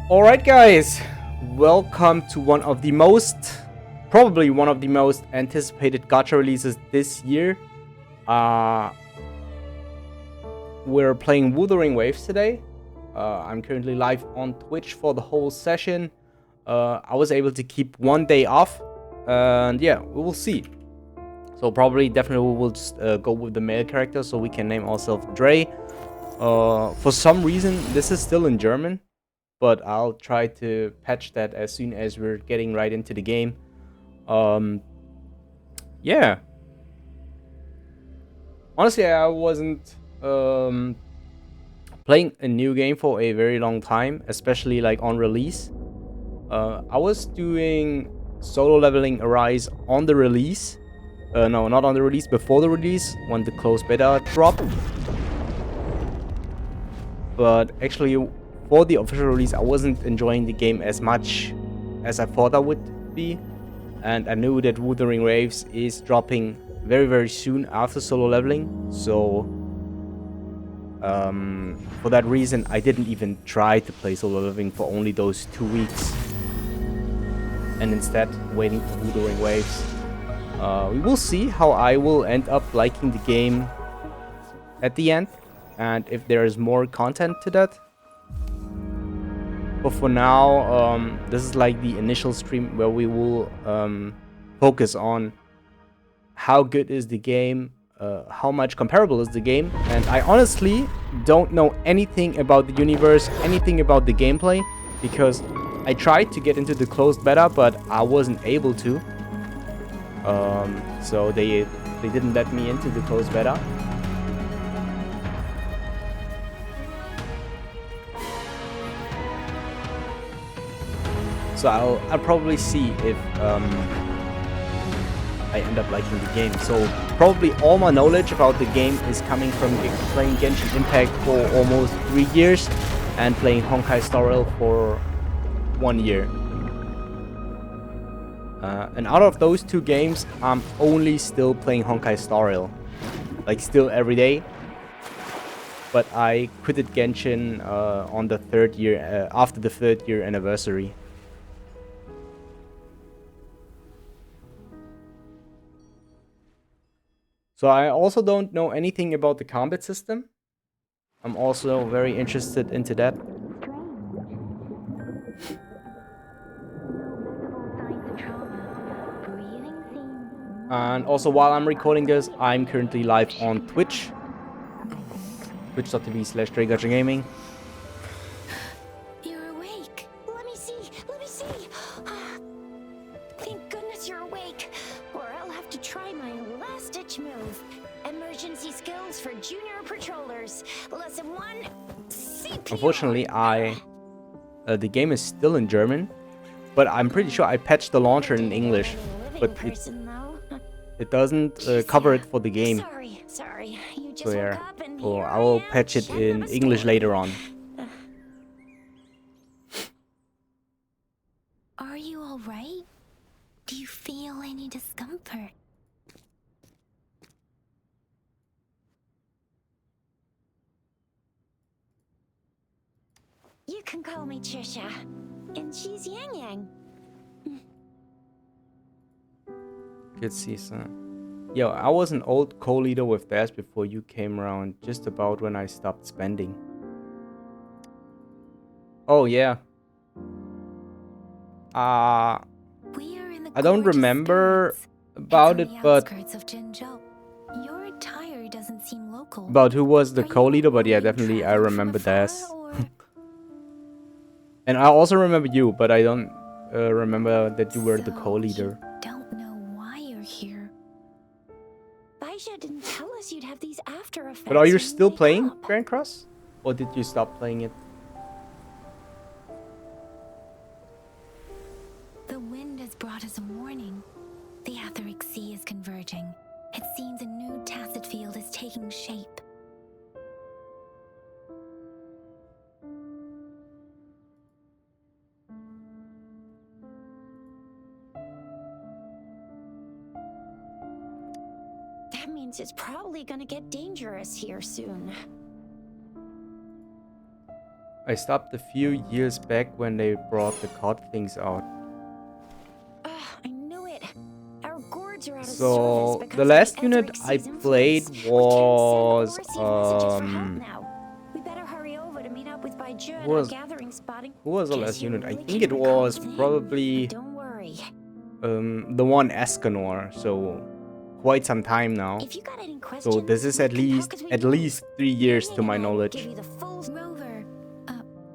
Alright guys, welcome to probably one of the most anticipated gacha releases this year. Uh, we're playing Wuthering Waves today. I'm currently live on Twitch for the whole session. I was able to keep one day off, and yeah, we will see. So definitely we will just go with the male character so we can name ourselves Dre. For some reason, this is still in German, but I'll try to patch that as soon as we're getting right into the game. Yeah. Honestly, I wasn't playing a new game for a very long time, especially like on release. I was doing solo leveling Arise on the release. No, not on the release, before the release, when the closed beta dropped. But actually, for the official release, I wasn't enjoying the game as much as I thought I would be. And I knew that Wuthering Waves is dropping very, very soon after solo leveling. So, for that reason, I didn't even try to play solo leveling for only those 2 weeks. And instead, waiting for Wuthering Waves. We will see how I will end up liking the game at the end, and if there is more content to that. But for now, this is like the initial stream where we will focus on how good is the game, how much comparable is the game, and I honestly don't know anything about the universe, anything about the gameplay, because I tried to get into the closed beta, but I wasn't able to. So they didn't let me into the closed beta. So I'll probably see if I end up liking the game. So probably all my knowledge about the game is coming from playing Genshin Impact for almost 3 years and playing Honkai Star Rail for 1 year. And out of those 2 games, I'm only still playing Honkai Star Rail. Like still every day. But I quitted Genshin on the 3rd year, after the 3rd year anniversary. So I also don't know anything about the combat system. I'm also very interested into that. And also, while I'm recording this, I'm currently live on Twitch. Twitch.tv/DreGachaGaming. You're awake. Let me see. Thank goodness you're awake. Or I'll have to try my last-ditch move. Emergency skills for junior patrollers. Lesson 1, CPR. Unfortunately, the game is still in German, but I'm pretty sure I patched the launcher in English. But it doesn't cover it for the game. Sorry. You just So yeah, woke up and or I will patch it in English later on. Are you all right? Do you feel any discomfort? You can call me Trisha, and she's Yang Yang. Good season. Yo, I was an old co-leader with Dash before you came around, just about when I stopped spending. Oh yeah. I don't remember about it, but your attire doesn't seem local. About who was the co-leader, but yeah, definitely I remember Dash. And I also remember you, but I don't remember that you were the co-leader. Don't know why you're here. Baisha didn't tell us you'd have these after effects. But are you still playing Grand Cross? Or did you stop playing it? The wind has brought us a warning. The Etheric Sea is converging. It seems a new tacit field is taking shape. That means it's probably gonna get dangerous here soon. I stopped a few years back when they brought the COD things out. I knew it. Our gourds are out of service So because the of last the unit Eldritch I Sea's played influence. We can't send or was receive messages for help now. We better hurry over to meet up with Baiju at our was gathering spot. who was the Guess last you unit? I really think can't it recall was his name. probably But don't worry. the one Escanor. So quite some time now. If you got any questions, So this is what at can- how least could we at do? least 3 years Yang to my and I knowledge. give you the full Rover,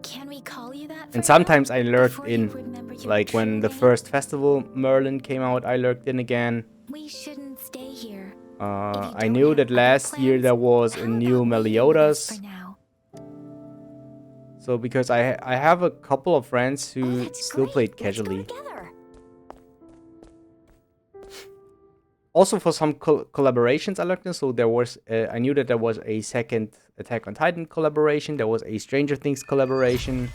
can we call you that? And for sometimes now? I lurked Before you in, remember your like when true the name? first festival Merlin came out, I lurked in again. We shouldn't stay here. I knew that last year there was a new Meliodas. For now. So because I have a couple of friends Oh, who that's still great. played Let's go casually. together. Also for some collaborations I looked in, so there was I knew that there was a second Attack on Titan collaboration, there was a Stranger Things collaboration.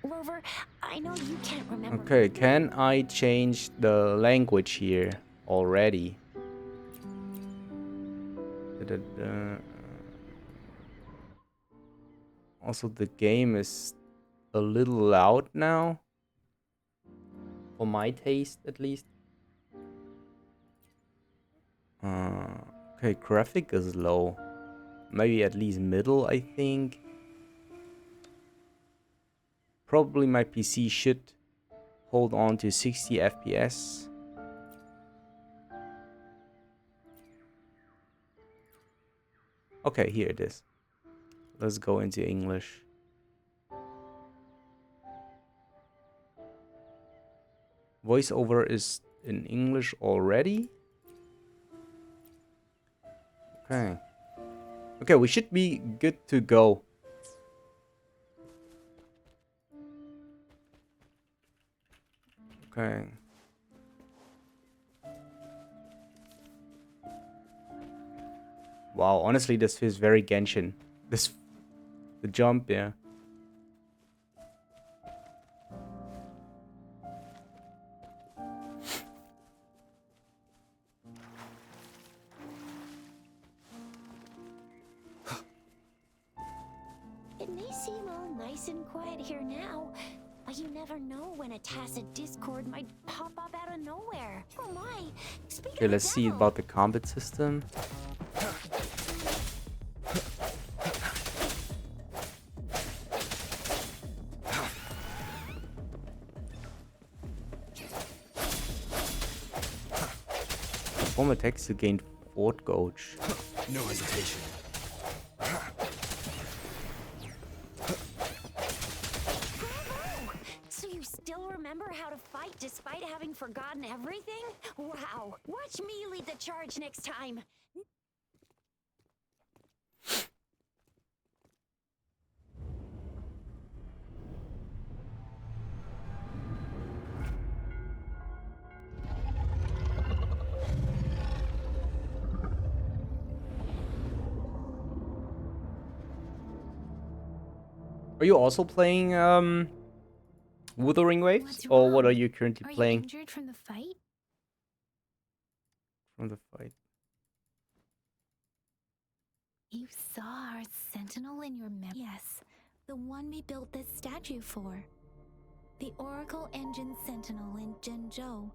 Rover, I know you can't remember. Okay, can I change the language here already? Da-da-da. Also the game is a little loud now. For my taste, at least. Okay, graphic is low. Maybe at least middle, I think. Probably my PC should hold on to 60 FPS. Okay, here it is. Let's go into English. Voiceover is in English already. Okay. Okay, we should be good to go. Okay. Wow, honestly, this feels very Genshin. The jump, yeah. It may seem all nice and quiet here now, but you never know when a tacit discord might pop up out of nowhere. Oh my! Speak Okay, of let's the see devil. about the combat system. Perform attacks to gain Fort Gauge. No hesitation. Bravo! So you still remember how to fight despite having forgotten everything? Wow! Watch me lead the charge next time. Are you also playing Wuthering Waves? What's Or what wrong? are you currently Are you playing injured from the fight? from the fight? You saw our sentinel in your memory? Yes, the one we built this statue for. The Oracle Engine Sentinel in Zhenzhou.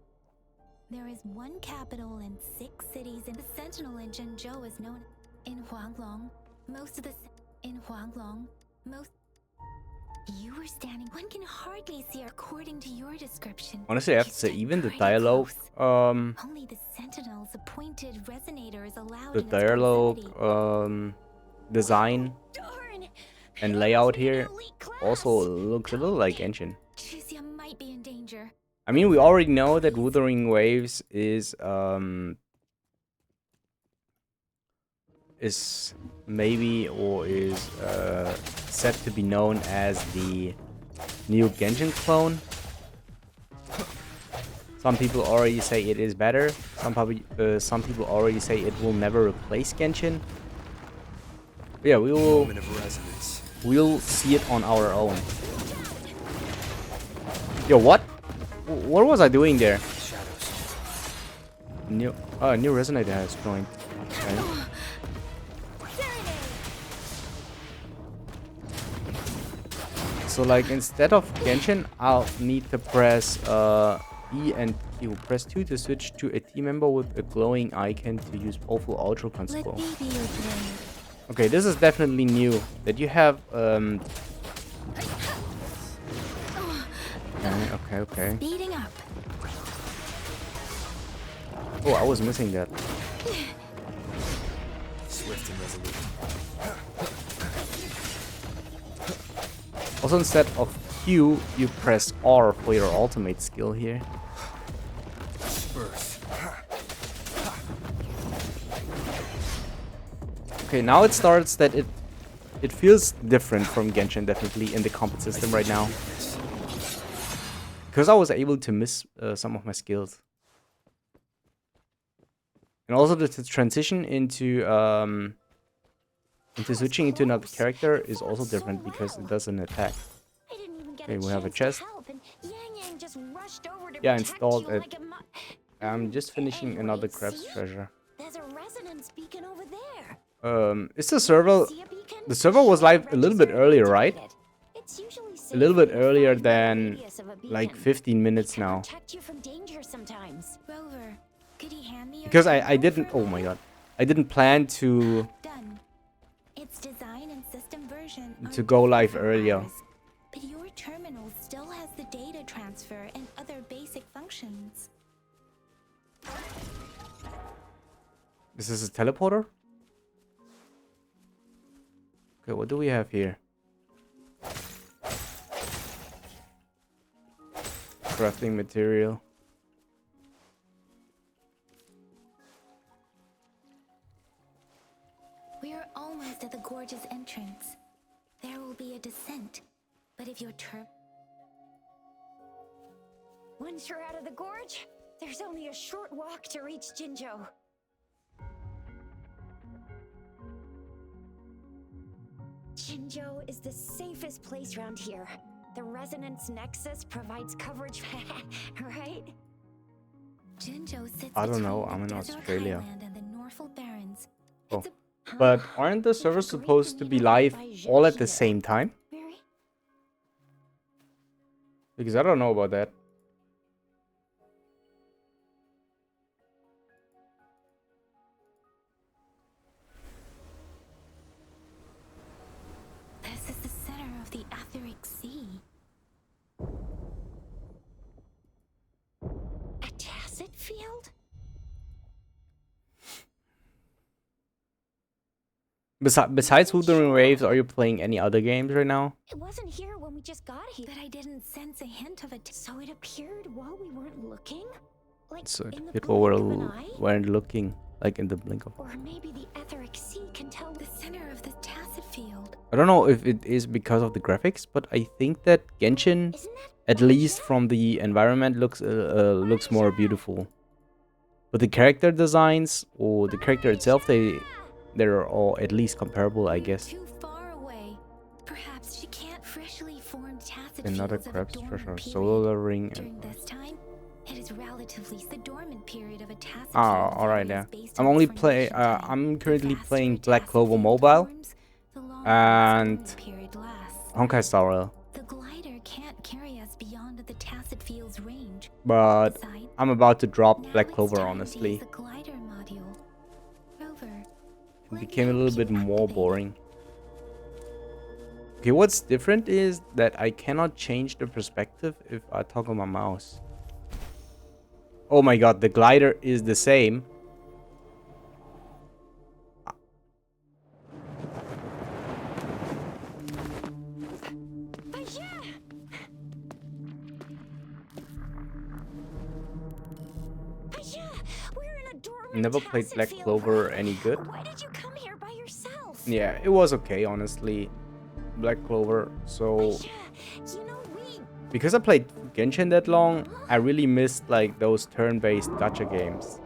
There is one capital and 6 cities, and the Sentinel in Zhenzhou is known in Huanglong. Most of the in Huanglong, most. You were standing. One can hardly see according to your description. Honestly, I have You to say, stood even the pretty dialogue, close. Only the Sentinel's appointed resonator is allowed the in its dialogue, proximity. design Darn! and layout Must be an here elite class. also looks a little like Genshin. Chuzia might be in danger. I mean, we already know that Wuthering Waves is maybe or is said to be known as the new Genshin clone. Some people already say it is better. Some people already say it will never replace Genshin. But yeah, Moment of resonance. we'll see it on our own. Yo, what? What was I doing there? Shadows. New resonator has joined. Okay. so like instead of Genshin, I'll need to press E and Q. Press 2 to switch to a team member with a glowing icon to use powerful ultra Let control. me be your blade. Okay, this is definitely new. That you have okay. Speeding up. Oh, I was missing that. Swift and resolute. Also, instead of Q, you press R for your ultimate skill here. Birth. Okay, now it starts that it feels different from Genshin, definitely, in the combat system right now. Because I was able to miss some of my skills. And also the transition into switching into another character is also different because it does an attack. I didn't even get Okay, a we have a chance chest. to help, and Yang just rushed over to Yeah, protect installed you it. like a I'm just finishing another Anyway, Krebs see? treasure. There's a resonance beacon over there. Is the server... See a beacon? The server was live a little bit Register and earlier, right? activate it. It's usually A little bit safe within a earlier 5-mile than radius of a like beacon. 15 minutes It can now. protect you from danger sometimes. Rover, could you hand me your Because I terminal didn't... for a Oh my moment? god. I didn't plan to Done. Its design and system version to are go different live from earlier. ours, but your terminal still has the data transfer and other basic functions. Is this a teleporter? Okay, what do we have here? Crafting material. We're almost at the gorge's entrance. There will be a descent, but if your Once you're out of the gorge, there's only a short walk to reach Jinzhou. Jinzhou is the safest place around here. The resonance nexus provides coverage, right? Jinzhou sits I don't know, between I'm the in desert Australia. highland and the Norfolk Barrens. Oh. It's a But aren't the servers supposed to be live all at the same time? Mary? Because I don't know about that. This is the center of the Etheric Sea. A tacit field? Besides Wuthering Waves, are you playing any other games right now? It wasn't here when we just got here. But I didn't sense a hint of it. So it appeared while we weren't looking? Like So in the people blink of an eye? weren't looking, like in the blink of... Or maybe the Etheric Sea can tell The center of the tacit field. I don't know if it is because of the graphics, but I think that Genshin, Isn't that at least from the environment, looks more beautiful. But the character designs or the character itself, they're all at least comparable, I We're guess. too far away. Perhaps she can't freshly formed tacit Another fields of a Krebs dormant treasure, period. solar ring. During this time, it is relatively the dormant period of a tacit Oh, field alright, varies yeah. based I'm on only its play. formation time. I'm The currently faster playing a Black tacit Clover field Mobile forms, the longer its and dormant period lasts. Honkai Star Rail, The glider can't carry us beyond the tacit field's range. but Besides, I'm about to drop now Black it's Clover. time to Honestly, use the glider module. Rover, it let became a me little help bit you more activate it. boring. Okay, what's different is that I cannot change the perspective if I toggle my mouse. Oh my god, the glider is the same. We're in a dormant Never played tacit Black field. Clover any good. Why did you come here by yourself? Yeah, it was okay, honestly. Black Clover. So You know, we because I played Genshin that long, I really missed like those turn-based gacha games.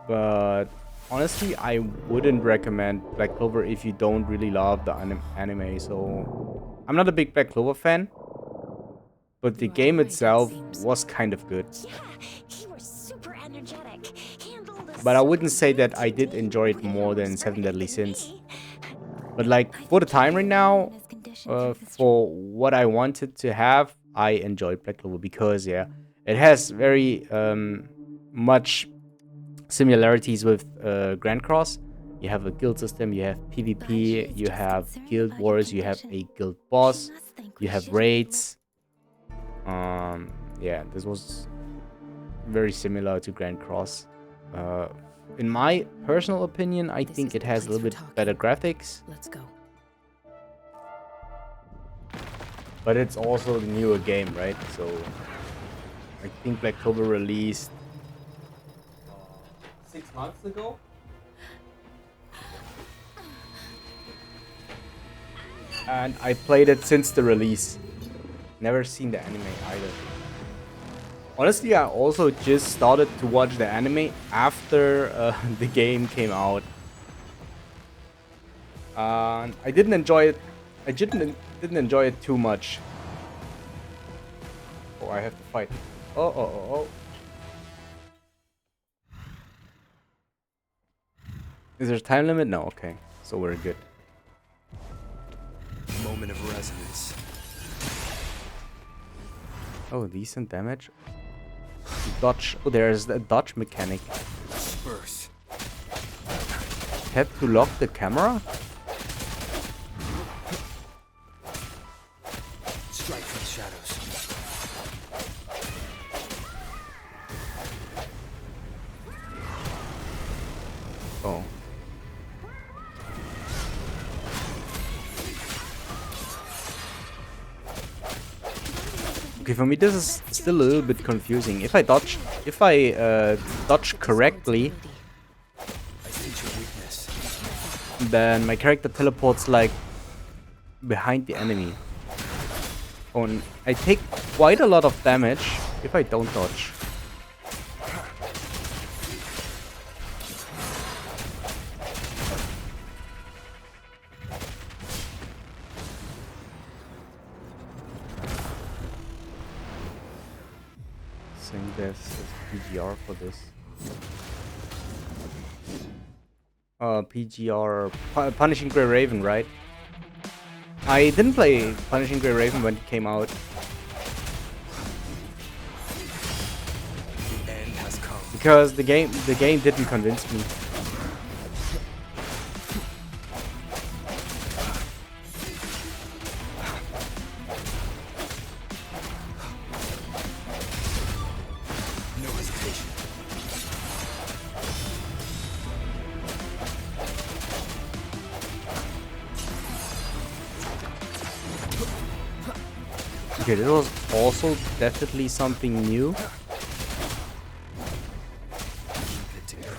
But honestly, I wouldn't recommend Black Clover if you don't really love the anime. So I'm not a big Black Clover fan, but the game itself was kind of good. yeah, you were super energetic. Handled us But I so wouldn't say that I did completely. enjoy it Way more than more Seven smarter Deadly than Sins. me. But like for the time right now, addition to the for what I wanted to have, I enjoyed Black Clover because, yeah, it has very much similarities with Grand Cross. You have a guild system, you have PvP, you have guild wars, you have a guild boss, you have raids. Yeah, this was very similar to Grand Cross. In my personal opinion, I think it has a little bit better graphics. Let's go. But it's also the newer game, right? So I think Black Clover released 6 months ago. And I played it since the release. Never seen the anime either. Honestly, I also just started to watch the anime after the game came out. I didn't enjoy it. I didn't enjoy it too much. Oh, I have to fight. Oh. Is there a time limit? No, okay. So we're good. Moment of resonance. Oh, decent damage. Dodge. Oh, there's a dodge mechanic. Burst. Tap to lock the camera? Strike from the shadows. Oh. Okay, for me this is still a little bit confusing. If I dodge correctly, I sense your weakness. then my character teleports like behind the enemy. Oh, and I take quite a lot of damage if I don't dodge. I think there's PGR for this. PGR, Punishing Grey Raven, right? I didn't play Punishing Grey Raven when it came out. The end has come. Because the game didn't convince me. No hesitation. Okay, this was also definitely something new. Keep it together.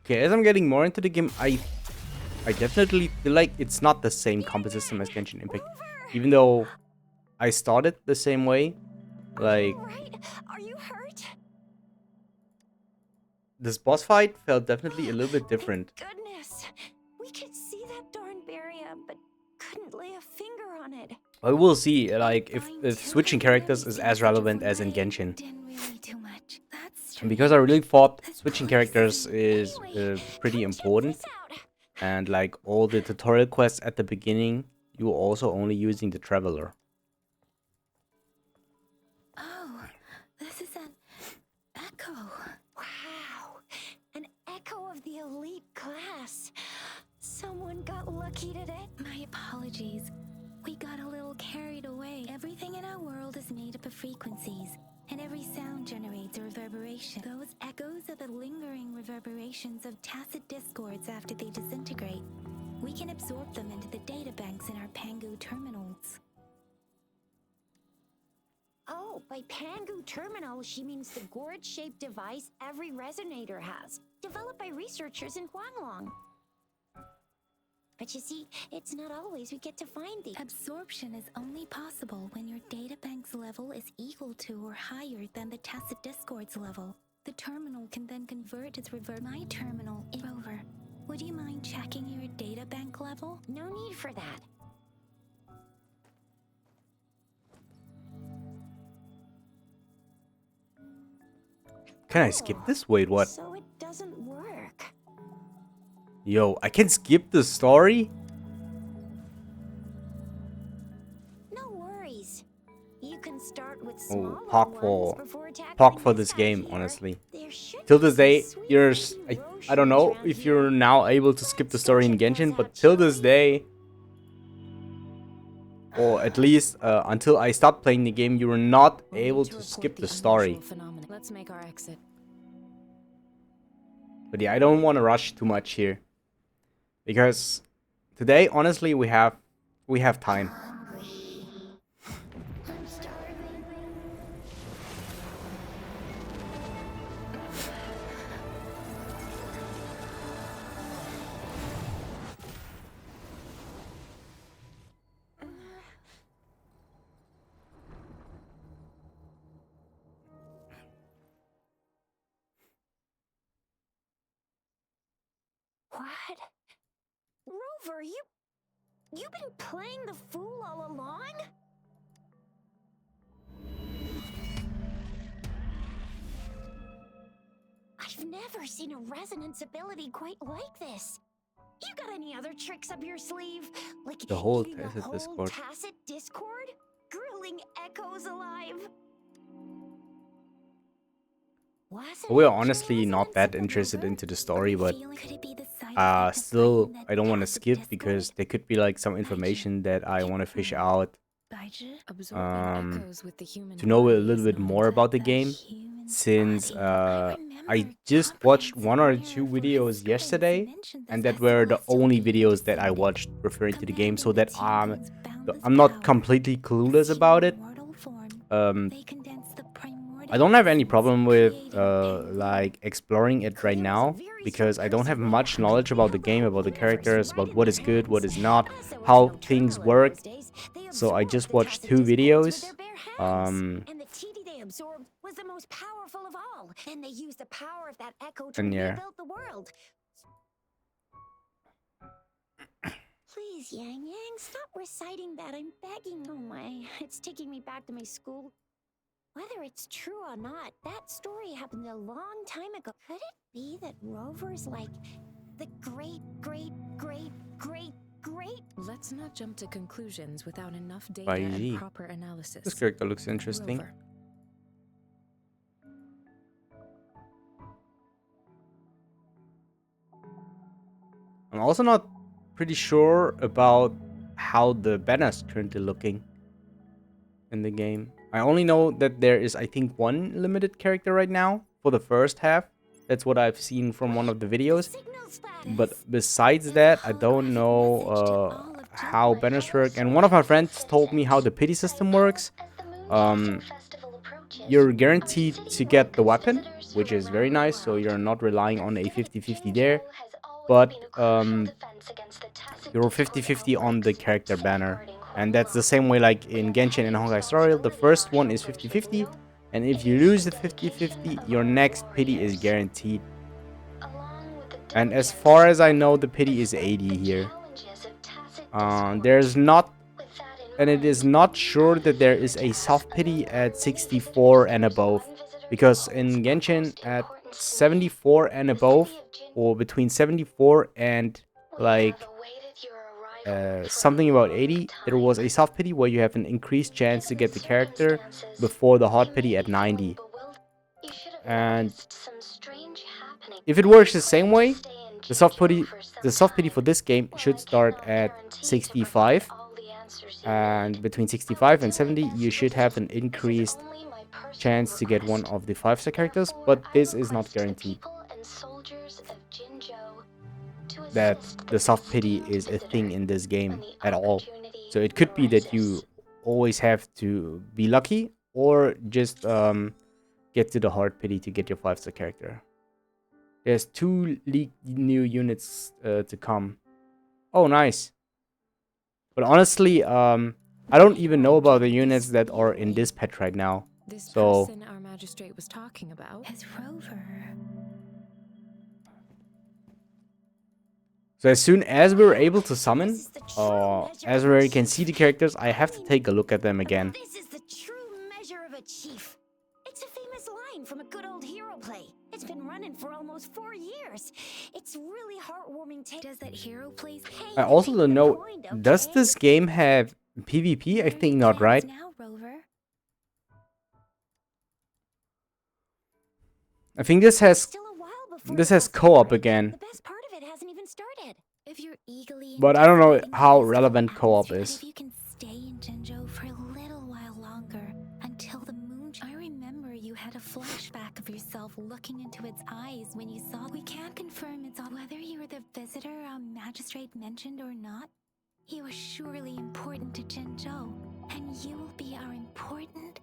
Okay, as I'm getting more into the game, I definitely feel like it's not the same combat system as Genshin Impact. Even though I started the same way, like Right? Are you hurt? this boss fight felt definitely a little bit different. Thank goodness. We could see that darn barrier, but couldn't lay a finger on it. But we'll see, like, if switching characters is as relevant as in Genshin. Didn't really do much. That's And true. because I really thought switching characters is pretty Check important, this out. and like all the tutorial quests at the beginning, you were also only using the Traveler. Oh, this is an echo. Wow, an echo of the elite class. Someone got lucky today. My apologies. We got a little carried away. Everything in our world is made up of frequencies, and every sound generates a reverberation. Those echoes are the lingering reverberations of tacit discords after they disintegrate. We can absorb them into the databanks in our Pangu terminals. Oh, by Pangu Terminal, she means the gourd-shaped device every resonator has, developed by researchers in Huanglong. But you see, it's not always we get to find these. Absorption is only possible when your databank's level is equal to or higher than the tacit discord's level. The terminal can then convert its My terminal is over. Would you mind checking your databank level? No need for that. Can I skip this? Wait, what? So it doesn't work. Yo, I can skip the story? No worries. You can start with Oh, smaller POC ones before tackling for this this guy game, here. honestly. There should Till be this some day, sweet you're baby I don't Roshis know around if here. you're now able to skip the Let's story go in check those Genshin, but out, till shall this we? day, or at least until I stopped playing the game, you were not We'll need able to to report skip the the story. unusual phenomenon. Let's make our exit. But yeah, I don't want to rush too much here, because today, honestly, we have time. I'm starving. What? Rover, you've been playing the fool all along? I've never seen a resonance ability quite like this. You got any other tricks up your sleeve? Like The whole eating Tacit whole Discord. Tacit Discord? Grilling echoes alive? We are honestly not that interested into the story, but still, I don't want to skip because there could be like some information that I want to fish out Absorbing echoes with the human to know a body little is bit not more about the game. Since I just watched 1 or 2 videos yesterday, and that were the only videos that I watched referring to the game, so that I'm not completely clueless about it. I don't have any problem with like exploring it right now, because I don't have much knowledge about the game, about the characters, about what is good, what is not, how things work. So I just watched 2 videos. And the TD they absorbed was the most powerful of all. Then they used the power of that echo to And yeah. rebuild the world. Please, Yang Yang, stop reciting that. I'm begging. Oh my, it's taking me back to my school. Whether it's true or not, that story happened a long time ago. Could it be that Rover's like the great, great, great, great, great? Let's not jump to conclusions without enough data By and G. proper analysis. This character looks interesting. Rover. I'm also not pretty sure about how the banner's currently looking in the game. I only know that there is, I think, 1 limited character right now for the first half. That's what I've seen from one of the videos. But besides that, I don't know how banners work. And one of my friends told me how the pity system works. You're guaranteed to get the weapon, which is very nice, so you're not relying on a 50-50 there. But you're 50-50 on the character banner. And that's the same way like in Genshin and Honkai Star Rail. The first one is 50-50, and if you lose the 50-50, your next pity is guaranteed. And as far as I know, the pity is 80 here. There's not, and it is not sure that there is a soft pity at 64 and above, because in Genshin at 74 and above, or between 74 and like something about 80, there was a soft pity where you have an increased chance to get the character before the hot pity at 90. And if it works the same way, the soft pity for this game should start at 65, and between 65 and 70 you should have an increased chance to get one of the 5-star characters, but this is not guaranteed that the soft pity is a thing in this game at all. So it could be that you always have to be lucky, or just get to the hard pity to get your 5-star character. There's 2 leaked new units to come. Oh, nice. But honestly, I don't even know about the units that are in this patch right now. This So person our magistrate was talking about. As Rover. So as soon as we're able to summon, as we can see the characters, I have to take a look at them again. This is the true measure of a chief. It's a famous line from a good old hero play. for almost 4 years. It's really heartwarming to Does that hero place? I also don't know, does this game have PvP? I think not, right? Now, Rover. I think this has Still a while before this the has festival co-op break. again. The best part of it hasn't even started. If you're eagerly But I don't know anticipating the how festival relevant co-op atmosphere, is. If you can stay in Jinzhou for a little while longer until the moon. I remember you had a flashback of yourself looking into its eyes when you saw. We can't confirm it's on whether you were the visitor our magistrate mentioned or not. You are surely important to Jinzhou, and you will be our important.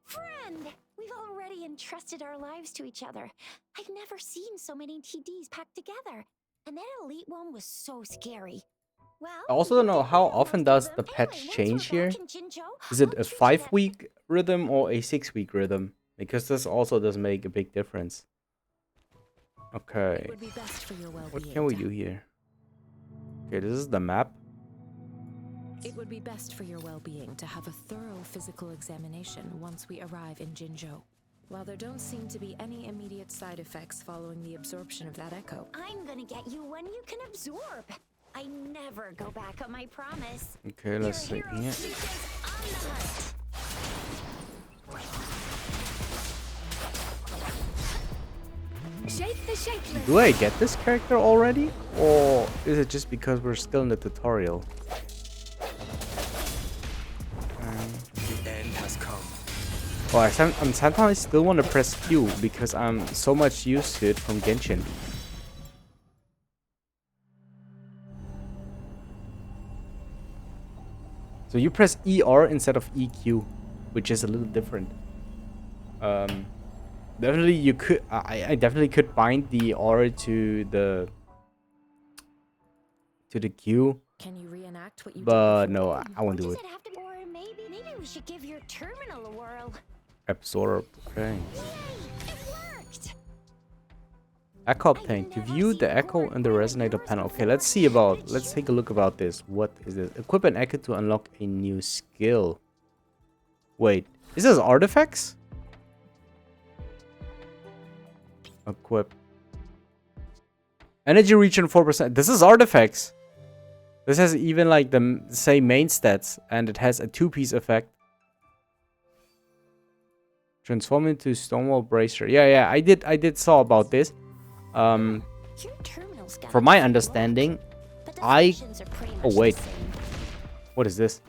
Friend! We've already entrusted our lives to each other. I've never seen so many TDs packed together. And that elite one was so scary. Well, I also don't know how often does the patch change here. Is it a 5-week rhythm or a 6-week rhythm? Because this also does make a big difference. Okay. It would be best for your What well-being. can we do here? Okay, this is the map. It would be best for your well-being to have a thorough physical examination once we arrive in Jinzhou. While there don't seem to be any immediate side effects following the absorption of that echo, I'm gonna get you one you can absorb. I never go back on my promise. Okay, let's see You're a hero here. because I'm the hunt. Shake the shapeless. Do I get this character already? Or is it just because we're still in the tutorial? The end has come. Oh, I sometimes still want to press Q because I'm so much used to it from Genshin. So you press ER instead of EQ, which is a little different. Definitely you could. I definitely could bind the R to the Q, can you reenact what you but did no, before? I won't Does do it. it have to be? Or maybe we should give your terminal a whirl. Absorb. Okay. Yay! It worked! Echo obtained. To view the echo in the resonator panel. Okay, let's take a look about this. What is it? Equip an echo to unlock a new skill. Wait, is this artifacts? Equip. Energy region 4%. This is artifacts. This has even like the same main stats, and it has a 2-piece effect. Transform into Stonewall Bracer. Yeah, I did saw about this. Your terminal's got From a my different understanding, look, but the I... functions are pretty Oh, much wait. the same. What is this?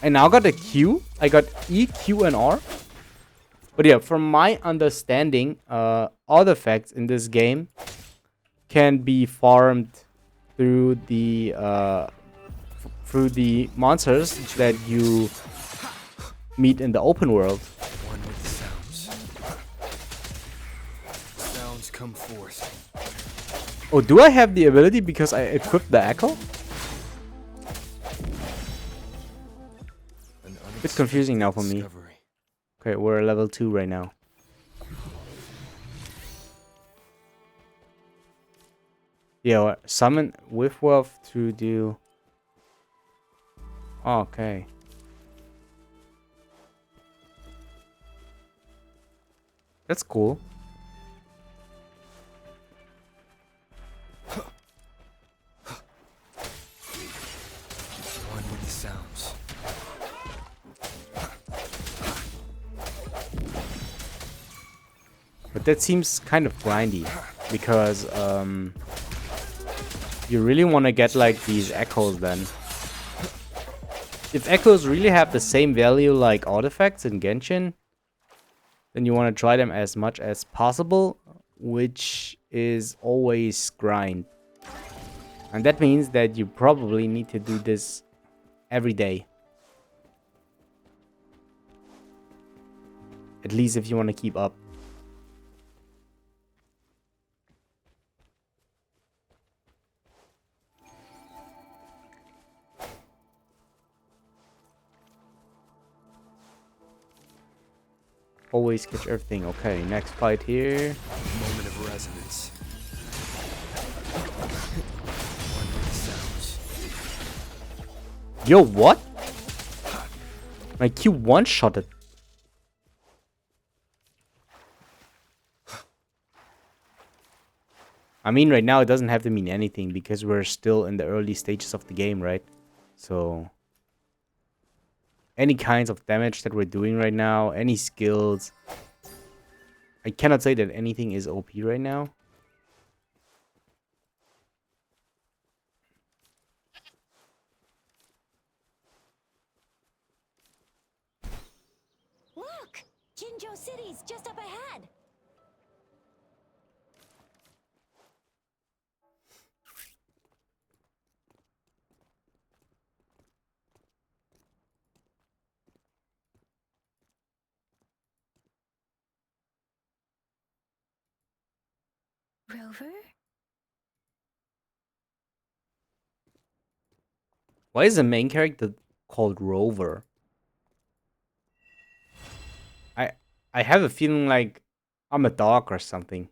I now got a Q. I got E, Q, and R. But yeah, from my understanding, artifacts in this game can be farmed through the monsters that you meet in the open world. One with the sounds. Sounds come forth. Oh, do I have the ability because I equipped the echo? An Bit confusing now for me. discovery. Okay, we're at level 2 right now. Yeah, summon with wealth to do... Okay. That's cool. One with the sounds. But that seems kind of grindy. Because, you really want to get, like, these echoes then. If echoes really have the same value like artifacts in Genshin, then you want to try them as much as possible, which is always grind. And that means that you probably need to do this every day. At least if you want to keep up. Always catch everything. Okay, next fight here. Moment of resonance. One with the sounds. Yo, what? My Q one-shotted. I mean, right now it doesn't have to mean anything because we're still in the early stages of the game, right? So any kinds of damage that we're doing right now, any skills, I cannot say that anything is OP right now. Look! Jinzhou City's just up ahead. Rover? Why is the main character called Rover? I I have a feeling like I'm a dog or something.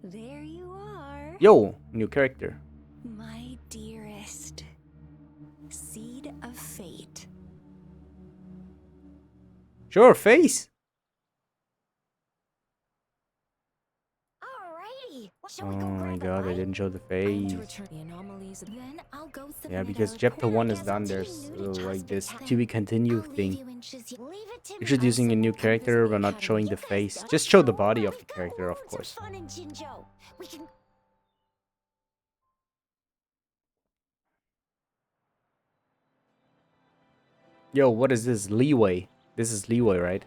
There you are. Yo, new character. My dearest. Seed of fate. Sure, face. Alrighty. Shall Oh we go my grab a god, they bite? didn't show the I want face. to return the anomalies. Then I'll go submit Yeah, because a chapter report. 1 is There's a done. teeny There's nudie like this hospital. to be continued I'll leave thing. you in Shizuya. Leave it to me. Introducing a new Come character, visit but the not academy. showing the You guys face. don't Just show the know, body but of the we've got character, of loads course. fun in Jinzhou. We can Yo, what is this? Leeway. This is Leeway, right?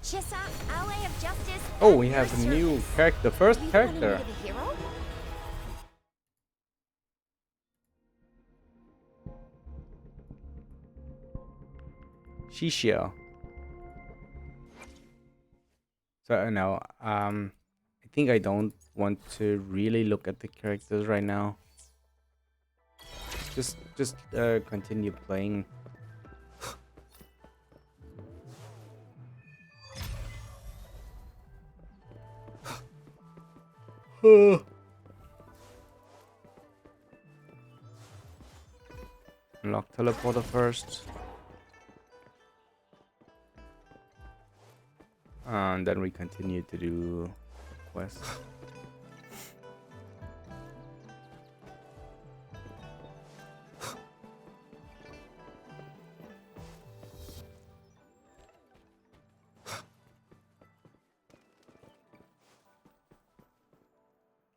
Chisa, Alley of Justice. Oh, at we your have a new service. character. First You the one who character. made the hero? Shishio. So now, I think I don't want to really look at the characters right now. Just continue playing. Unlock teleporter first. And then we continue to do quests.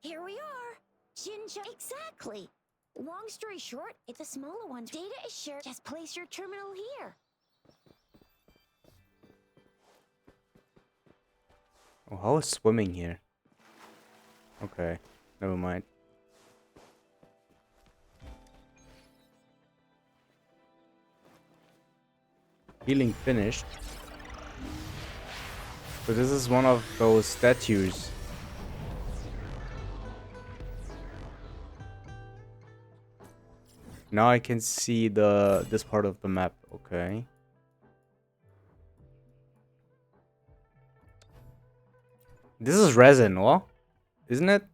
Here we are. Jinzhou. Exactly. Long story short, it's a smaller one. Data is shared. Just place your terminal here. Oh, how is swimming here? Okay, never mind. Healing finished. So this is one of those statues. Now I can see this part of the map. Okay. This is resin, what? Isn't it?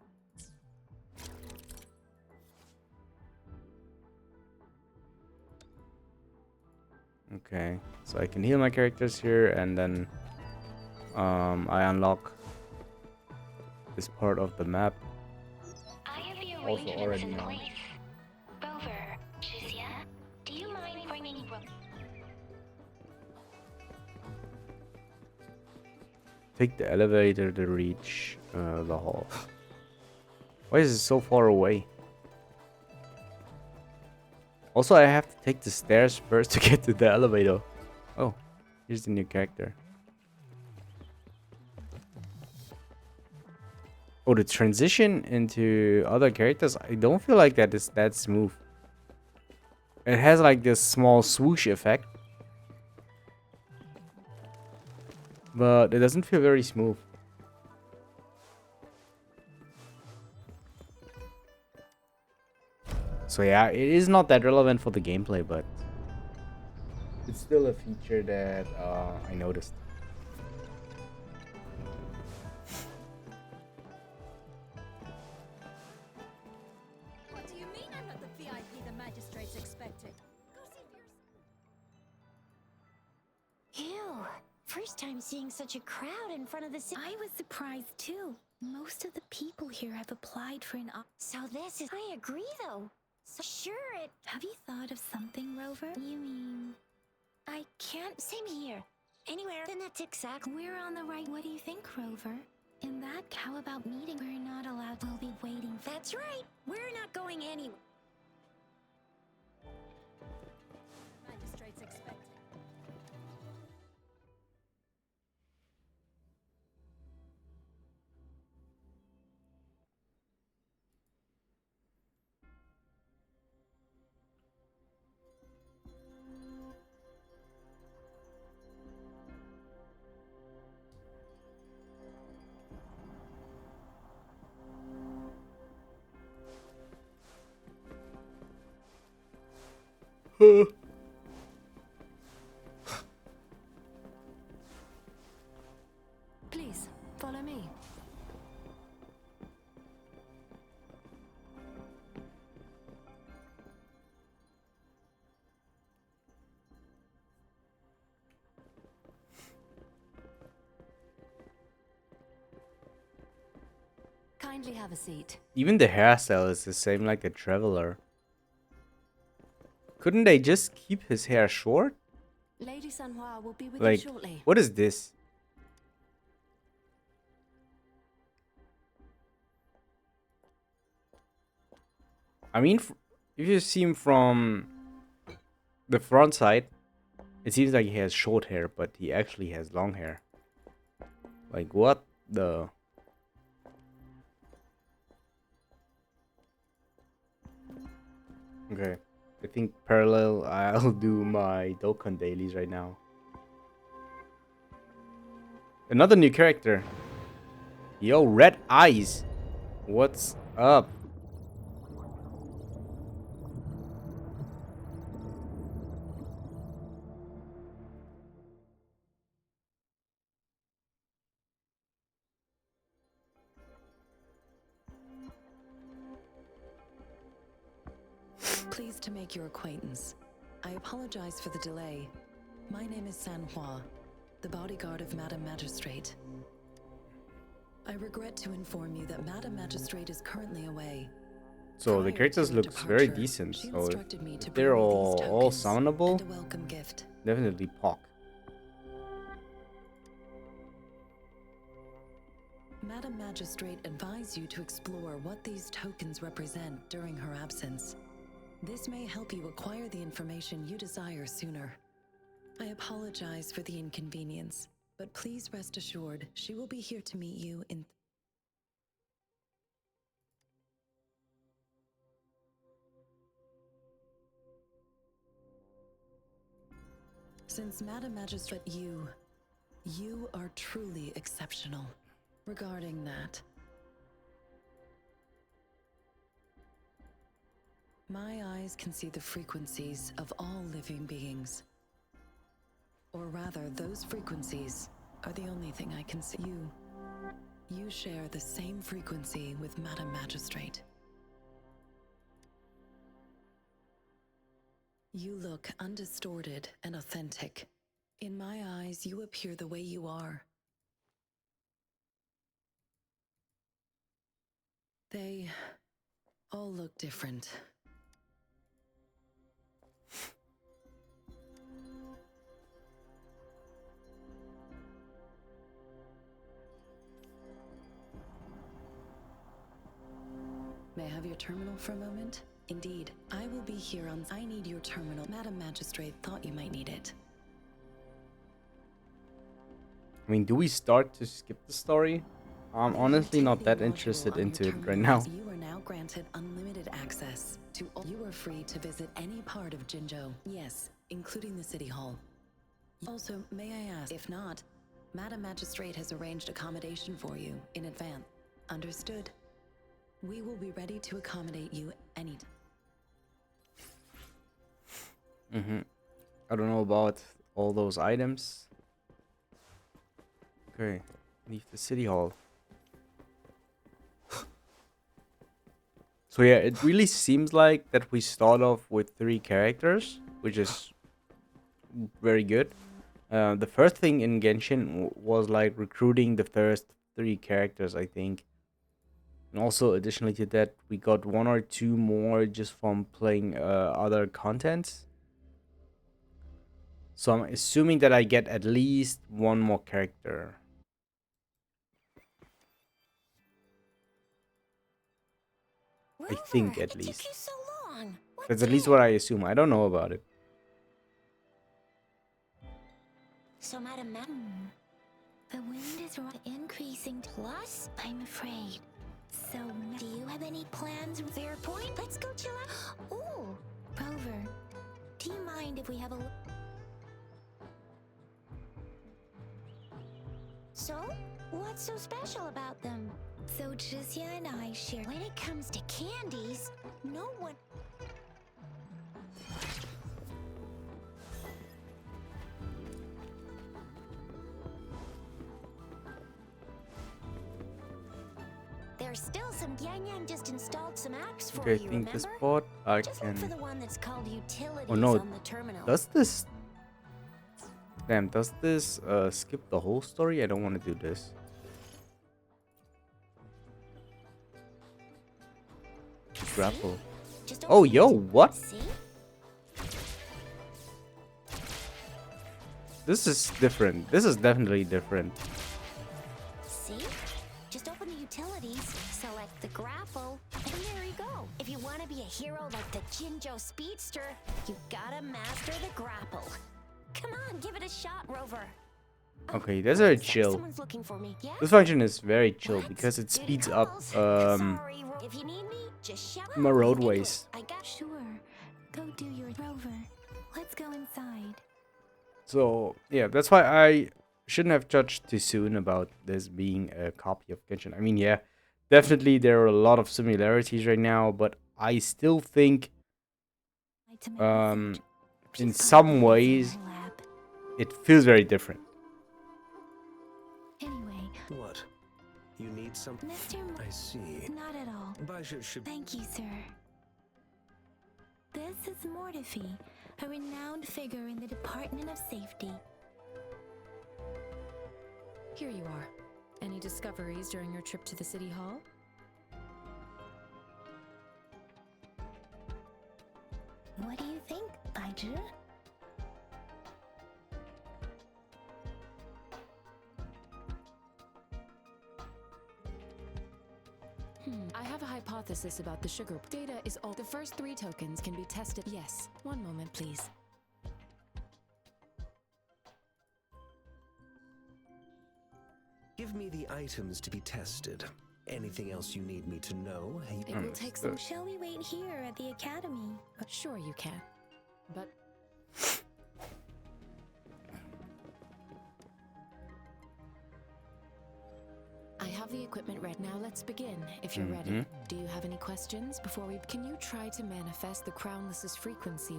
Okay, so I can heal my characters here, and then I unlock this part of the map. I have the Also already know. Rover, Shizuya, do you mind bringing Take the elevator to reach the hall. Why is it so far away? Also, I have to take the stairs first to get to the elevator. Oh, Here's the new character. Oh, the transition into other characters, I don't feel like that is that smooth. It has like this small swoosh effect, but it doesn't feel very smooth. So yeah, it is not that relevant for the gameplay, but it's still a feature that I noticed. What do you mean I'm not the VIP the magistrate's expecting? Go see for yourself. Ew. First time seeing such a crowd in front of the city. I was surprised too. Most of the people here have applied for an So this is. I agree though. So sure it. Have you thought of something, Rover? You mean... I can't... Same here. Anywhere. Then that's exactly. We're on the right... What do you think, Rover? In that cow about meeting, we're not allowed to... We'll be waiting for... That's right. We're not going anywhere. Magistrate's expecting. Please, follow me. Kindly have a seat. Even the hairstyle is the same like a traveler. Couldn't they just keep his hair short? Lady Sanhua will be with Like, you shortly. what is this? I mean, if you see him from the front side, it seems like he has short hair, but he actually has long hair. Like, what the... Okay, I think parallel, I'll do my Dokkan dailies right now. Another new character. Yo, red eyes. What's up? Pleased to make your acquaintance. I apologize for the delay. My name is Sanhua, the bodyguard of Madam Magistrate. I regret to inform you that Madam Magistrate is currently away. So the Prior characters to her look very departure, decent. she So instructed me to if they're bring you these all tokens summonable, and a welcome gift. definitely Pock. Madam Magistrate advised you to explore what these tokens represent during her absence. This may help you acquire the information you desire sooner. I apologize for the inconvenience, but please rest assured she will be here to meet you in... Since Madam Magistrate, you are truly exceptional. Regarding that, my eyes can see the frequencies of all living beings. Or rather, those frequencies are the only thing I can see. You share the same frequency with Madam Magistrate. You look undistorted and authentic. In my eyes, you appear the way you are. They all look different. May I have your terminal for a moment? Indeed, I will be here on... I need your terminal. Madam Magistrate thought you might need it. mean, do we start to skip the story? I'm honestly not Take that the module interested on your into it right terminal, now. as You are now granted unlimited access to all. You are free to visit any part of Jinzhou. Yes, including the city hall. Also, may I ask, if not, Madam Magistrate has arranged accommodation for you in advance. Understood. We will be ready to accommodate you anytime. I don't know about all those items. Okay, leave the city hall. So yeah, it really seems like that we start off with 3 characters, which is very good. The first thing in Genshin was like recruiting the first 3 characters, I think. And also, additionally to that, we got 1 or 2 more just from playing other contents. So I'm assuming that I get at least 1 more character. I think Rover, at it least. took you so long. What That's at least did? what I assume. I don't know about it. So, Madam The wind is increasing. Plus, I'm afraid. So, do you have any plans? fair point. Let's go chill out. Ooh, Rover, do you mind if we have a look? so what's so special about them? So, Jizya and I share. When it comes to candies, no one. There's still some. Yang Yang just installed some apps for Okay, I you, think remember? this spot I Just look for can. the one that's called Utilities Oh no, on the terminal. does this. Damn, does this skip the whole story? I don't want to do this. Grapple. Just Oh, open yo, it. what? See? This is different. This is definitely different. See? Just open the utilities, select the grapple, and there you go. If you want to be a hero like the Jinzhou Speedster, you gotta master the grapple. Come on, give it a shot, Rover. Oh, Okay, that's what very is that? chill. Someone's looking for me. Yeah? This function is very chill What? because it Duty speeds up calls. Sorry, if you need me, just shout my out. We can do it. roadways. I got Sure. Go do your Rover. Let's go inside. So yeah, that's why I shouldn't have judged too soon about this being a copy of Genshin. I mean, yeah, definitely there are a lot of similarities right now, but I still think Item Um, message. in Please some find the ways exam lab. it feels very different. Anyway, What? You need something? Mr. I see. Not at all. Baisha should. Thank you, sir. This is Mortifi, a renowned figure in the Department of Safety. Here you are. Any discoveries during your trip to the city hall? What do you think, Baiju? I have a hypothesis about the sugar. Data is all. The first 3 tokens can be tested. Yes. One moment, please. Give me the items to be tested. Anything else you need me to know? It will take some. Shall we wait here at the academy? Sure, you can. But I have the equipment ready. Now let's begin, if you're ready. Do you have any questions before we... Can you try to manifest the Crownless's frequency?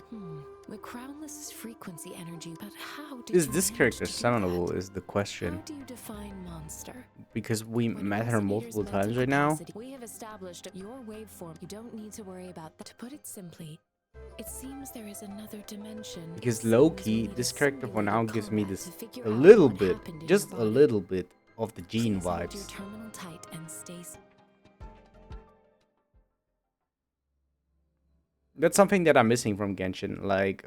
The Crownless's frequency energy, but how did Is you this manage character to do summonable that? is the How question. do you define monster? Because we When met her Resonator's multiple mental times right now. capacity- We have established your waveform. You don't need to worry about that. To put it simply, it seems there is another dimension. Because It seems low-key, we need this a character for now simulated gives me combat this to figure a out little what bit, happened in just your a body. little bit of the Jean Please hold your vibes. terminal tight and stay. That's something that I'm missing from Genshin, like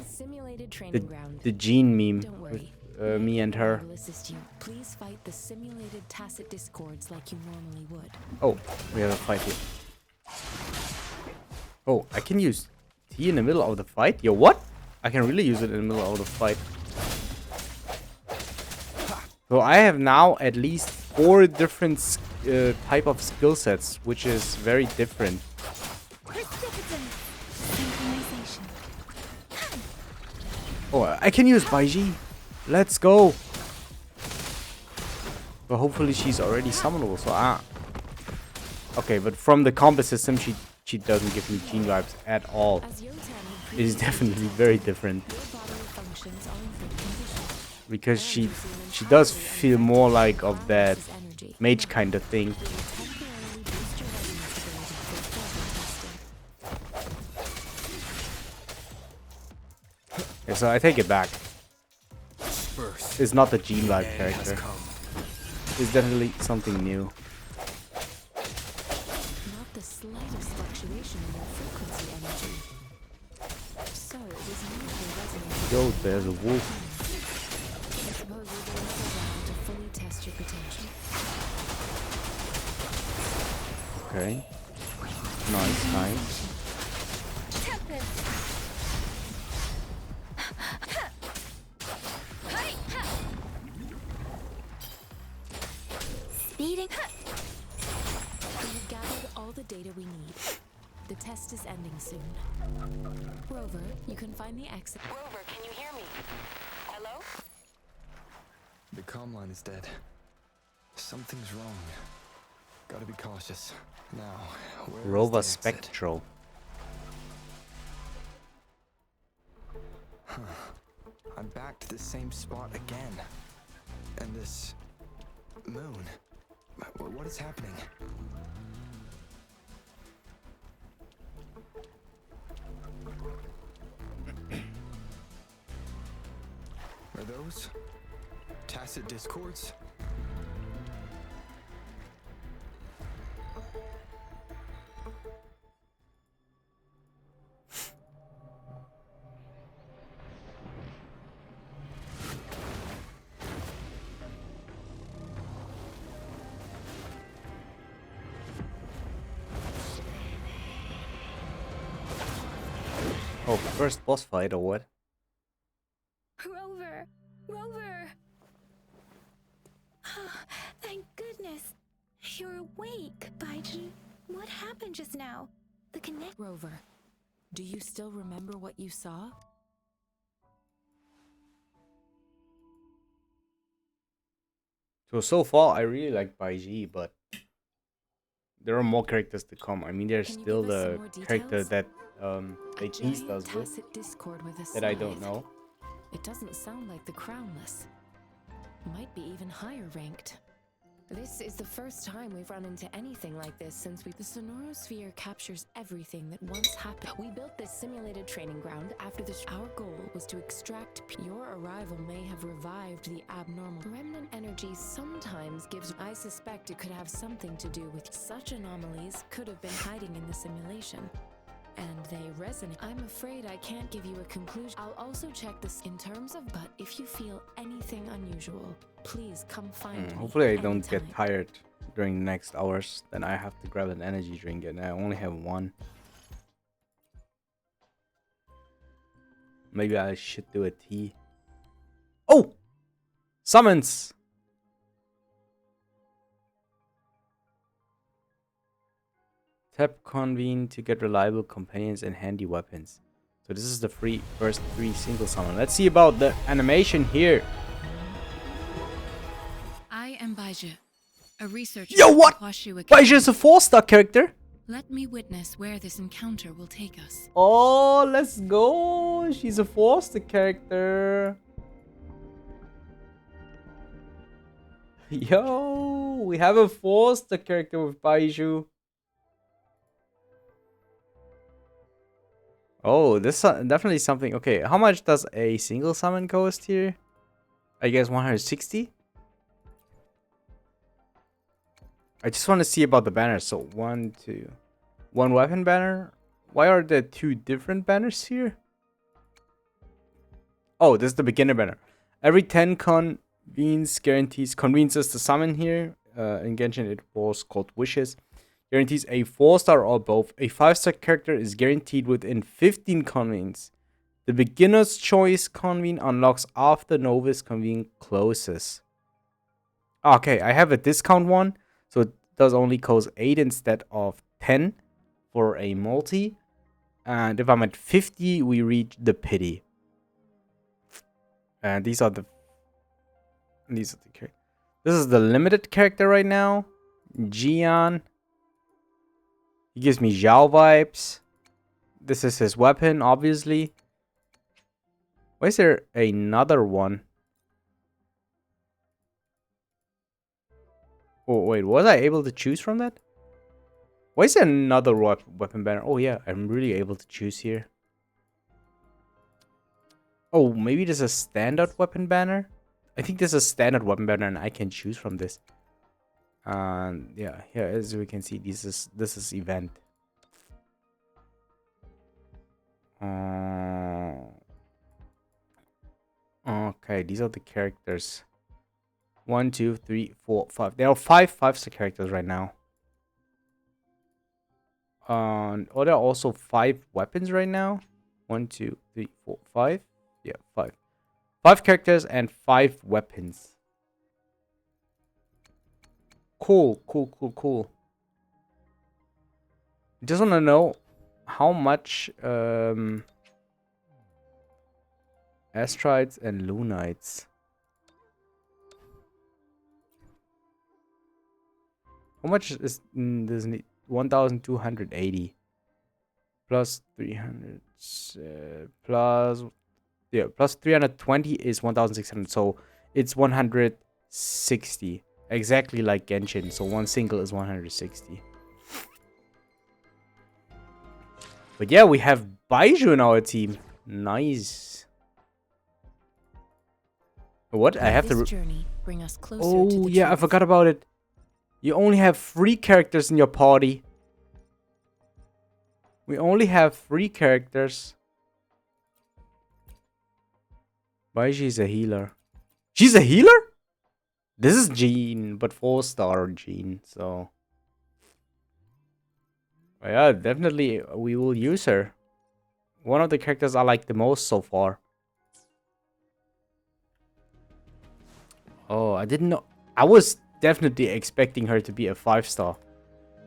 Simulated the training ground. the Jean meme Don't worry. with me and her. I will assist you. Please fight the simulated tacit discords like you normally would. Oh, we have a fight here. Oh, I can use T in the middle of the fight? Yo, what? I can really use it in the middle of the fight. So I have now at least 4 different type of skill sets, which is very different. Synchronization. Oh, I can use Baiji. Let's go. But hopefully she's already summonable. So okay, but from the combat system, she doesn't give me Gene vibes at all. As Yotan had It is previously definitely detailed, very different your bodily functions are in good condition. because And she you seem does entirely feel more unaffected by like the of that Crownless's energy. mage kind of thing. It will temporarily boost your readiness ability for further testing. Yeah, so I take it back. First, It's not the Gene the vibe end character. has come. It's definitely something new. Not the slightest fluctuation in your frequency energy. So it was usually resonating. Yo, there's a wolf. I suppose we'll do another round to fully test your potential. Okay. Nice, nice. Tempest! Speeding. We have gathered all the data we need. The test is ending soon. Rover, you can find the exit. Rover, can you hear me? Hello? The comm line is dead. Something's wrong. Gotta be cautious. Now, where is the Rover exit? Spectral. I'm back to the same spot again. And this moon. What is happening? Are those tacit discords? Oh, first boss fight or what? Rover! Rover! Thank goodness. You're awake, Baiji. What happened just now? The connect. Rover, do you still remember what you saw? So far I really like Baiji, but there are more characters to come. I mean, there's Can you still give us some the more character details? that A they teased giant us with tacit discord with a that I don't scythe. know. It doesn't sound like the Crownless. Might be even higher ranked. This is the first time we've run into anything like this since the Sonorosphere captures everything that once happened. We built this simulated training ground after our goal was to extract your arrival may have revived the abnormal. Remnant energy sometimes gives. I suspect it could have something to do with such anomalies could have been hiding in the simulation. And they resonate. I'm afraid I can't give you a conclusion. I'll also check this in terms of, but if you feel anything unusual, please come find me. Hopefully I don't get anytime. tired during the next hours. Then I have to grab an energy drink and I only have one. Maybe I should do a tea. Oh! Summons! Tap convene to get reliable companions and handy weapons. So this is the first 3 single summon. Let's see about the animation here. I am Baija, a researcher. Yo, what? at Hwashu Baiji Academy. is a 4-star character. Let me witness where this encounter will take us. Oh, let's go. She's a 4-star character. Yo, we have a 4-star character with Baiju. Oh, this is definitely something. Okay, how much does a single summon cost here? I guess 160. I just want to see about the banners. So 1, 2, 1 weapon banner. Why are there 2 different banners here? Oh, this is the beginner banner. Every 10 convenes us to summon here. In Genshin it was called wishes. Guarantees a 4-star or both. A 5-star character is guaranteed within 15 convenes. The beginner's choice convene unlocks after novice convene closes. Okay, I have a discount one, so it does only cost 8 instead of 10 for a multi. And if I'm at 50, we reach the pity. And these are the this is the limited character right now. Jian. He gives me Zhao vibes. This is his weapon, obviously. Why is there another one? Oh, wait, was I able to choose from that? Why is there another weapon banner? Oh, yeah, I'm really able to choose here. Oh, maybe there's a standard weapon banner? I think there's a standard weapon banner and I can choose from this. And yeah, here as we can see, this is event. Okay, these are the characters. 1, 2, 3, 4, 5. There are 5-star characters right now. Oh, there are also 5 weapons right now. 1, 2, 3, 4, 5. Yeah, 5. 5 characters and 5 weapons. Cool. Just want to know how much Astrites and Lunites. How much is this? 1,280 plus 300 plus plus 320 is 1,600. So it's 160, exactly like Genshin. So one single is 160. But yeah, we have Baiju in our team. Nice. What? I have This to. journey bring us closer to Oh the yeah, I truth. forgot about it. You only have 3 characters in your party. We only have 3 characters. Baiji is a healer. She's a healer? This is Jean, but 4-star Jean, so. Yeah, definitely we will use her. One of the characters I like the most so far. Oh, I didn't know. I was definitely expecting her to be a 5-star.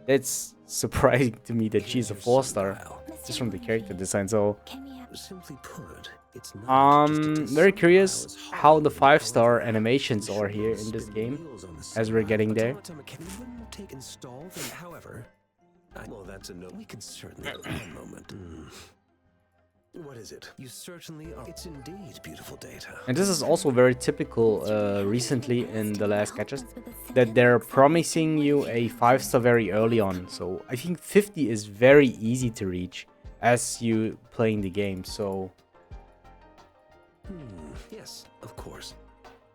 That's surprising to me that she's a 4-star. Just from the character design, so. Can we have Simply put, it's not just a test. Very curious Sometimes how the hard, 5-star but animations you are should here be in this spinning game wheels on the as we're same getting there. automaton can even take installed and however. Well, that's a no. We could certainly one moment. What is it? You certainly are. It's indeed beautiful data. And this is also very typical recently in the last catches, that they're promising you a 5-star very early on. So I think 50 is very easy to reach as you playing the game. So Yes, of course.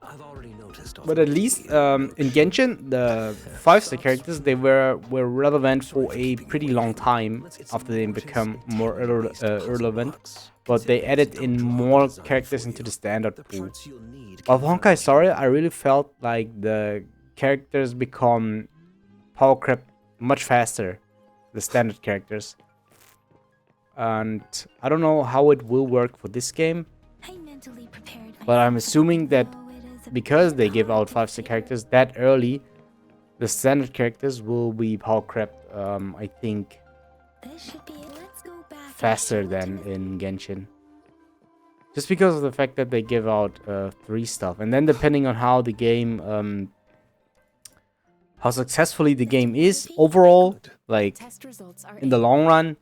I've already noticed. but at least in Genshin, the 5-star characters, they were relevant for a pretty long time after they become more irrelevant. But they added in more characters into the standard pool. But Honkai Star, I really felt like the characters become power crept much faster, the standard characters. And I don't know how it will work for this game, I mentally prepared but I'm myself, assuming that though it is a because bit they give hard out to 5-star figure. characters that early, the standard characters will be power crept, I think, This should be it. Let's go back and faster show than Timothy. in Genshin. Just because of the fact that they give out 3 stuff. And then depending on how the game, how successfully the game is overall, like Test results are in the in. long run,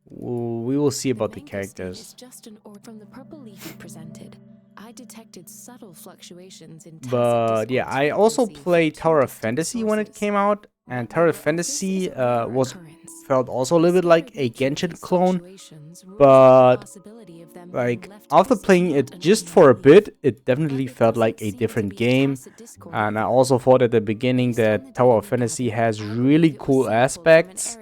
we will see about the mango state characters. is just an from the purple leaf you presented. I detected subtle fluctuations in But yeah, I also played Tower of Fantasy when it came out, and Tower of Fantasy felt also a little bit like a Genshin clone, but like after playing it just for a bit, it definitely felt like a different game. And I also thought at the beginning that Tower of Fantasy has really cool aspects.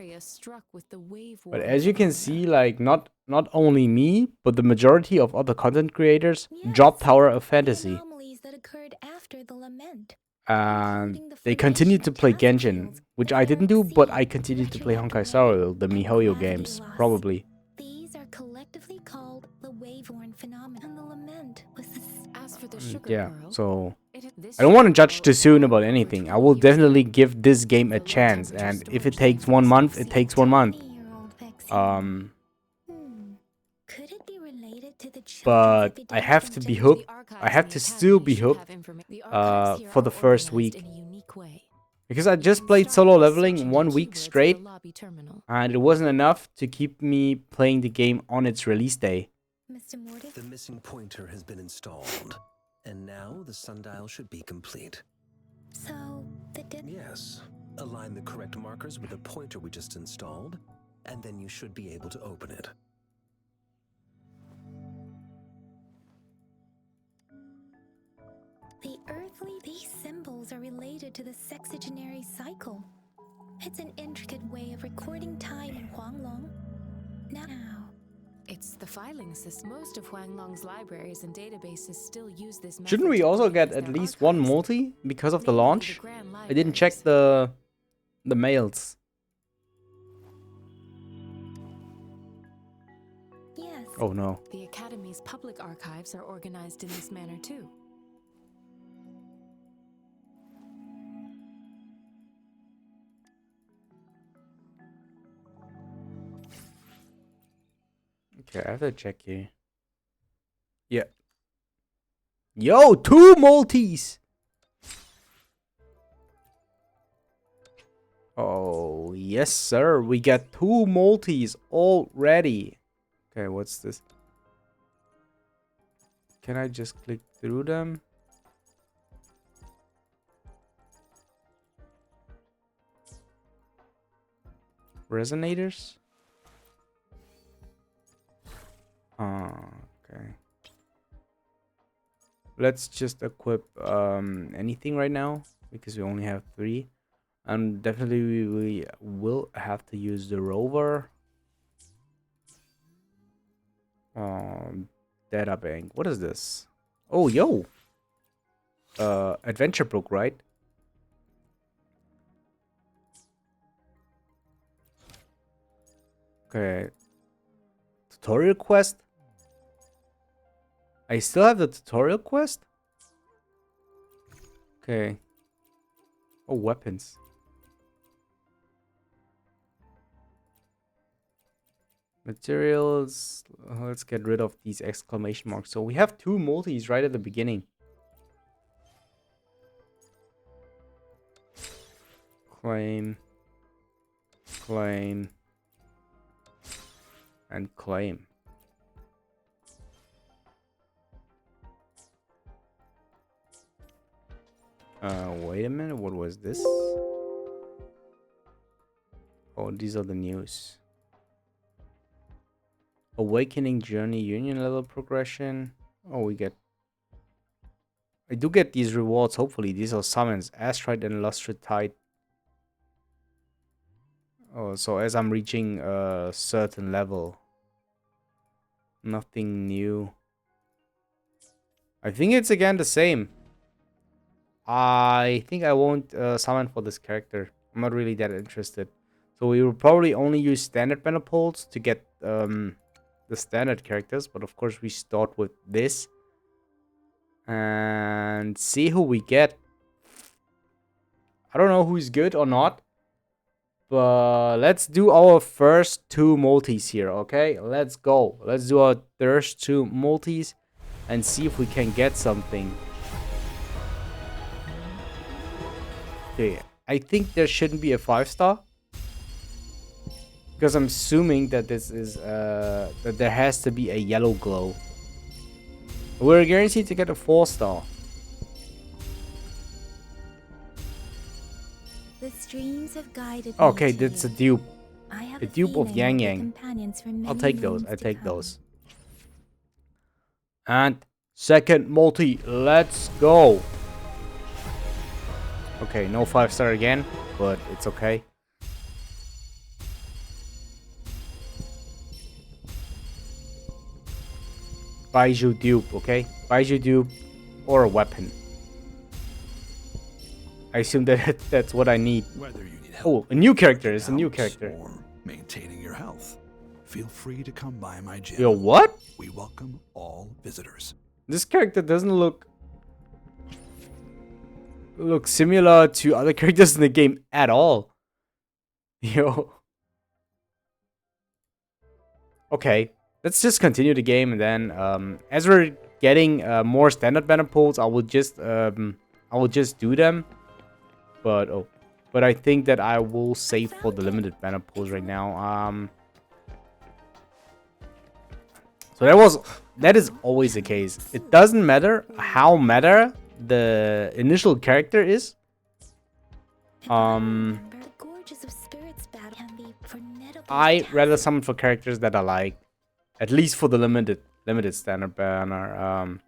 But as you can see, like not only me, but the majority of other content creators dropped Tower of Fantasy. Anomalies that occurred after the lament. And they continued to play Genshin, which I didn't do, but I continued to play Honkai Star Rail, the MiHoYo games, probably. These are collectively called the wave-worn phenomenon. And the lament was the As for the sugar Yeah, pearl, so it I don't want to judge too soon about anything. I will definitely give this game a chance, and if it takes 1 month, it takes 1 month. Could it be related to the But I have to be hooked. I have to still be hooked for the first week. Because I just played solo leveling 1 week straight, and it wasn't enough to keep me playing the game on its release day. Mr. Morty? The missing pointer has been installed, and now the sundial should be complete. So, Yes. Align the correct markers with the pointer we just installed, and then you should be able to open it. These symbols are related to the sexagenary cycle. It's an intricate way of recording time in Huanglong. Now, it's the filing system. Most of Huanglong's libraries and databases still use this method. Shouldn't we also get at least 1 multi because of the launch? I didn't check the mails. yes. Oh no. The Academy's public archives are organized in this manner too. Okay, I have to check here. Yeah. Yo, 2 multis! Oh, yes, sir. We got 2 multis already. Okay, what's this? Can I just click through them? Resonators? Okay. Let's just equip anything right now because we only have 3. And definitely we will have to use the rover. Data bank. What is this? Oh, yo. Adventure book, right? Okay. Tutorial quest? I still have the tutorial quest? Okay. Oh, weapons. Materials. Let's get rid of these exclamation marks. So we have 2 multis right at the beginning. Claim. Claim. And claim. Wait a minute, what was this? Oh, these are the news. Awakening Journey Union level progression. Oh, we get... I do get these rewards, hopefully. These are summons. Astrite and Lustritide. Oh, so as I'm reaching a certain level. Nothing new. I think it's again the same. I think I won't summon for this character. I'm not really that interested. So we will probably only use standard manifolds to get the standard characters. But of course we start with this. And see who we get. I don't know who's good or not. But let's do our first 2 multis here, okay? Let's go. Let's do our first 2 multis and see if we can get something. Okay, I think there shouldn't be a 5-star. Because I'm assuming that this is that there has to be a yellow glow. We're guaranteed to get a 4-star. The streams have guided Okay, me to that's a you. dupe. I have The a dupe of feeling Yang we'll be Yang. companions for I'll many take those. moons I to take come. those. And second multi. Let's go. Okay, no 5-star again, but it's okay. Baiju dupe, okay? Baiju dupe or a weapon. I assume that that's what I need. Whether you need help Oh, a new character. It's a with new accounts character. or maintaining your health, feel free to come by my gym. Yo, what? We welcome all visitors. This character doesn't look look similar to other characters in the game at all. Yo. Okay, let's just continue the game, and then as we're getting more standard banner pulls, I will just do them. But I think that I will save for the limited banner pulls right now. So that is always the case. It doesn't matter how meta the initial character is. I rather summon for characters that are like, at least for the limited standard banner.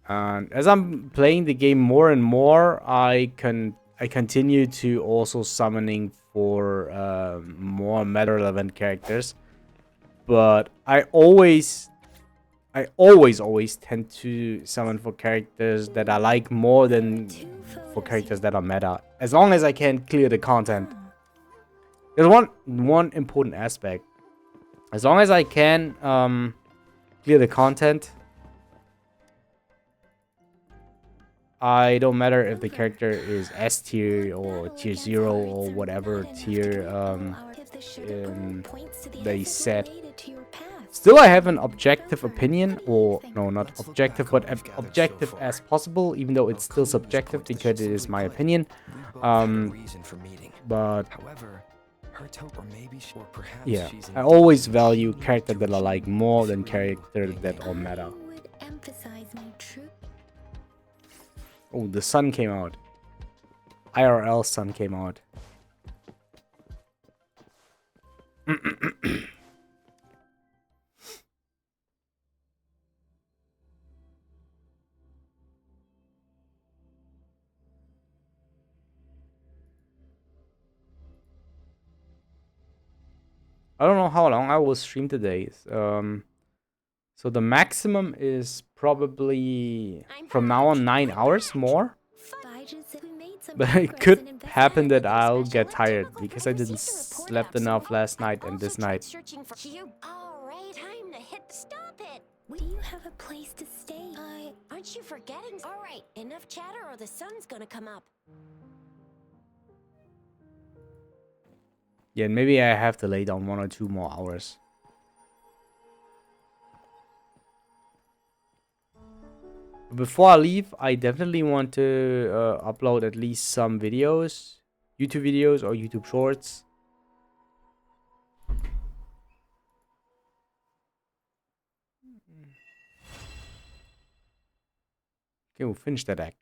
And as I'm playing the game more and more, I continue to also summoning for more meta relevant characters. But I always tend to summon for characters that I like more than for characters that are meta. As long as I can clear the content. There's one important aspect. As long as I can clear the content, I don't matter if the character is S tier or tier 0 or whatever tier they set. Still, I have an objective opinion, or no, not objective, but objective as possible, even though it's still subjective because it is my opinion. But yeah, I always value characters that are like more than characters that are meta. Oh, the sun came out. IRL sun came out. I don't know how long I will stream today. So the maximum is probably from now on 9 hours more. But it could happen that I'll get tired because I didn't slept enough last night and this night. Alright, time to hit stop it. Do you have a place to stay? Aren't you forgetting? Alright, enough chatter or the sun's gonna come up. Yeah, maybe I have to lay down 1 or 2 more hours. Before I leave, I definitely want to upload at least some videos, YouTube videos or YouTube shorts. Okay, we'll finish that act.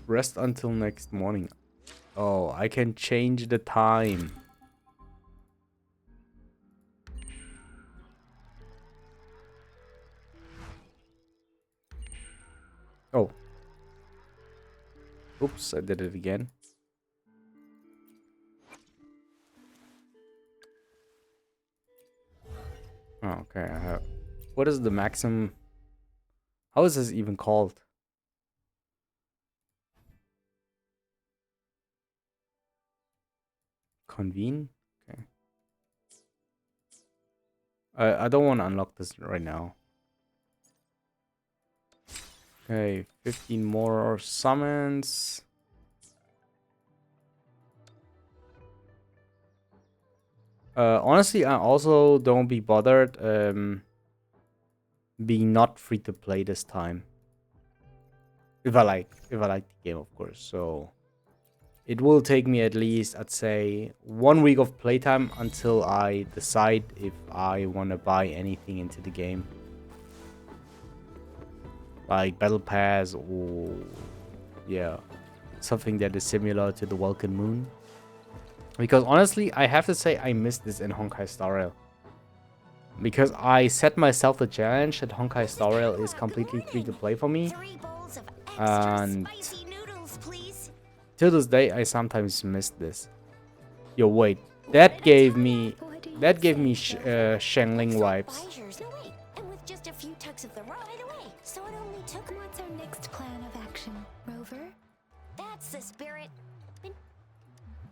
Rest until next morning. Oh, I can change the time. Oh. Oops, I did it again. Oh, okay, I have. What is the maximum? How is this even called? Convene? Okay. I don't want to unlock this right now. Okay, 15 more summons. Honestly, I also don't be bothered being not free to play this time. If I like the game, of course. So it will take me at least, I'd say, 1 week of playtime until I decide if I want to buy anything into the game. Like Battle Pass or, yeah, something that is similar to the Welcome Moon. Because honestly, I have to say I missed this in Honkai Star Rail. Because I set myself the challenge that Honkai Star Rail is completely free to play for me. And till this day, I sometimes miss this. Yo, wait, that gave me Shangling vibes. And with just a few tugs of the rope, by the way, so it only took. What's our next plan of action, Rover? That's the spirit.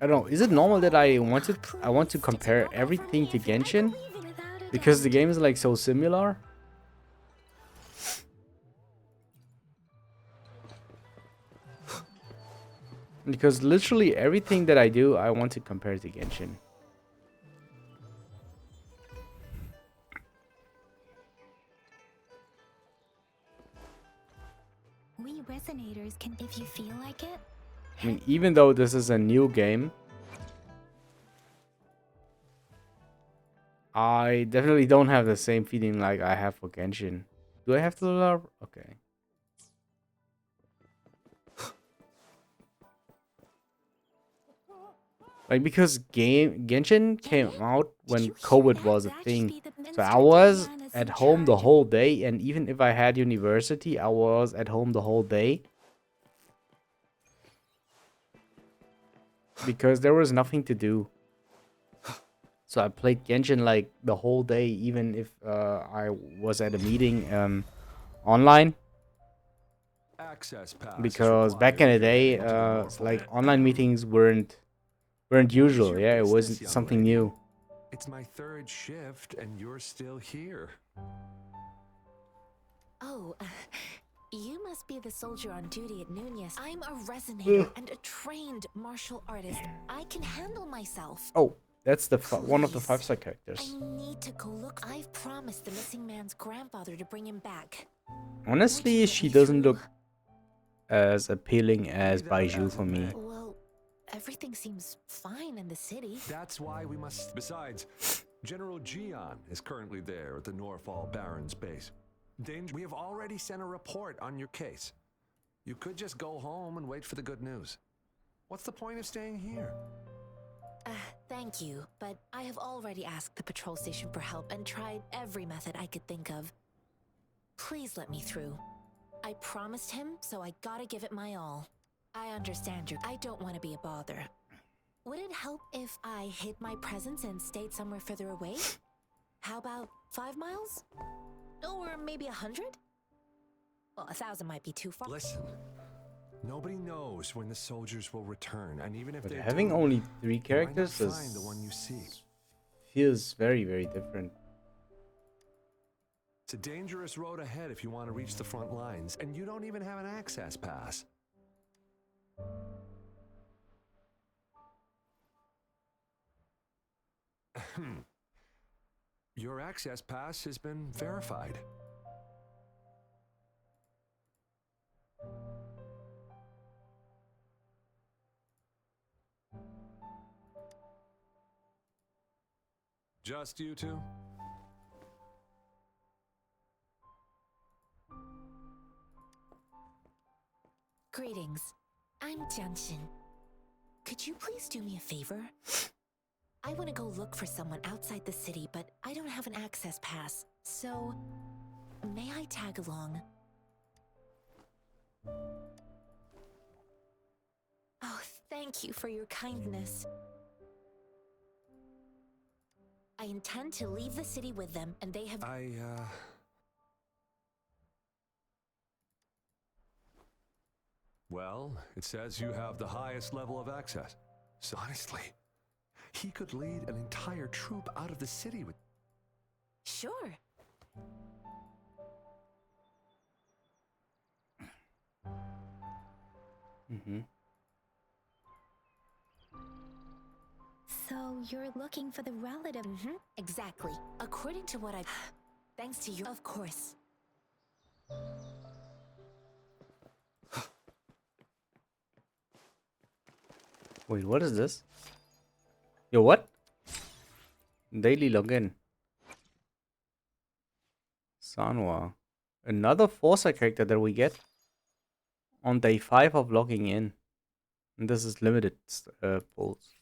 I don't know. Is it normal that I want to compare everything to Genshin because the game is like so similar? Because literally everything that I do, I want to compare to Genshin. We resonators can, if you feel like it. I mean, even though this is a new game, I definitely don't have the same feeling like I have for Genshin. Do I have to level up? Okay. Like, because Genshin came out when COVID was a thing. So I was at home the whole day, and even if I had university, I was at home the whole day. Because there was nothing to do. So I played Genshin like the whole day, even if I was at a meeting online. Access pass Because back in the day, like online meetings weren't usual. Yeah, it wasn't something new. It's my third shift, and you're still here. Oh, you must be the soldier on duty at noon. Yes, I'm a resonator and a trained martial artist. I can handle myself. Oh, that's the one of the 5-star I characters. need to go look. I've promised the missing man's grandfather to bring him back. Honestly, she doesn't look as appealing as Baiju for me. Well, everything seems fine in the city. That's why we must. Besides, General Gion is currently there at the Norfall Baron's base. We have already sent a report on your case. You could just go home and wait for the good news. What's the point of staying here? Thank you, but I have already asked the patrol station for help and tried every method I could think of. Please let me through. I promised him, so I gotta give it my all. I understand I don't want to be a bother. Would it help if I hid my presence and stayed somewhere further away? How about 5 miles? Or maybe 100? Well, 1,000 might be too far. Listen, nobody knows when the soldiers will return, and even if But they having do, only 3 you might not characters find the one you seek. feels very, very different. It's a dangerous road ahead if you want to reach the front lines, and you don't even have an access pass. Your access pass has been verified. Just you two? Greetings. I'm Jianshin. Could you please do me a favor? I want to go look for someone outside the city, but I don't have an access pass. So, may I tag along? Oh, thank you for your kindness. I intend to leave the city with them, and they have... Well, it says you have the highest level of access. So honestly, he could lead an entire troop out of the city with... Sure. So you're looking for the relative? Exactly. According to what I... Thanks to you... Of course. Wait, what is this? Yo, what? Daily login. Sanwa. Another 4-star character that we get on day 5 of logging in. And this is limited pulls.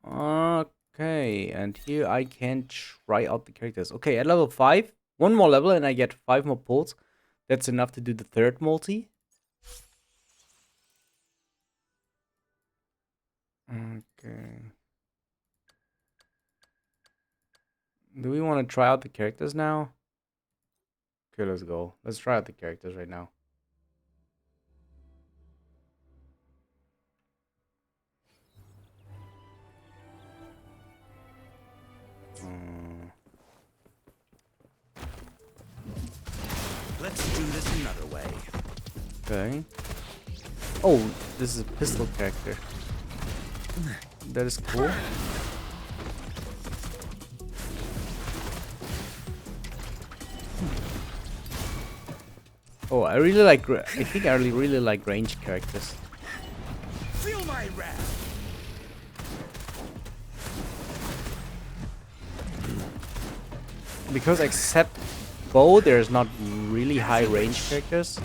Okay, and here I can try out the characters. Okay, at level 5, one more level and I get 5 more pulls. That's enough to do the 3rd multi. Okay. Do we want to try out the characters now? Okay, let's go. Let's try out the characters right now. Let's do this another way. Okay. Oh, this is a pistol character. That is cool. Oh, I really like. I think I really like ranged characters. Feel my wrath. Because except Bo, there's not really high range characters.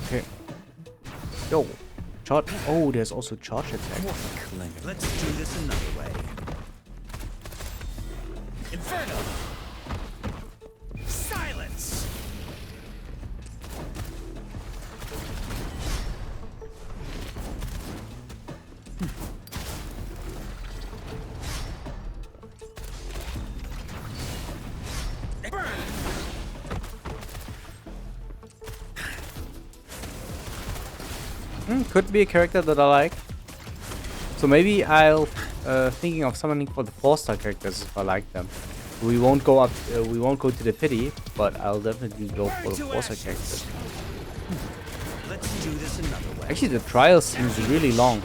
Okay. Yo, charge. Oh, there's also charge attack. Let's do this another way. Inferno. Silence. Could be a character that I like. So maybe I'll thinking of summoning for the 4-star characters if I like them. We won't go up. We won't go to the pity, but I'll definitely go for the 4-star characters. Let's do this another way. Actually, the trial seems really long.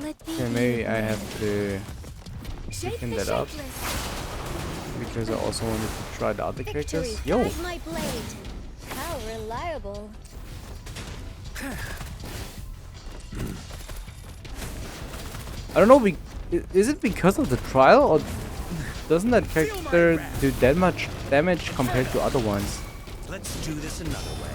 Let me Okay, be maybe your I blade. have to Shape thicken the that up shapeless. because I also wanted to try the other Victory characters. Yo, guide my blade. How reliable. I don't know. Is it because of the trial, or doesn't that character do that much damage compared to other ones? Let's do this another way.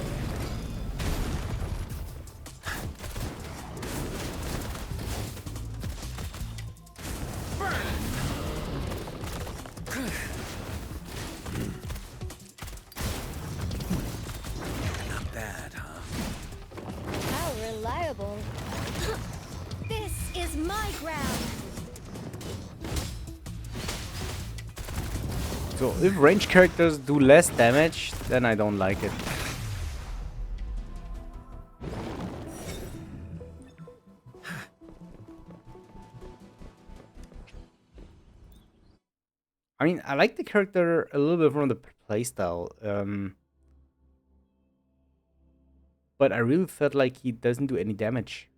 Not bad, huh? How reliable. This is my ground. So if range characters do less damage, then I don't like it. I mean, I like the character a little bit from the playstyle, but I really felt like he doesn't do any damage.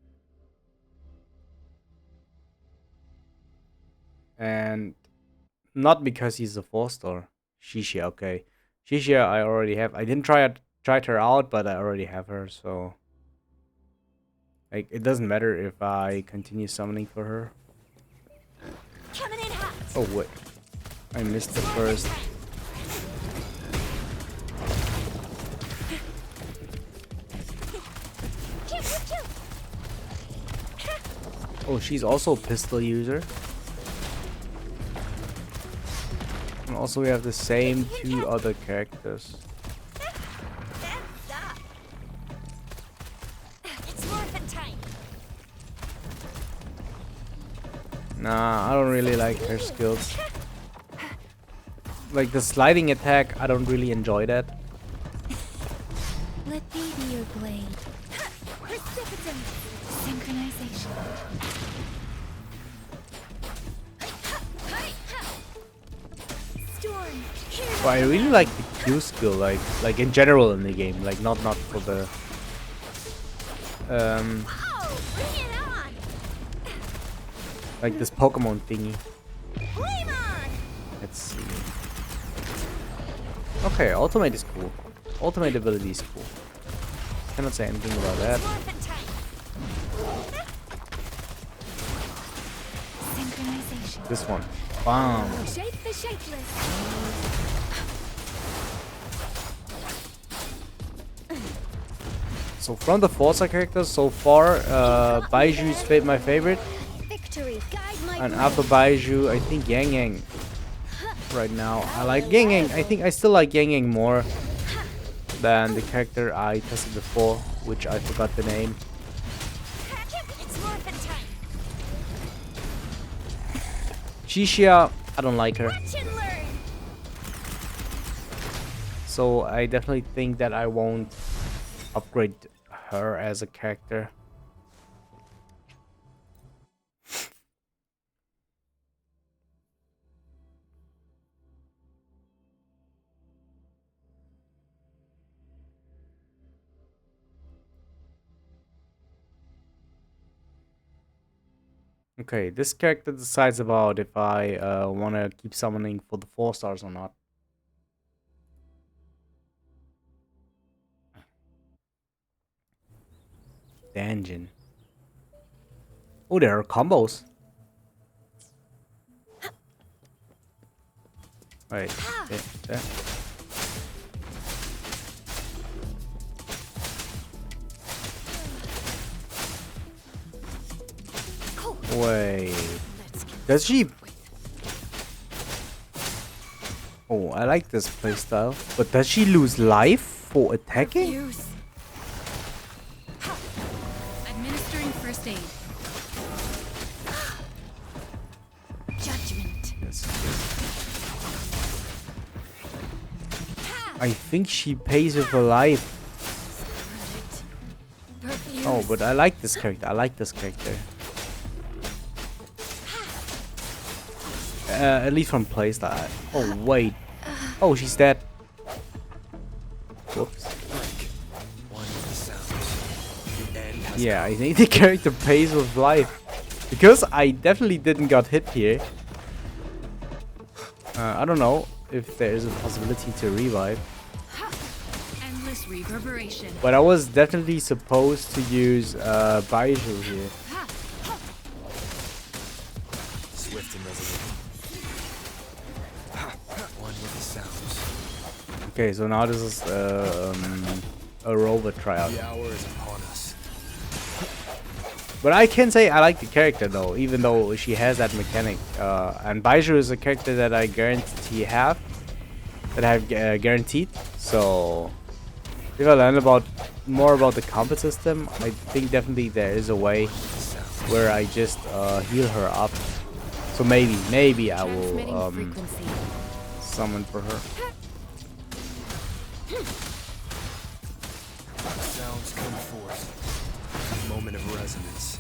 And not because he's a 4-star. Shishia, okay. Shishia I already have. I didn't tried her out, but I already have her, so like it doesn't matter if I continue summoning for her. Coming in hot. Oh wait. I missed the first. Oh, she's also a pistol user. And also we have the same 2 other characters. It's morphin' time. Nah, I don't really like her skills. Like the sliding attack, I don't really enjoy that. Let me be your blade. Precipitant. Synchronization. Storm. But I really like the Q skill, like in general in the game, like not for the Oh, bring it on. like this Pokemon thingy. Flame on. Let's see. Okay, ultimate is cool. Ultimate ability is cool. Cannot say anything about that. Morphin' time. Synchronization. This one. Bam. Shape the shapeless. So from the Forza characters so far, Baiju is my favorite. Victory guide my And blade. after Baiju, I think Yang Yang. Right now, I like Yang Yang. I think I still like Yang Yang more than the character I tested before, which I forgot the name. It's morphin' time. Shishia, I don't like her. Watch and learn. So I definitely think that I won't upgrade her as a character. Okay, this character decides about if I want to keep summoning for the 4 stars or not. Dungeon. Oh, there are combos. Wait, there. Wait, does she? Oh, I like this playstyle. But does she lose life for attacking? Administering first aid. Judgment. Yes. I think she pays with her life. Oh, but I like this character. I like this character. At least from playstyle. Oh, wait. Oh, she's dead. Whoops. Yeah, I think the character pays with life. Because I definitely didn't got hit here. I don't know if there is a possibility to revive. Endless reverberation. But I was definitely supposed to use Baiju here. Swift and resolute. One with the sounds. Okay, so now this is a rover tryout. The hour is upon us. But I can say I like the character though, even though she has that mechanic. And Baiju is a character that I guarantee have. That I have guaranteed. So if I learn more about the combat system, I think definitely there is a way where I just heal her up. So maybe I will summon for her. Sounds come forth. Moment of resonance.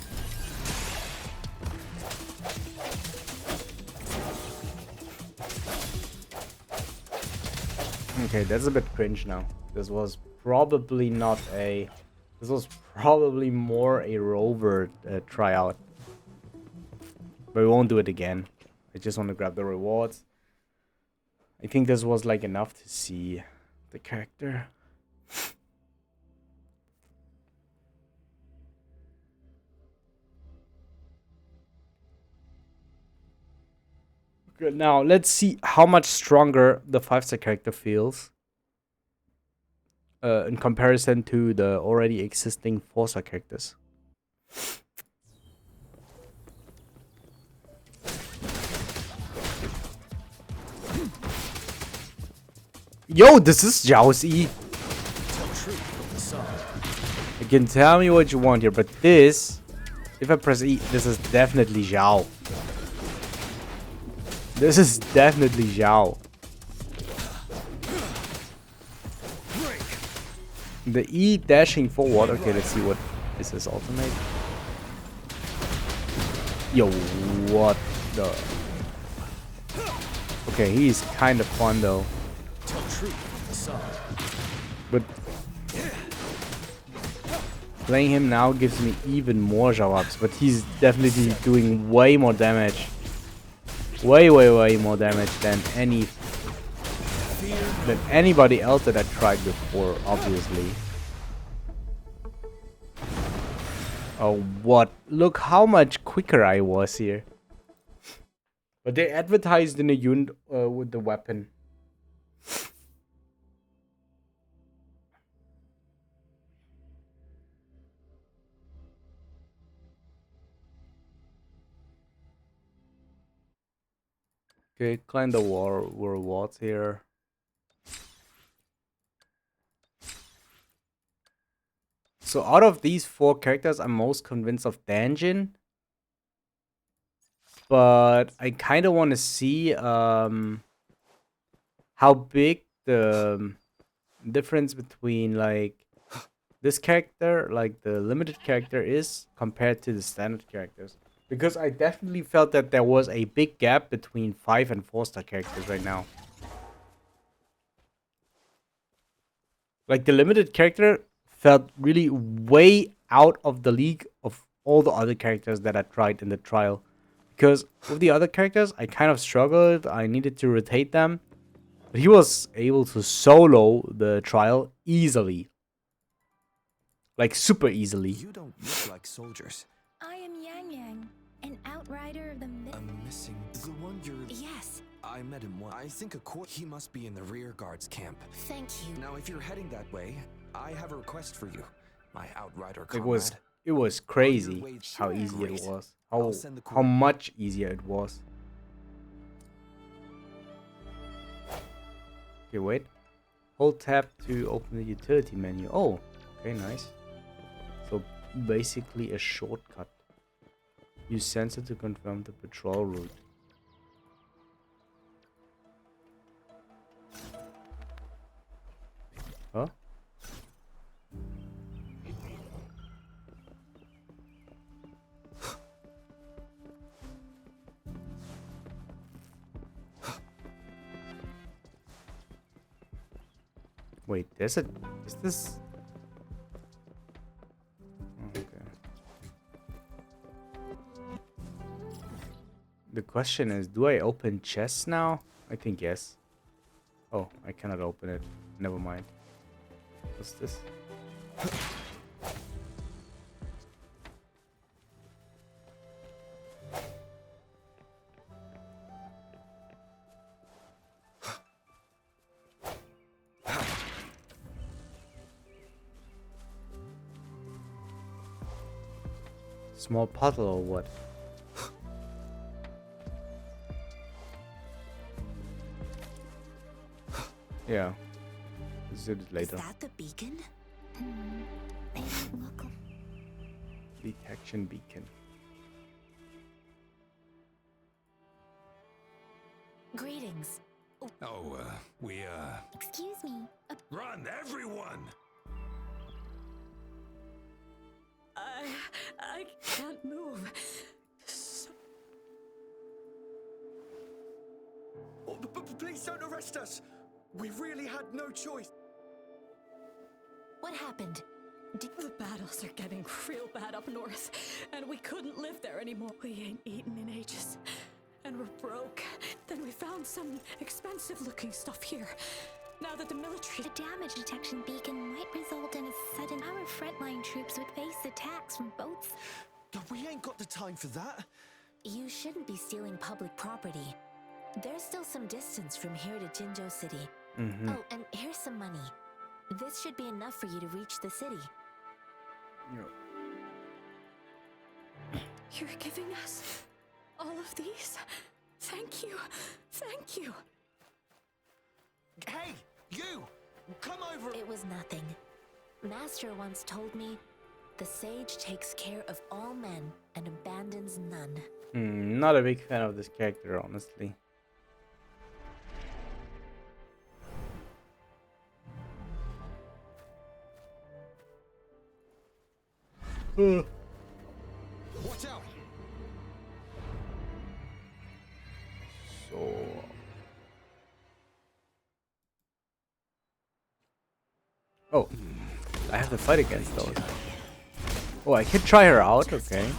Okay, that's a bit cringe now. This was probably not a... This was probably more a rover tryout. But we won't do it again. I just want to grab the rewards. I think this was like enough to see the character. Good. Now let's see how much stronger the 5-star character feels in comparison to the already existing 4-star characters. Yo, this is Zhao's E. You can tell me what you want here, but this, if I press E, this is definitely Zhao. This is definitely Zhao. The E dashing forward. Okay, let's see what is his ultimate. Yo, what the? Okay, he's kind of fun though. But playing him now gives me even more Zhao-ups, but he's definitely doing way more damage. Way more damage than anybody else that I tried before, obviously. Oh, what? Look how much quicker I was here. But they advertised in a unit with the weapon. Okay, climb the wall rewards here. So out of these 4 characters, I'm most convinced of Danjin. But I kind of want to see how big the difference between like this character, like the limited character, is compared to the standard characters. Because I definitely felt that there was a big gap between 5 and 4-star characters right now. Like the limited character felt really way out of the league of all the other characters that I tried in the trial. Because with the other characters, I kind of struggled. I needed to rotate them. But he was able to solo the trial easily. Like, super easily. You don't look like soldiers. I am Yang Yang, an outrider of the I'm missing the one you're. Yes, I met him once. I think he must be in the rear guard's camp. thank you. Now, if you're heading that way, I have a request for you, my outrider comrade. It was crazy way, how sure. easy it Great. was. I'll send the How much easier it was. Okay, wait. Hold tab to open the utility menu. Oh, okay, nice. So basically a shortcut. Use sensor to confirm the patrol route. Huh? Wait, is this? Okay. The question is, do I open chests now? I think yes. Oh, I cannot open it. Never mind. What's this? Small puzzle or what? Yeah. Let's do it later. Is that the beacon? They don't look. Detection beacon. Greetings. Oh, Excuse me. Run, everyone! I can't move. Oh, please don't arrest us. We really had no choice. What happened? The battles are getting real bad up north, and we couldn't live there anymore. We ain't eaten in ages, and we're broke. Then we found some expensive-looking stuff here. Now that the military... The damage detection beacon might result in a sudden... Our frontline troops would face attacks from both... We ain't got the time for that. You shouldn't be stealing public property. There's still some distance from here to Jinzhou City. Oh, and here's some money. This should be enough for you to reach the city. You're giving us all of these? Thank you. Thank you. Hey, you! Come over! It was nothing. Master once told me, the sage takes care of all men and abandons none. Not a big fan of this character, honestly. Watch out! So... Oh, I have to fight against those. Oh, I can try her out, okay.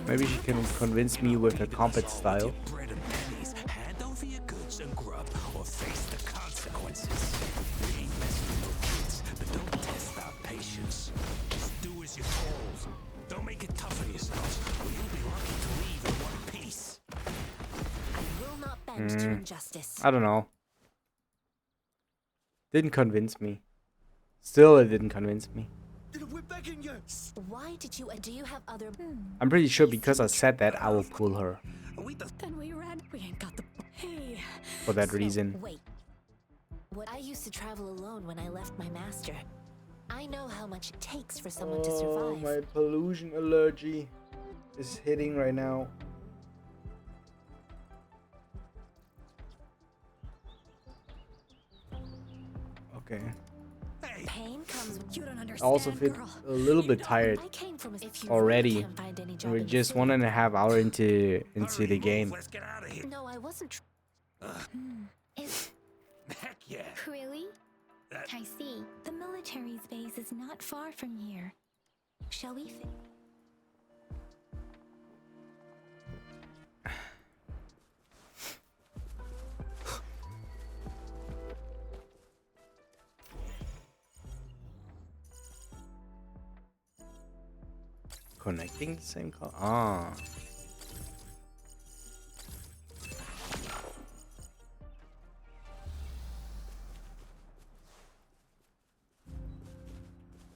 Maybe she can convince me with her combat style. Bread and pennies, hand over your goods and grub, or face the consequences. We ain't messing with no kids, but don't test our patience. Just do as you're told. Don't make it tough on yourselves, or you'll be lucky to leave in one piece. I will not bend to injustice. I don't know. Didn't convince me. Still, it didn't convince me. We're begging you! Why did you... Do you have other... I'm pretty sure because I said that, I will pull her. Then we ran. We ain't got the... Hey. For that reason. Wait. What I used to travel alone when I left my master. I know how much it takes for someone to survive. My pollution allergy is hitting right now. Okay. Pain comes... You don't I understand, also feel girl. a little bit tired I came from if you already. really can't find any job We're in the just city. 1.5 hours into the game. Let's get out of here. No, I wasn't... Is... Heck yeah. Really? I see. The military's base is not far from here. Shall we Connecting the same car? Ah.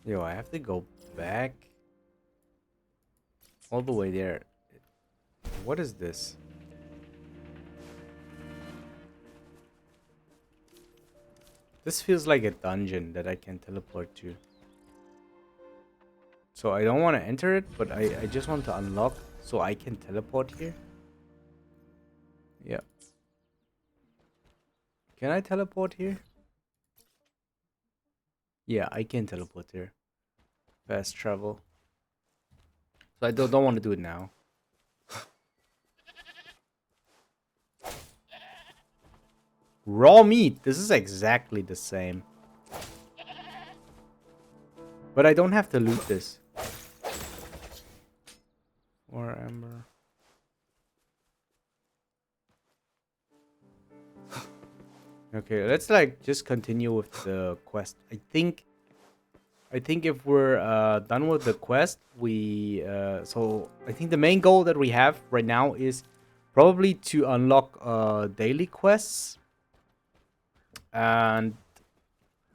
Yo, I have to go back all the way there. What is this? This feels like a dungeon that I can teleport to. So I don't want to enter it, but I just want to unlock so I can teleport here. Yeah. Can I teleport here? Yeah, I can teleport here. Fast travel. So I don't want to do it now. Raw meat. This is exactly the same. But I don't have to loot this. Or amber. Okay, let's like just continue with the quest. I think if we're done with the quest, we so I think the main goal that we have right now is probably to unlock daily quests. And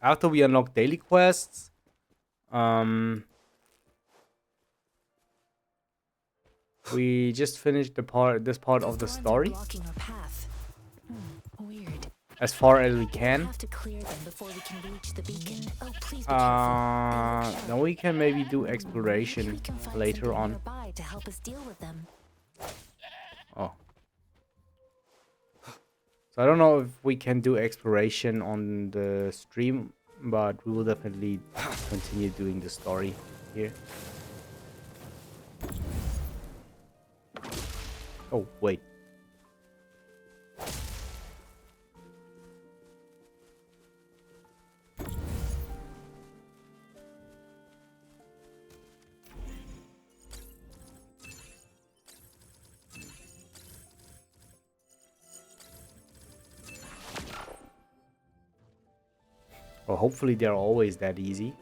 after we unlock daily quests, we just finished this part of the story as far as we can. Then we can maybe do exploration later on. Oh. So I don't know if we can do exploration on the stream, but we will definitely continue doing the story here. Oh, wait. Well, hopefully they're always that easy.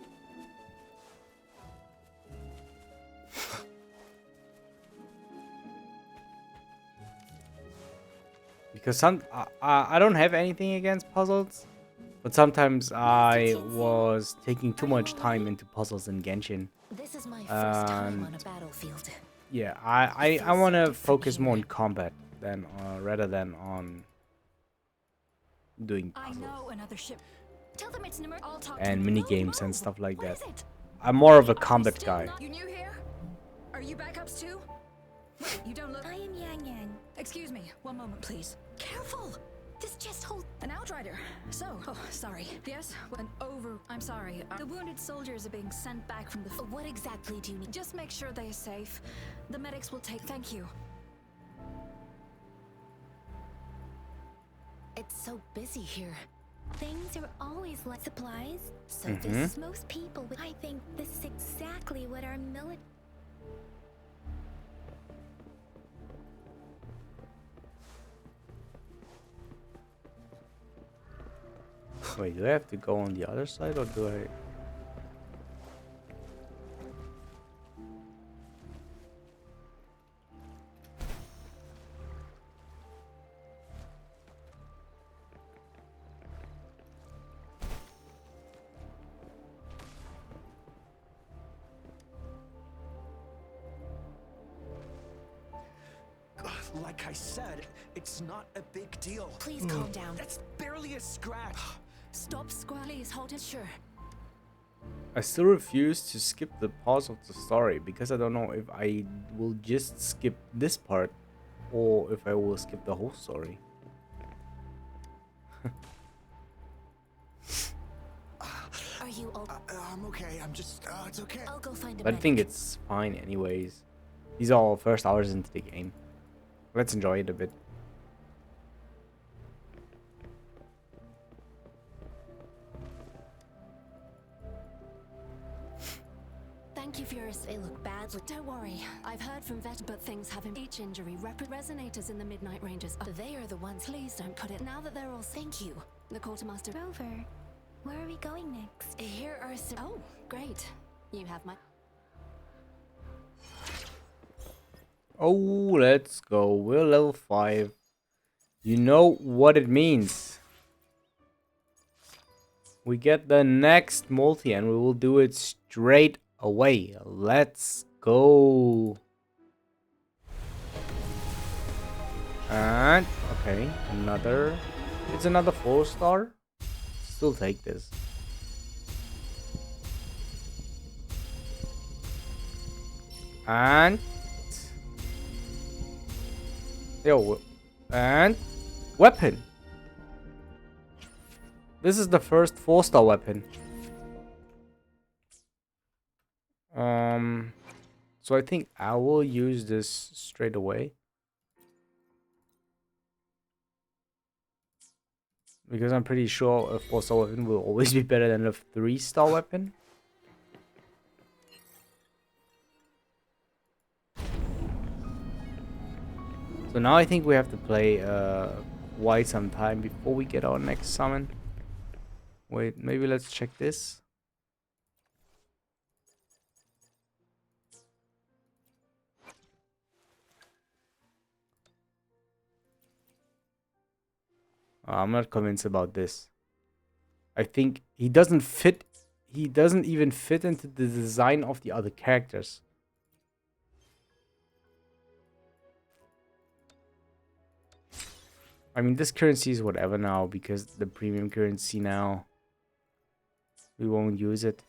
Because I don't have anything against puzzles, but sometimes I was taking too much time into puzzles in Genshin. This is my first time on a battlefield. Yeah, I want to focus more on combat than rather than on doing puzzles. I know another ship. Tell them it's I'll talk And to mini move, games and move. stuff like What that. is it? I'm more of a Are you combat still guy. not- You new here? Are you backups too? Wait, you don't look. I am Yang Yang. Excuse me, one moment, please. Careful! This just hold an outrider. So, oh, sorry. Yes, I'm sorry. The wounded soldiers are being sent back from the. What exactly do you need? Just make sure they're safe. The medics will take. Thank you. It's so busy here. Things are always like supplies. So Mhm. this most people. I think this is exactly what our military. Wait, do I have to go on the other side or do I? Like I said, it's not a big deal. Please calm down. That's barely a scratch. Stop, Please hold it. Sure. I still refuse to skip the pause of the story because I don't know if I will just skip this part or if I will skip the whole story. Are you all? I'm okay. I'm just. It's okay. I'll go find a But I think medic. it's fine anyways. These are all first hours into the game. Let's enjoy it a bit. Thank you for your. They look bad. Don't worry. I've heard from vet, but things haven't. Each injury resonators in the Midnight Rangers. They are the ones. Please don't put it. Now that they're all. Thank you. The quartermaster. Rover, where are we going next? Here are some. Oh, great. You have my. Oh, let's go. We're level 5. You know what it means. We get the next multi and we will do it straight away. Let's go. And okay, it's another 4-star. Still take this. And and weapon. This is the first 4-star weapon. So I think I will use this straight away. Because I'm pretty sure a 4-star weapon will always be better than a 3-star weapon. So now I think we have to play white some time before we get our next summon. Wait, maybe let's check this. I'm not convinced about this. I think he doesn't fit. He doesn't even fit into the design of the other characters. I mean, this currency is whatever now because the premium currency now. We won't use it.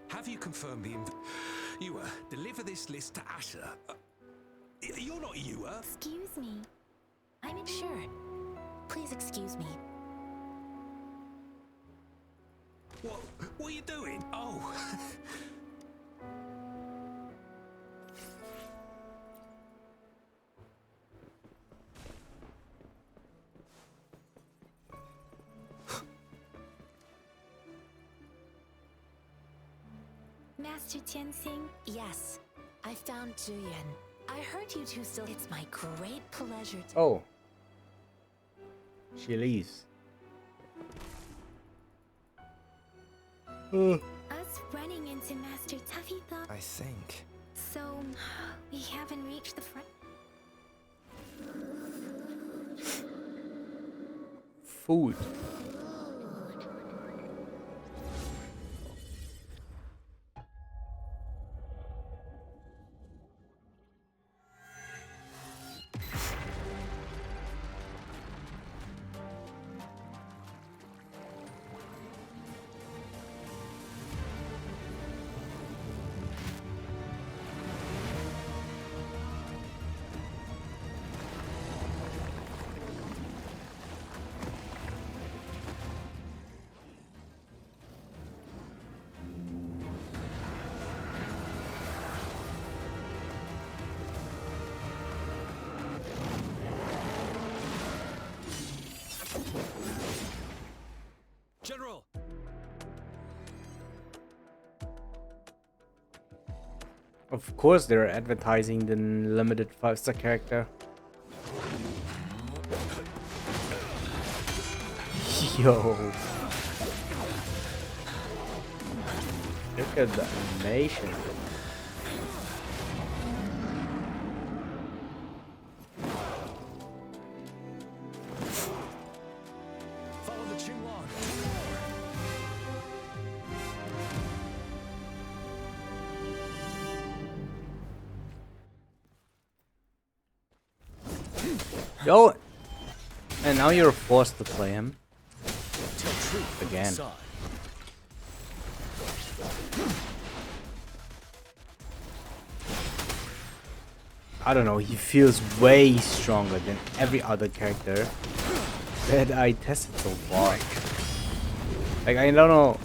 Have you confirmed the Ewa, deliver this list to Asher. You're not Ewa. Excuse me. I'm insured. Please excuse me. What are you doing? Oh. Master Tianxing? Yes. I found Zhuyan. I heard you two still. It's my great pleasure to. Oh. She leaves. Us running into Master Tuffy thought. I think. So, we haven't reached the front. Food. General. Of course, they're advertising the limited 5-star character. Yo. Look at the animation. Follow the Qinglong. Yo. And now you're forced to play him. Again. I don't know, he feels way stronger than every other character that I tested so far. Like, I don't know.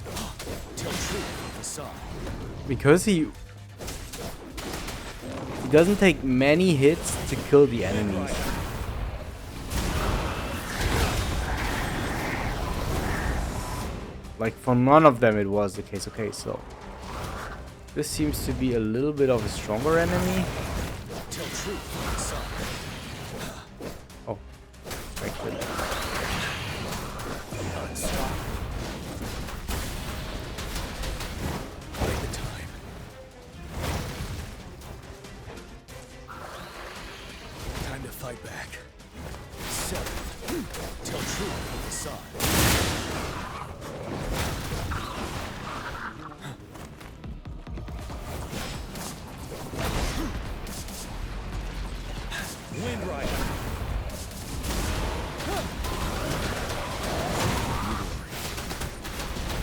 Because he doesn't take many hits to kill the enemies. Like, for none of them it was the case. Okay, so this seems to be a little bit of a stronger enemy. Oh, actually. fight back. 7. Tell truth on the side. Wind Rider.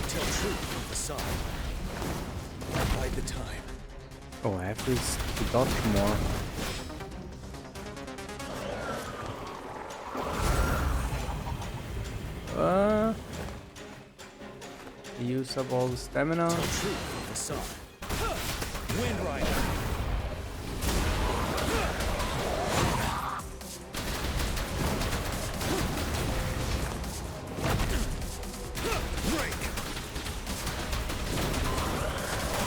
Tell truth on the side. Bide the time. Oh, I have to dodge more. Use up all the stamina. Tell truth on the side. Wind Rider. Break.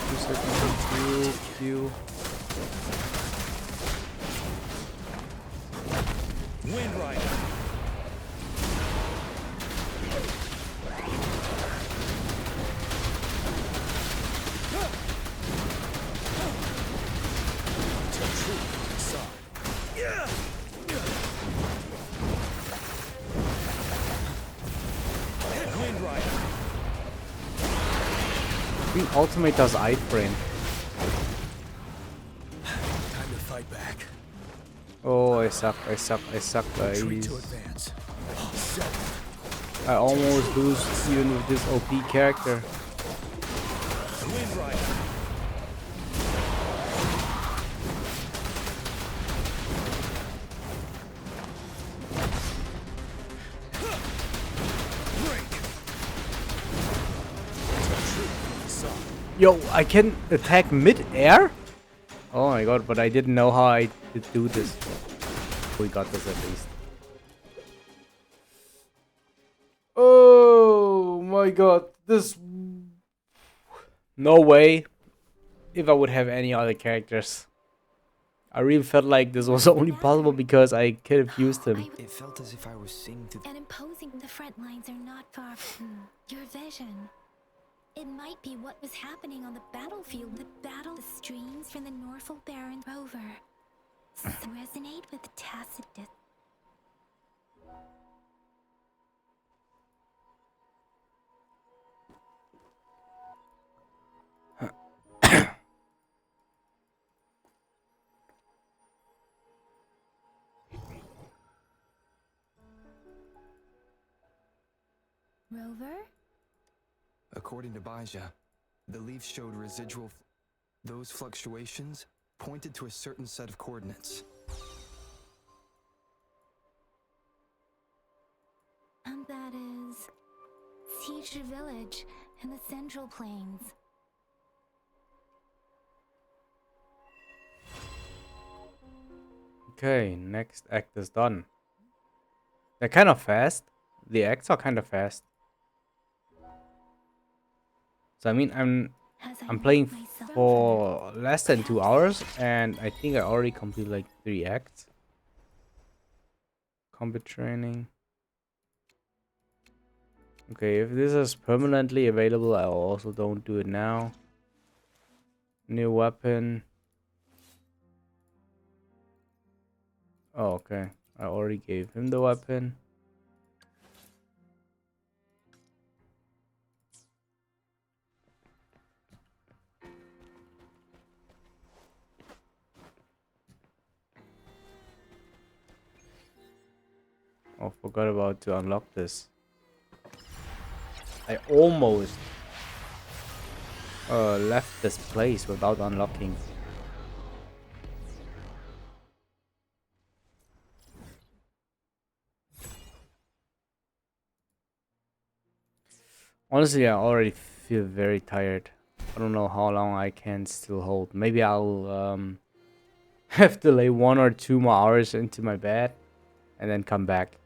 2 seconds. Q. Wind Rider. Tell truth on the side. Yeah. Wind Rider. I think ultimate does iframe. Time to fight back. Oh, I suck, guys. Retreat to advance. 7. I almost lose even with this OP character. Wind Rider. Break. Yo, I can attack mid-air? Oh my god, but I didn't know how I did do this. We got this at least. Oh my god, this... No way. If I would have any other characters. I really felt like this was only possible because I could have used him. It felt as if I was seeing through. And imposing the front lines are not far from your vision. It might be what was happening on the battlefield. The battle streams from the Norfolk Baron rover resonate with Tacitus. Rover? According to Baja, the leaf showed residual. Those fluctuations pointed to a certain set of coordinates. And that is Siege Village in the Central Plains. Okay, next act is done. They're kind of fast. The acts are kind of fast. So I mean, I'm playing for less than 2 hours, and I think I already completed like 3 acts. Combat training. Okay, if this is permanently available, I also don't do it now. New weapon. Oh, okay. I already gave him the weapon. Oh, forgot about to unlock this. I almost left this place without unlocking. Honestly, I already feel very tired. I don't know how long I can still hold. Maybe I'll have to lay 1 or 2 more hours into my bed and then come back.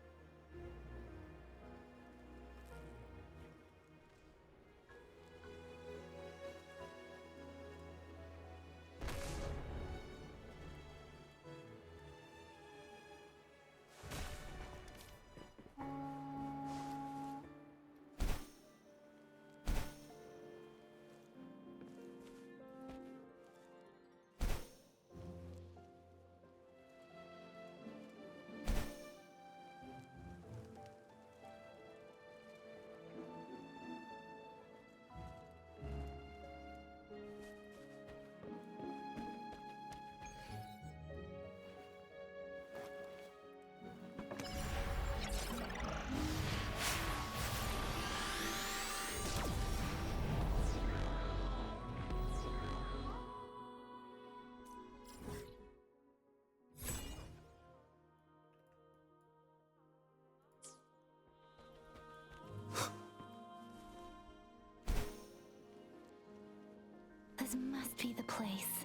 This must be the place.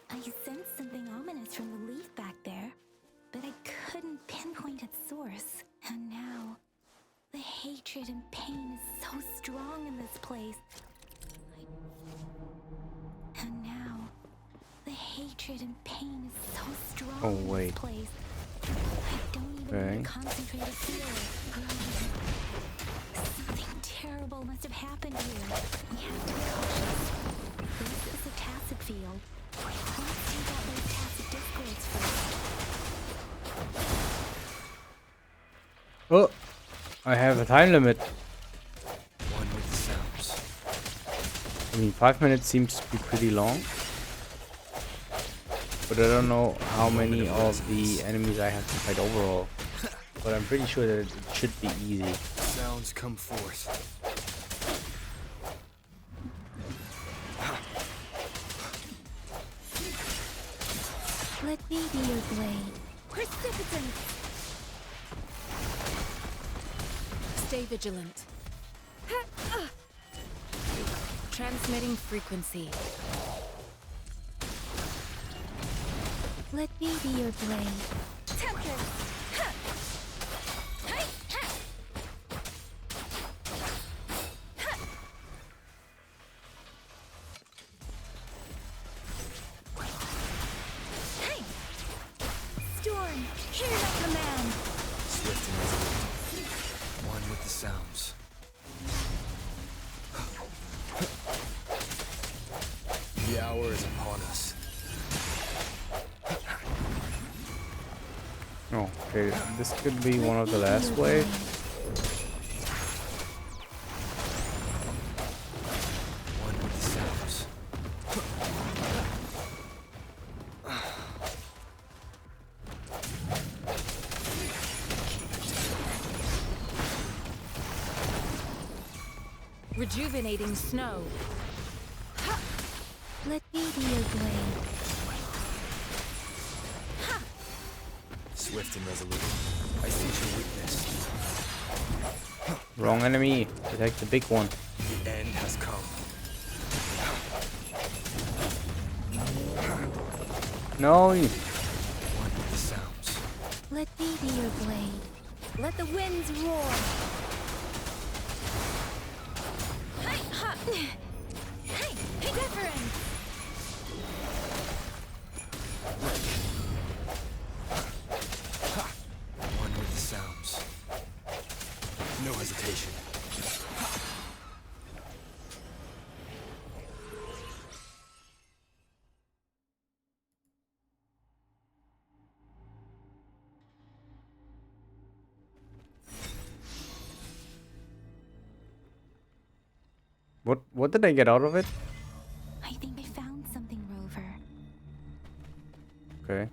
I sensed something ominous from the leaf back there, but I couldn't pinpoint its source. And now, the hatred and pain is so strong in this place. And now, the hatred and pain is so strong in this place. I don't even want to concentrate or feel it. Something terrible must have happened here. We have to be cautious. This is a tacit field. Let's take out those tacit discords first. Oh, I have a time limit. One with the sounds. I mean, 5 minutes seems to be pretty long. But I don't know how many of the enemies I have to fight overall. But I'm pretty sure that it should be easy. Sounds come forth. Let me be your blade. Precipitant! Stay vigilant. Transmitting frequency. Let me be your blade. Tempest! Storm, hear my command! Swift and resolute. One with the sounds. The hour is upon us. Oh, okay. This could be one of the last waves. One with the sounds. Rejuvenating snow. Let me be your blade. Swift and resolute. I sense your weakness. Wrong enemy. Protect the big one. The end has come. No. One with the sounds. Let me be your blade. Let the winds roar. Wuthering! One with the sounds. No hesitation. What did I get out of it? I think I found something, Rover. Okay.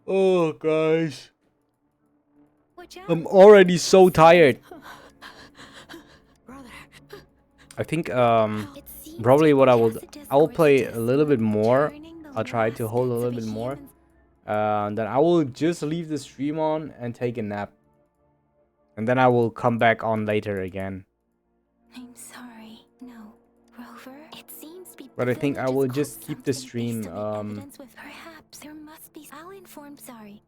Oh, guys. Watch out. I'm already so tired. I think It seems probably what I will tacit I will discords play suggest a little bit more. turning the I'll try to last hold a bits little of bit more. human's- Then I will just leave the stream on and take a nap. And then I will come back on later again. I'm sorry. No. Rover, it seems to be But I think I Village will has just caught keep the something stream, based on the evidence with perhaps there must be. I'll inform. Sorry.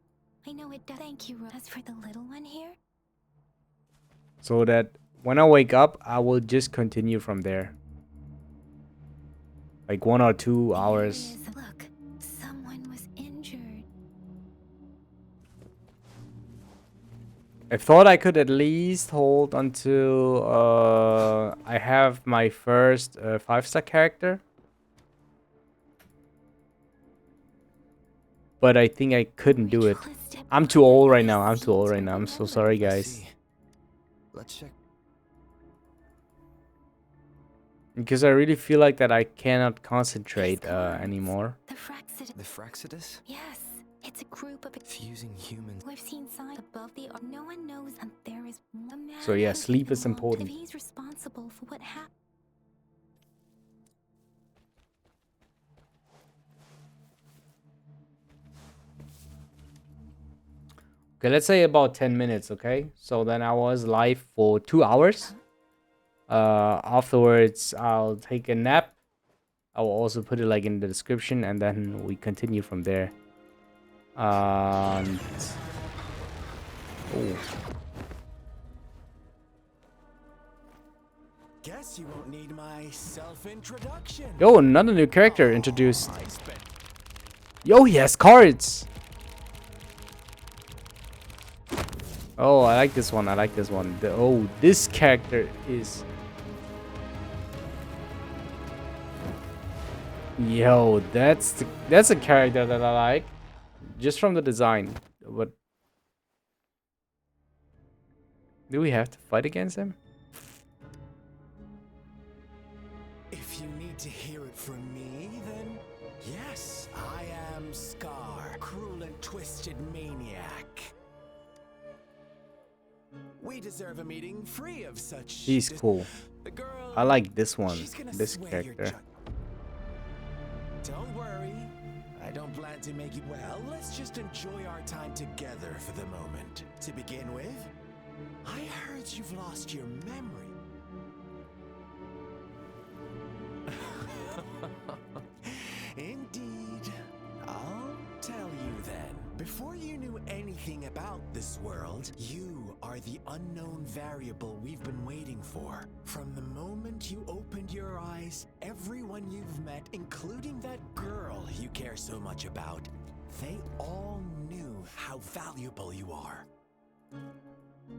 I know it does. Thank you, As for the little one here, So that when I wake up, I will just continue from there. Like 1 or 2 hours. there is- Look, someone was injured. I thought I could at least hold until I have my first 5-star character. But I think I couldn't do it. I'm too old right now. I'm too old right now. I'm so sorry, guys. Let's check. Because I really feel like that I cannot concentrate anymore. The Fraxidus. The Fraxidus? Yes, it's a group of. Fusing humans. We've seen signs above the. No one knows, and there is one man. So yeah, who's sleep is involved. important. If he's responsible for what happened. Okay, let's say about 10 minutes, okay? So then I was live for 2 hours. Afterwards, I'll take a nap. I will also put it like in the description, and then we continue from there. And... oh. Guess you won't need my self-introduction. Yo, another new character introduced. Yo, he has cards. Oh, I like this one. I like this one. Oh, this character is... yo, that's a character that I like. Just from the design. But... do we have to fight against him? If you need to hear it from me, then yes, I am Scar, cruel and twisted maniac. We deserve a meeting free of such. He's cool. The girl, I like this one. she's gonna This swear your character. Don't worry, I don't plan to make you. Well, let's just enjoy our time together for the moment. To begin with, I heard you've lost your memory. Indeed. I'll tell you then. Before you knew anything about this world, you are the unknown variable we've been waiting for. From the moment you opened your eyes, everyone you've met, including that girl you care so much about, they all knew how valuable you are.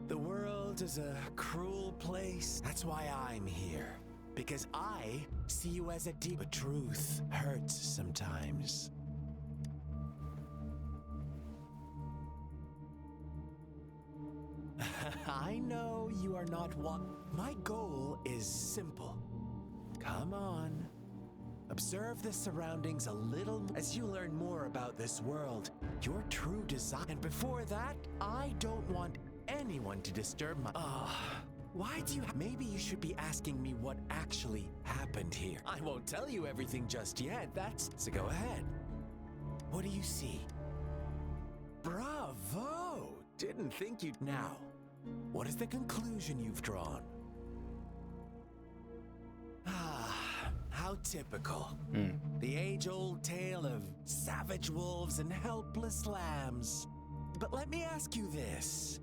The world is a cruel place. That's why I'm here. Because I see you as a deep... but truth hurts sometimes. I know you are not one. My goal is simple. Come on. Observe the surroundings a little as you learn more about this world, your true desire. And before that, I don't want anyone to disturb my... why do you... maybe you should be asking me what actually happened here. I won't tell you everything just yet, that's... so go ahead. What do you see? Bravo! Didn't think you'd... now, what is the conclusion you've drawn? How typical. The age-old tale of savage wolves and helpless lambs. But let me ask you this.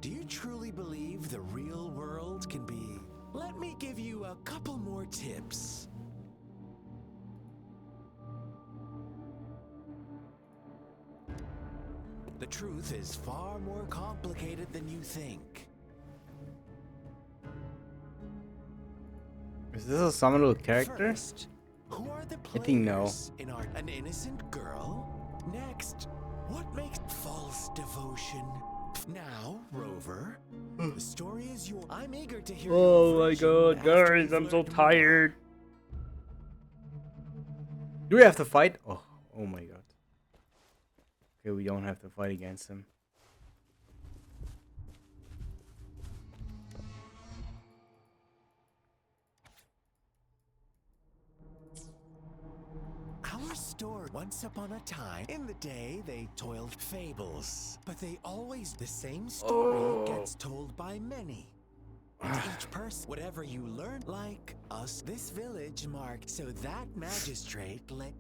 Do you truly believe the real world can be... let me give you a couple more tips. The truth is far more complicated than you think. Is this a summonable character? First, who are the I think no. players in our... an innocent girl? Next, what makes false devotion? Now, Rover, the story is yours. I'm eager to hear Oh your my version god, after guys, you've I'm so learned more. tired. Do we have to fight? Oh my god. Okay, we don't have to fight against him. Our story. Once upon a time, in the day, they toiled fables. But they always... the same story gets told by many. And each person, whatever you learn, like us, this village marked so that magistrate let...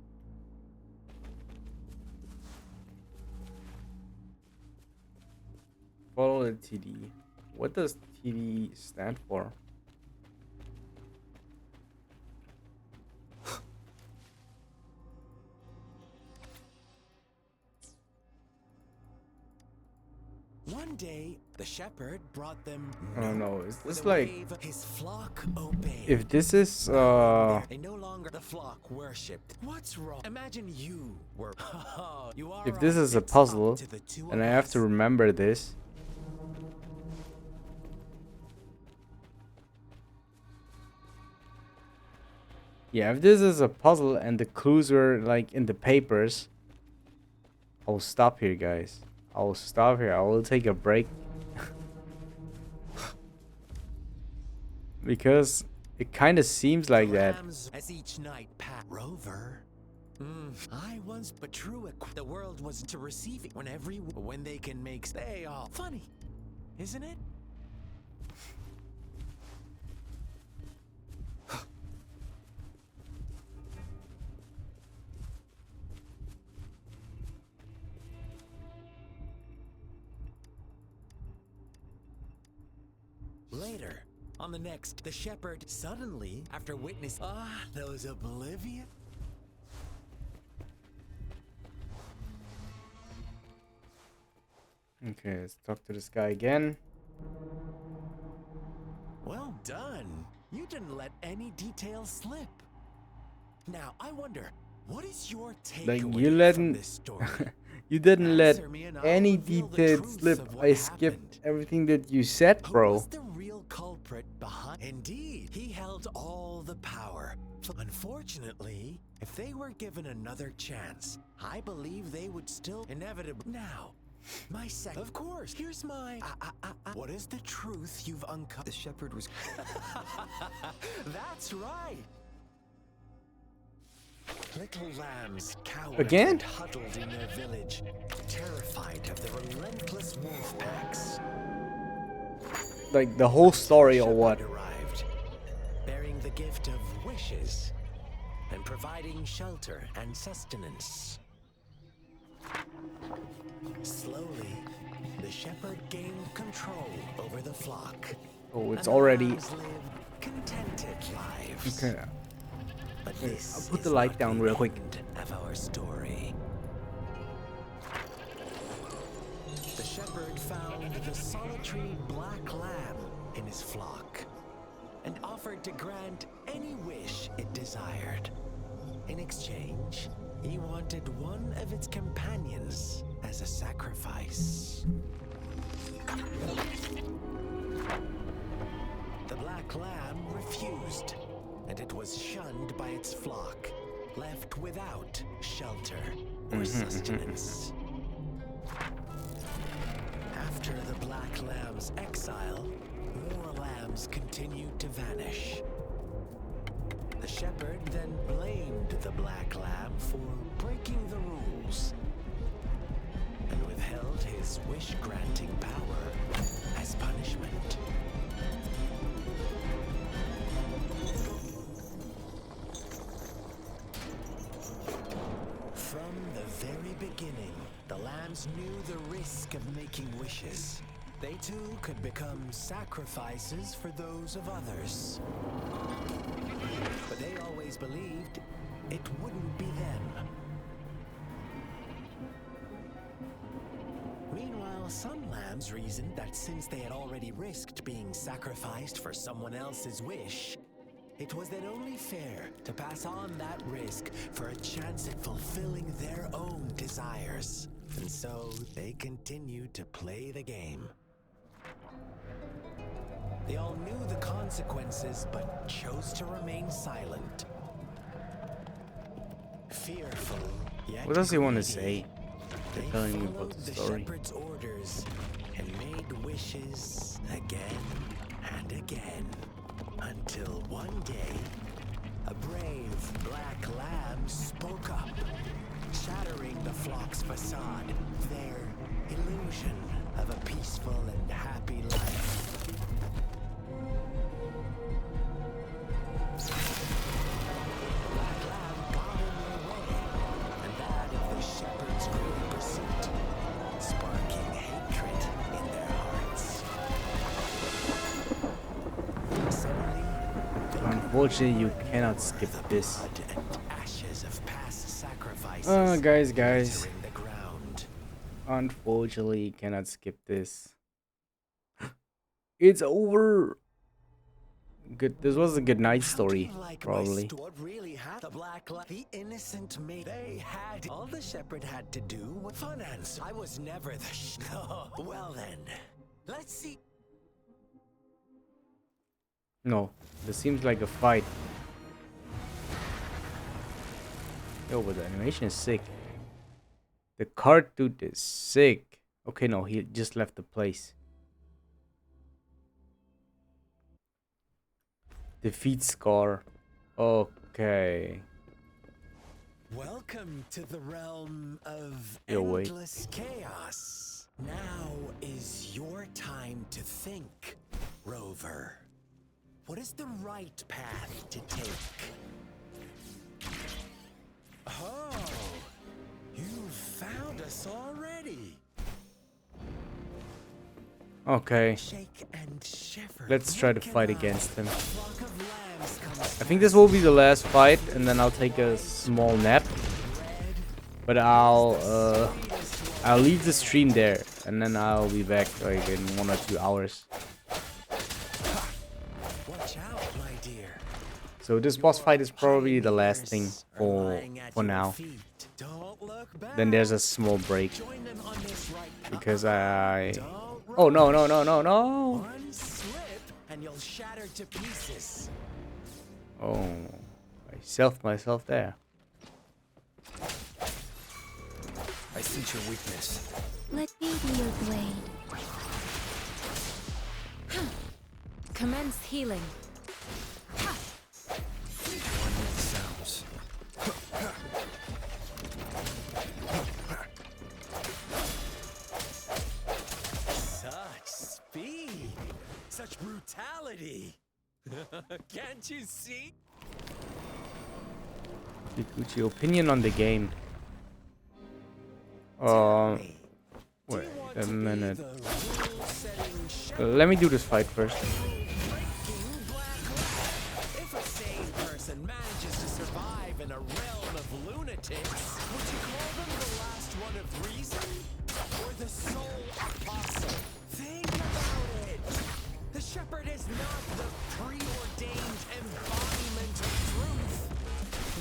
Follow the TD. What does TD stand for? One day, the shepherd brought them... I don't know. Is with this a like... wave, his flock obeyed. if this is They no longer the flock worshipped. What's wrong? Imagine you were... you are if this right. is a It's up puzzle to the two and of I have us. to remember this. Yeah, if this is a puzzle and the clues were like in the papers, I will stop here, guys. I will stop here. I will take a break. Because it kind of seems like that. As each night passed, Rover, I once, but true, the world was to receive it when they can make they all funny, isn't it? Later, on the next, the shepherd suddenly, after witness, those oblivious. Okay, let's talk to this guy again. Well done. You didn't let any details slip. Now, I wonder, what is your Like takeaway from this story? you didn't let Answer me and I'll any reveal the detail truth slip. of what I skipped happened. everything that you said, Who bro. was the real culprit behind? Indeed, he held all the power. Unfortunately, if they were given another chance, I believe they would still inevitably. Now, my second. Of course, here's my. What is the truth you've uncovered? The shepherd was. That's right. Little lambs cowered Again? and huddled in their village, terrified of the relentless wolf packs. Like the whole story or what? Shepherd arrived, bearing the gift of wishes and providing shelter and sustenance. Slowly, the shepherd gained control over the flock. Oh, it's and the already. lambs lived contented lives. Okay. But this I'll put is the light not down the real quick. end of our story. The shepherd found the solitary black lamb in his flock and offered to grant any wish it desired. In exchange, he wanted one of its companions as a sacrifice. The black lamb refused, and it was shunned by its flock, left without shelter or sustenance. After the black lamb's exile, more lambs continued to vanish. The shepherd then blamed the black lamb for breaking the rules and withheld his wish-granting power as punishment. From the very beginning, the lambs knew the risk of making wishes. They too could become sacrifices for those of others. But they always believed it wouldn't be them. Meanwhile, some lambs reasoned that since they had already risked being sacrificed for someone else's wish, it was then only fair to pass on that risk for a chance at fulfilling their own desires. And so they continued to play the game. They all knew the consequences, but chose to remain silent. Fearful, yet What does he want to greedy, say? they They're telling me about followed the the story. shepherd's orders and made wishes again and again, until one day, a brave black lamb spoke up, shattering the flock's facade, their illusion of a peaceful and happy life. Black lamb got in their way, and that of the shepherd's great pursuit, sparking hatred in their hearts. Suddenly, Unfortunately, you cannot skip the this. blood and ashes of past sacrifices Guys. entering the ground. Unfortunately, you cannot skip this. It's over. Good. This was a good night story, probably. What really happened? The black the innocent maid. They had all the shepherd had to do was finance. I was never the no. Well then, let's see. No, this seems like a fight. Yo, but the animation is sick. The cart dude is sick. Okay, no, he just left the place. Defeat Scar. Okay. Welcome to the realm of Yo, wait. endless chaos. Now is your time to think, Rover. What is the right path to take? Oh, you found us already. Okay. Shake and shiver. Let's try to Look fight alive. against him. Flock of lambs comes I think this will be the last fight, and then I'll take a small nap. But I'll leave the stream there, and then I'll be back like in 1 or 2 hours. Watch out, my dear. So this boss fight is probably the last thing for now. Don't look back. Then there's a small break Join them on this right path. because I. Don't Oh no rush. no! One slip and you'll shatter to pieces. Oh, I selfed myself there. I sense your weakness. Let me be your blade. Commence healing. One with the sounds. Such speed. Such brutality. Can't you see? Kikuchi, opinion on the game. Tell me, do Wait you want a to be minute. the rule-setting shepherd Let me do this fight first. breaking black light? If a sane person manages to survive in a realm of lunatics, would you call them the last one of reason? Or the sole apostle? Think about it. The shepherd is not the preordained embodiment of truth.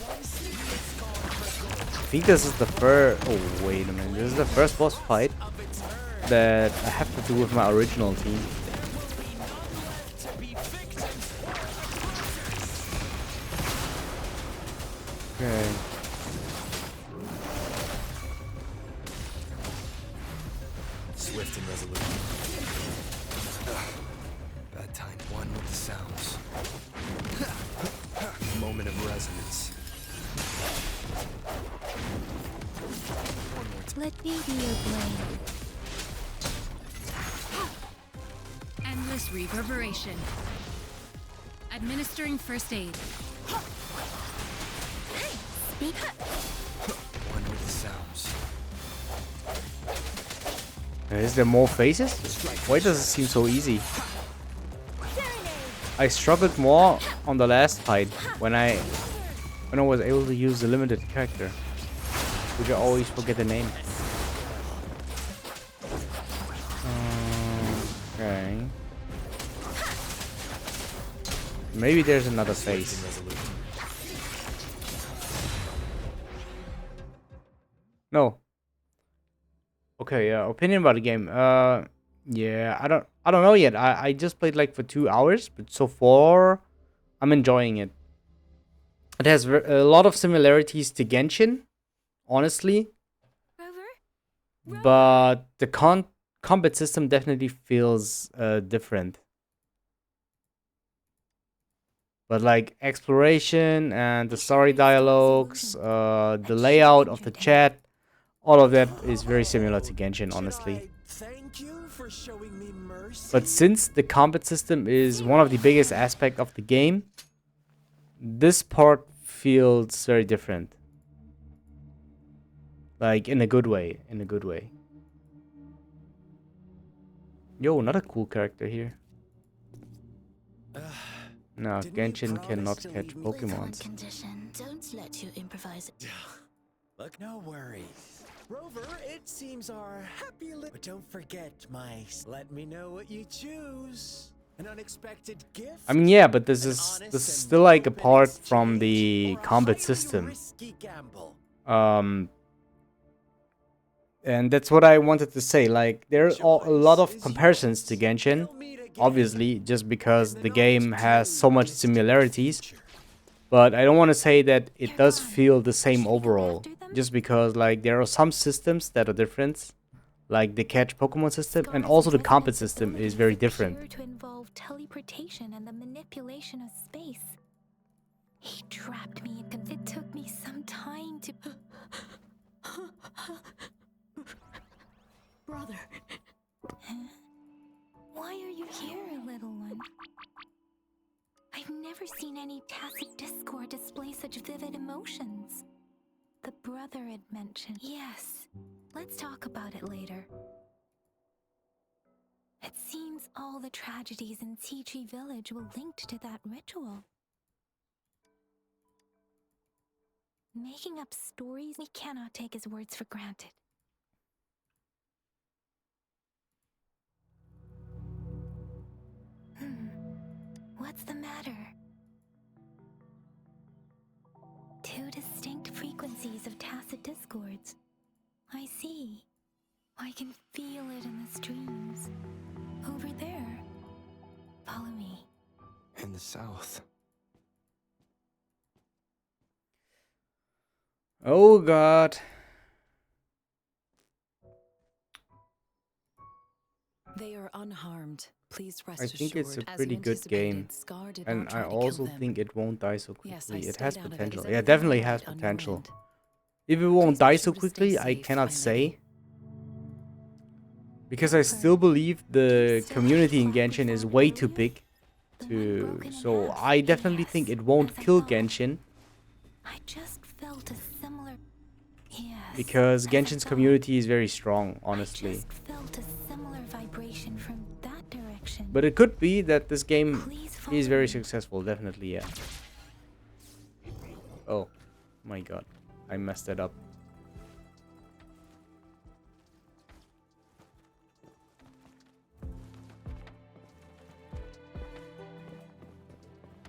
Once he is gone for good, I think this is the first. Oh wait a minute, this is the first boss fight of its herd, that I have to do with my original team. there will be none left to be victims or oppressors. Okay. Swift and resolute. Bad time. One with the sounds. Moment of resonance. One more time. Let me be your blade. Endless reverberation. Administering first aid. Speak. One with the sounds. Is there more phases? Why does it seem so easy? I struggled more on the last fight when I was able to use the limited character, which I always forget the name. Okay. Maybe there's another phase. No. Okay, opinion about the game. Yeah, I don't know yet. I just played like for 2 hours, but so far I'm enjoying it. It has a lot of similarities to Genshin, honestly, Rover? but the combat system definitely feels different. But like exploration and the story dialogues, the layout of the chat, all of that is very similar to Genshin, honestly. Should I thank you for showing me mercy? But since the combat system is one of the biggest aspects of the game, this part feels very different. Like in a good way, in a good way. Yo, another cool character here. No, Didn't you Genshin promise cannot to catch leave me with one Pokemons. Condition. Don't let you improvise. Look, no worries. Rover, it seems our happy but don't forget my let me know what you choose. An unexpected gift. I mean, yeah, but this an is honest and still like a open part from exchange, the or a combat highly system. risky gamble. And that's what I wanted to say. Like, there are a lot of comparisons to Genshin, We'll meet again obviously, just because in the not game has too so much distant similarities. future. But I don't want to say that it You're does gone. feel the same Should we go overall. after them? Just because, like, there are some systems that are different, like the catch Pokemon system, and also the combat system is very different. To involve teleportation and the manipulation of space. He trapped me and it took me some time to... Brother. Huh? Why are you here, little one? I've never seen any tacit discord display such vivid emotions. The brother had mentioned... Yes, let's talk about it later. It seems all the tragedies in Tea Tree Village were linked to that ritual. Making up stories, we cannot take his words for granted. What's the matter? Two distinct frequencies of tacit discords. I see. I can feel it in the streams. Over there. Follow me. In the south. Oh god. They are unharmed. Please rest I think it's a assured. As pretty you good game. anticipated, Scar did And not try I to kill also them. think it won't die so Yes, quickly. I It has stayed out of it. potential. Is Yeah, everything definitely all has right on your potential. end? If it won't Please die make so sure to stay quickly, I safe, cannot finally. say. Because I still believe the community in Genshin is way too big to... So I definitely think it won't kill Genshin. I just felt a similar... Yes. Because as I Genshin's thought. community is very strong, I honestly. just felt a similar vibration from that direction. But it could be that this game Please is follow very me. successful, definitely, yeah. Oh my god, I messed it up.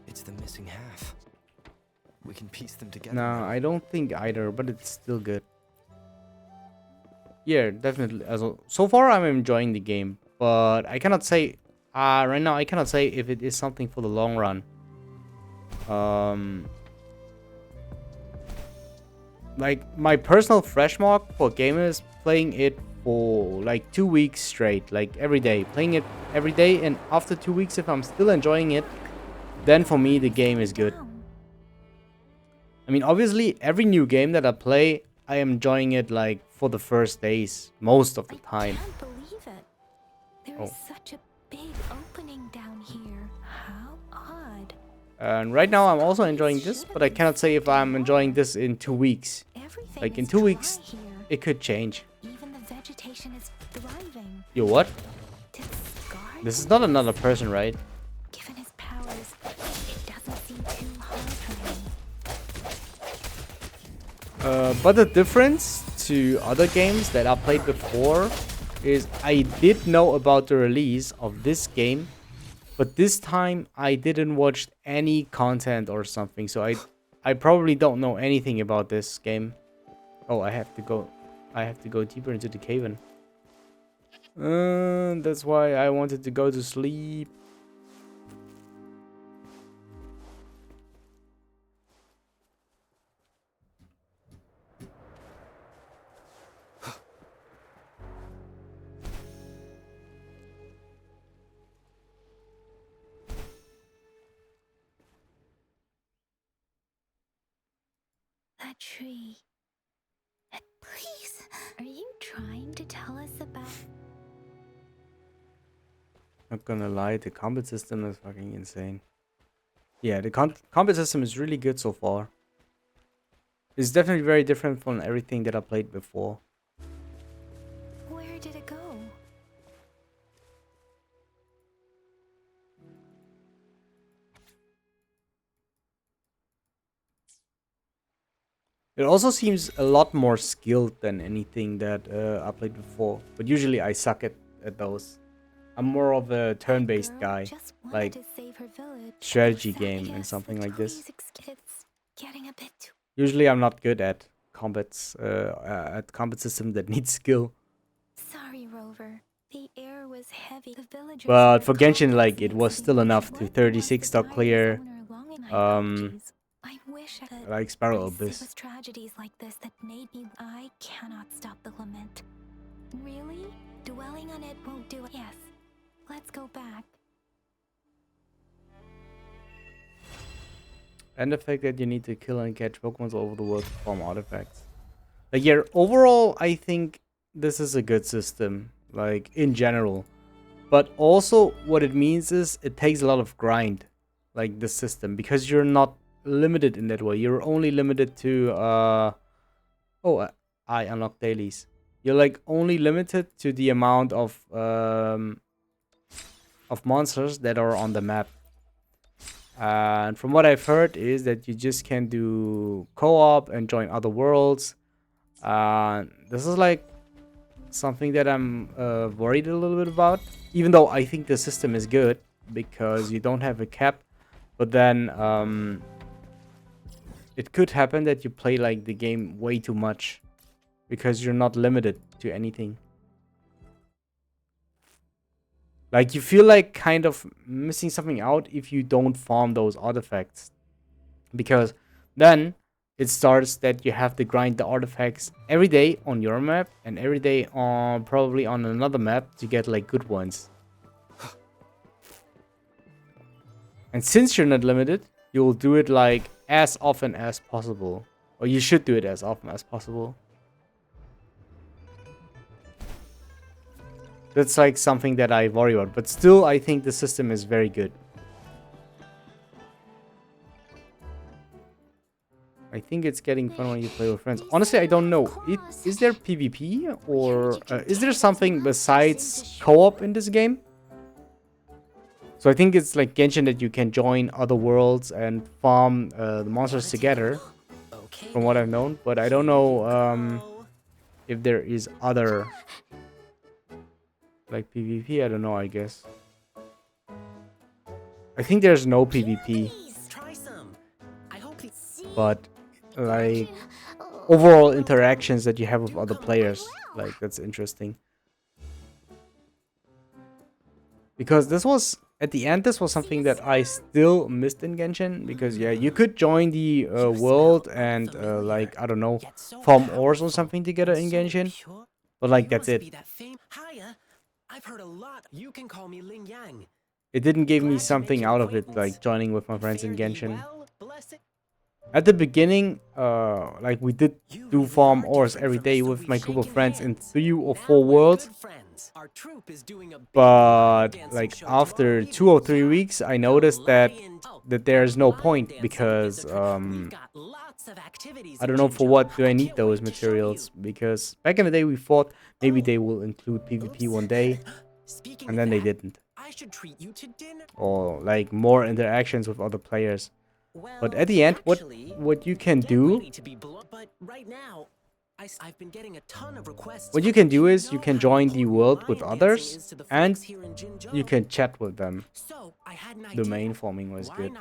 It's the missing half. We can piece them together. Nah, I don't think either, but it's still good. Yeah, definitely. So far, I'm enjoying the game, but I cannot say... right now, I cannot say if it is something for the long run. Like, my personal fresh mark for gamers, playing it for like 2 weeks straight, like every day. Playing it every day, and after 2 weeks, if I'm still enjoying it, then for me, the game is good. I mean, obviously, every new game that I play, I am enjoying it like for the first days, most of the time. I can't believe it. There is such a big opening down here. How odd. And right now, I'm also enjoying this, but I cannot say if I'm enjoying this in 2 weeks. Everything Like, in is 2 weeks, dry here. it could change. Even the vegetation is thriving. Yo, what? Did Scar This is do not this? another person, right? Given his powers, it doesn't seem too hard for him. But the difference to other games that I played before is I did know about the release of this game, but this time I didn't watch any content or something, so I probably don't know anything about this game. Oh, I have to go deeper into the cave. That's why I wanted to go to sleep. That tree. Please. Are you trying to tell us about... Not gonna lie, the combat system is fucking insane. Yeah, the combat system is really good so far. It's definitely very different from everything that I played before. Where did it go? It also seems a lot more skilled than anything that I played before. But usually I suck at those. I'm more of a turn-based guy, like strategy game and something like this. Usually I'm not good at combats, at combat system that needs skill. Sorry, Rover. The air was heavy. The villagers But were for Genshin, like, complex it was and still enough to what 36 was stock the clear. owner long enough? Apologies. I wish that Like Sparrow It Abyss. was tragedies like this that made me... I cannot stop the lament. Really? Dwelling on it won't do it. Yes. Let's go back. And the fact that you need to kill and catch Pokemons all over the world to farm artifacts. Like, yeah, overall, I think this is a good system, like, in general. But also, what it means is it takes a lot of grind, like, the system, because you're not limited in that way. You're only limited to, I unlock dailies. You're, like, only limited to the amount of monsters that are on the map. And from what I've heard is that you just can do co-op and join other worlds. This is like something that I'm worried a little bit about, even though I think the system is good because you don't have a cap. But then it could happen that you play like the game way too much because you're not limited to anything. Like, you feel like kind of missing something out if you don't farm those artifacts. Because then it starts that you have to grind the artifacts every day on your map and every day on probably on another map to get like good ones. And since you're not limited, you'll do it like as often as possible. Or you should do it as often as possible. That's like something that I worry about. But still, I think the system is very good. I think it's getting fun when you play with friends. Honestly, I don't know. Is there PvP? Or is there something besides co-op in this game? So I think it's like Genshin that you can join other worlds and farm the monsters together. From what I've known. But I don't know if there is other... like PvP, I don't know, I guess. I think there's no PvP. But, like, overall interactions that you have with other players, like, that's interesting. Because this was, at the end, this was something that I still missed in Genshin. Because, yeah, you could join the world and, like, I don't know, farm ores or something together in Genshin. But, like, that's it. I've heard a lot. You can call me Ling Yang. It didn't give me something out of it, like joining with my friends in Genshin. At the beginning, like we did do farm ores every day with my group of friends in 3 or 4 worlds. But like after 2 or 3 weeks, I noticed that there's no point because I don't know for what do I need those materials, because back in the day we thought maybe they will include PvP one day, and then they didn't. Or like more interactions with other players. But at the end, what you can do, what you can do is you can join the world with others and you can chat with them. Domain farming was good.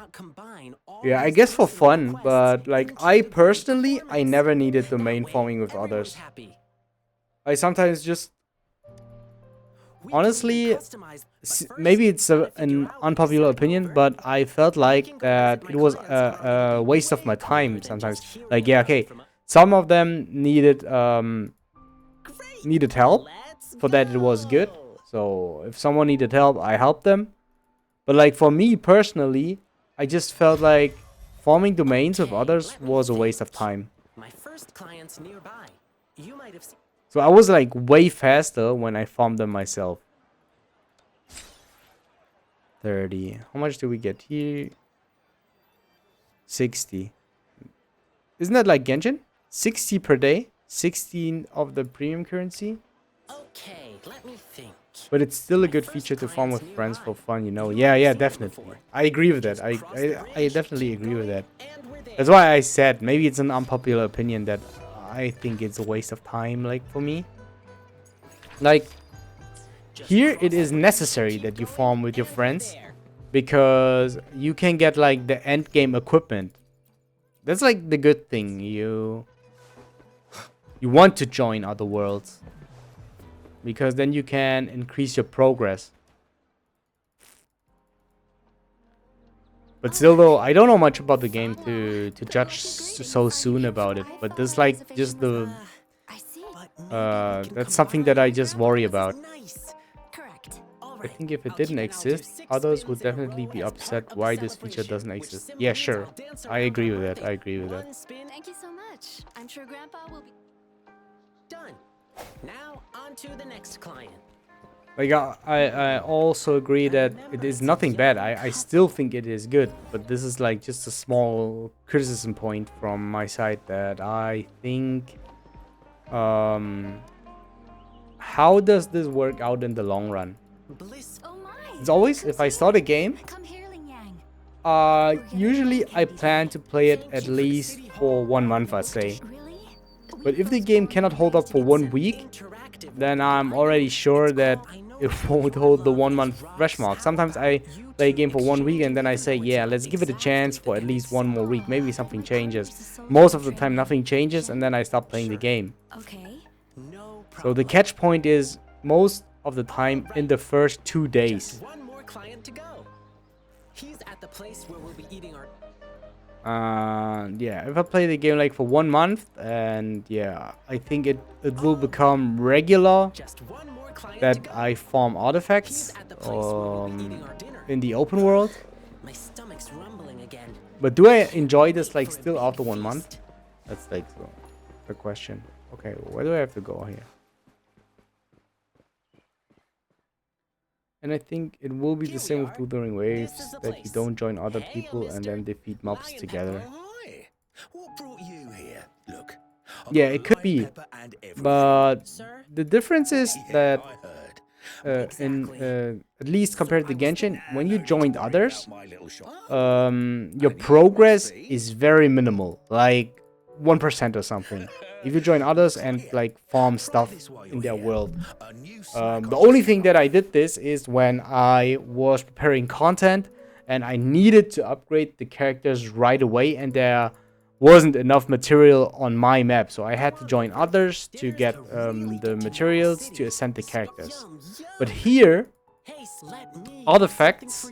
Yeah, I guess for fun, but like I personally, I never needed domain farming with others. I sometimes just, honestly, maybe it's an unpopular opinion, but I felt like that it was a waste of my time sometimes. Like, yeah, okay, some of them needed help. For that it was good. So if someone needed help, I helped them. But like for me personally, I just felt like farming domains with others was a waste of time. So I was like way faster when I farmed them myself. 30. How much do we get here? 60. Isn't that like Genshin? 60 per day? 16 of the premium currency? Okay, let me think. But it's still a good feature to farm with friends for fun, you know? Yeah, definitely. I agree with that. I definitely agree with that. That's why I said maybe it's an unpopular opinion that I think it's a waste of time, like, for me. Like, here it is necessary that you farm with your friends because you can get, like, the end game equipment. That's, like, the good thing. You want to join other worlds because then you can increase your progress. But still, though, I don't know much about the game to judge so soon about it. But this, like, just the... that's something that I just worry about. I think if it didn't exist, others would definitely be upset why this feature doesn't exist. Yeah, sure. I agree with that. I agree with that. Thank you so much. I'm sure Grandpa will be Done. Now on to the next client. Like, I also agree that it is nothing bad. I still think it is good. But this is like just a small criticism point from my side that I think... how does this work out in the long run? Oh my. It's always, if I start a game, Come here, Ling Yang. usually I plan to play it at least for 1 month, I'd say. Really? But if the game cannot hold up for 1 week, then I'm already sure that it won't hold the 1 month fresh mark. Sometimes I play a game for 1 week and then I say, yeah, let's give it a chance for at least 1 more week. Maybe something changes. Most of the time nothing changes and then I stop playing the game. Okay. So the catch point is most of the time in the first 2 days. One more client to go. He's at the place where we'll be eating our... Yeah, if I play the game like for 1 month, and yeah, I think it will become regular that I farm artifacts in the open world. My stomach's rumbling again. But do I enjoy this like still after 1 month? That's like the question. Okay, where do I have to go here? And I think it will be the same with Wuthering Waves, that you don't join other people and then defeat mobs together. What brought you here? Look. Yeah, it could be, but the difference is that at least compared to Genshin, when you joined others, your progress is very minimal, like 1% or something. If you join others and like farm stuff in their world. The only thing that I did this is when I was preparing content and I needed to upgrade the characters right away and there wasn't enough material on my map. So I had to join others to get the materials to ascend the characters. But here, artifacts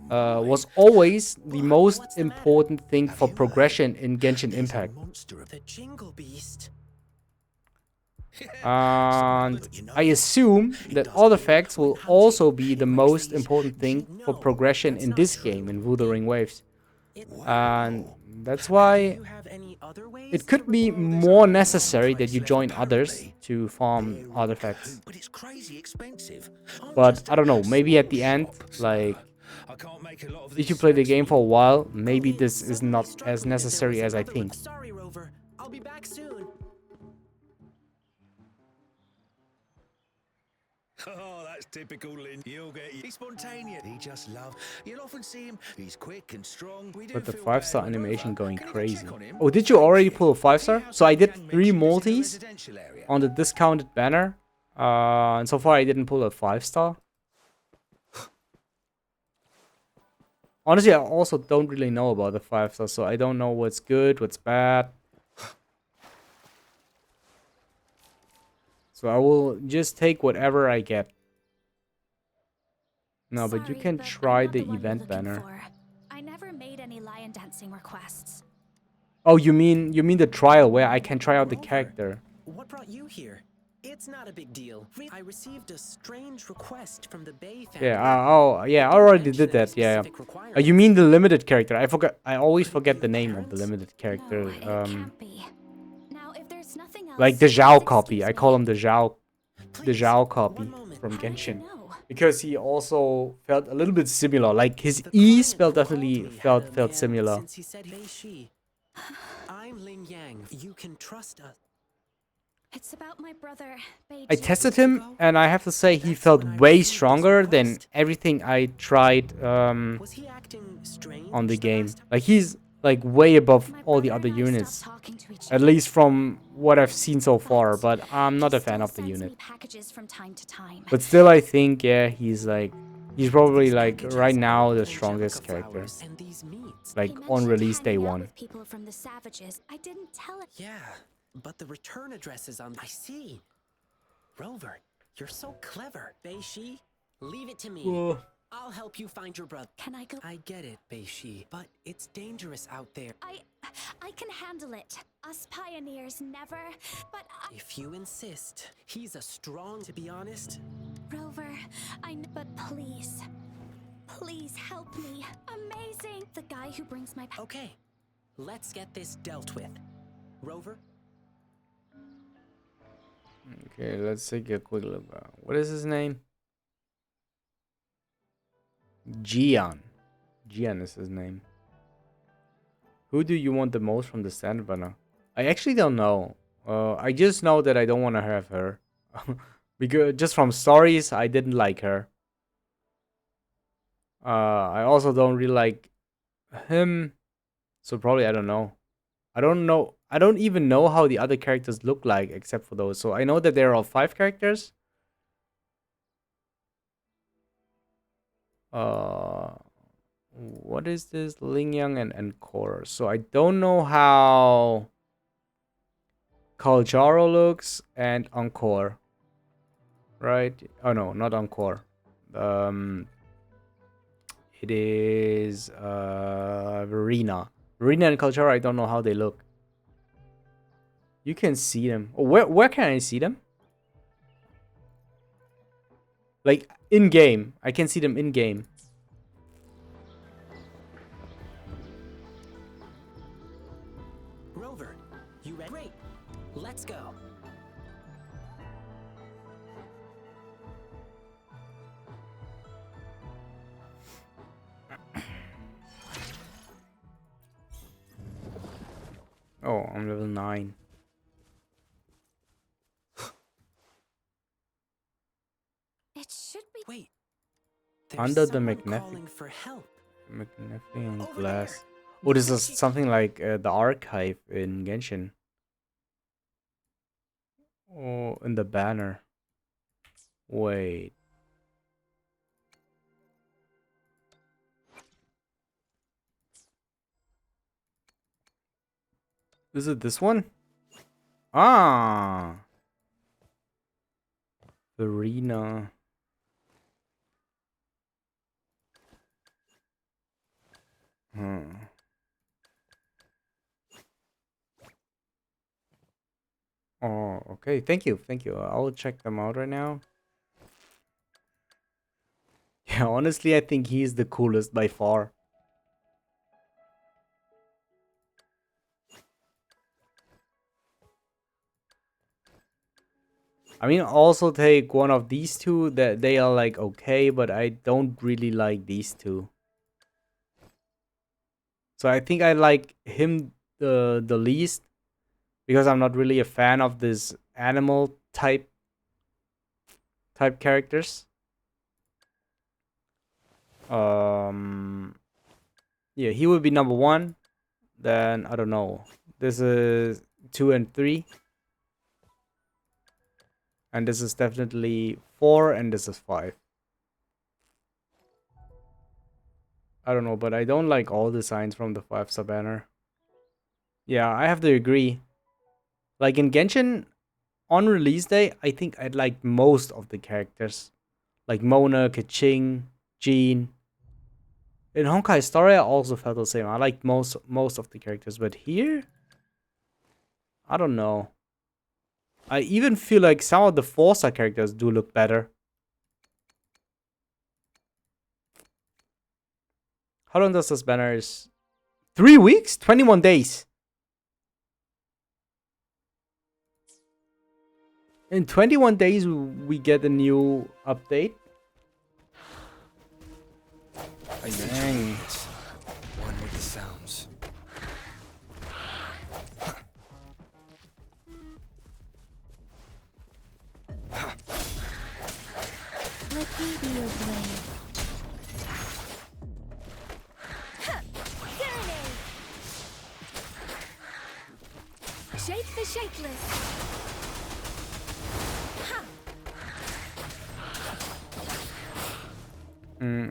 was always the most important thing for progression in Genshin Impact. And I assume that artifacts will also be the most important thing for progression in this game, in Wuthering Waves. And that's why it could be more necessary that you join others to farm artifacts. But I don't know, maybe at the end, like, if you play the game for a while, maybe this is not as necessary as I think. Sorry, Rover. I'll be back soon. Oh, that's typical Lin. He'll get you. He's spontaneous. He just loves. You'll often see him. He's quick and strong. But the 5-star animation going crazy. Oh, did you already pull a 5-star? So I did 3 multis on the discounted banner. And so far I didn't pull a 5-star. Honestly, I also don't really know about the 5-star, so I don't know what's good, what's bad. So I will just take whatever I get. No, but you can try the event banner. I never made any lion dancing requests. Oh, you mean the trial where I can try out the character? What brought you here? It's not a big deal. I received a strange request from the Bay family. Yeah, oh, yeah, I already did that. Yeah. You mean the limited character? I forgot. I always forget the name of the limited character. Like the Zhao copy. I call him the Zhao copy from Genshin. Because he also felt a little bit similar. Like his E spell definitely felt similar. Since he said I'm Ling Yang. You can trust us. It's about my brother, I tested him and I have to say he felt way stronger than everything I tried on the game. Like he's like way above all the other units. At least from what I've seen so far, but I'm not a fan of the unit. But still I think, yeah, he's probably like right now the strongest character. Like on release day 1. Yeah, but the return address is on... I see. Rover, you're so clever. Bei Shi, leave it to me. I'll help you find your brother. Can I go? I get it, Beishi, but it's dangerous out there. I can handle it. Us pioneers never. But If you insist, he's a strong, to be honest. Rover, but please. Please help me. Amazing. The guy who brings my Okay, let's get this dealt with. Rover? Okay, let's take a quick look. What is his name? Gian. Gian is his name. Who do you want the most from the standard banner? I actually don't know. I just know that I don't want to have her. Because just from stories, I didn't like her. I also don't really like him. So probably I don't know. I don't know. I don't even know how the other characters look like except for those. So I know that there are 5 characters. What is this? Lingyang and Encore. So I don't know how Kaljaro looks and Encore. Right? Oh no, not Encore. It is Verena. Verena and Kaljaro, I don't know how they look. You can see them. Oh, where can I see them? Like in game. I can see them in game. Rover, you ready? Great. Let's go. Oh, I'm level 9. It should be. Wait. Under the someone magnific. calling for help. Magnificent Over glass. there. Oh, this is something like the archive in Genshin. Oh, in the banner. Wait. Is it this one? Ah. Verena. Oh, okay. Thank you. Thank you. I'll check them out right now. Yeah, honestly, I think he's the coolest by far. I mean, also take one of these two that they are like okay, but I don't really like these two. So I think I like him the least because I'm not really a fan of this animal type characters. Yeah, he would be number 1. Then I don't know. This is 2 and 3. And this is definitely 4 and this is 5. I don't know, but I don't like all the signs from the 5-star banner. Yeah, I have to agree. Like in Genshin, on release day, I think I liked most of the characters. Like Mona, Keqing, Jean. In Honkai Story, I also felt the same. I liked most of the characters, but here, I don't know. I even feel like some of the 4-star characters do look better. How long does this banner is? 3 weeks? 21 days. In 21 days, we get a new update. Dang. One with the sounds. Let me be your blade. Shape the shapeless.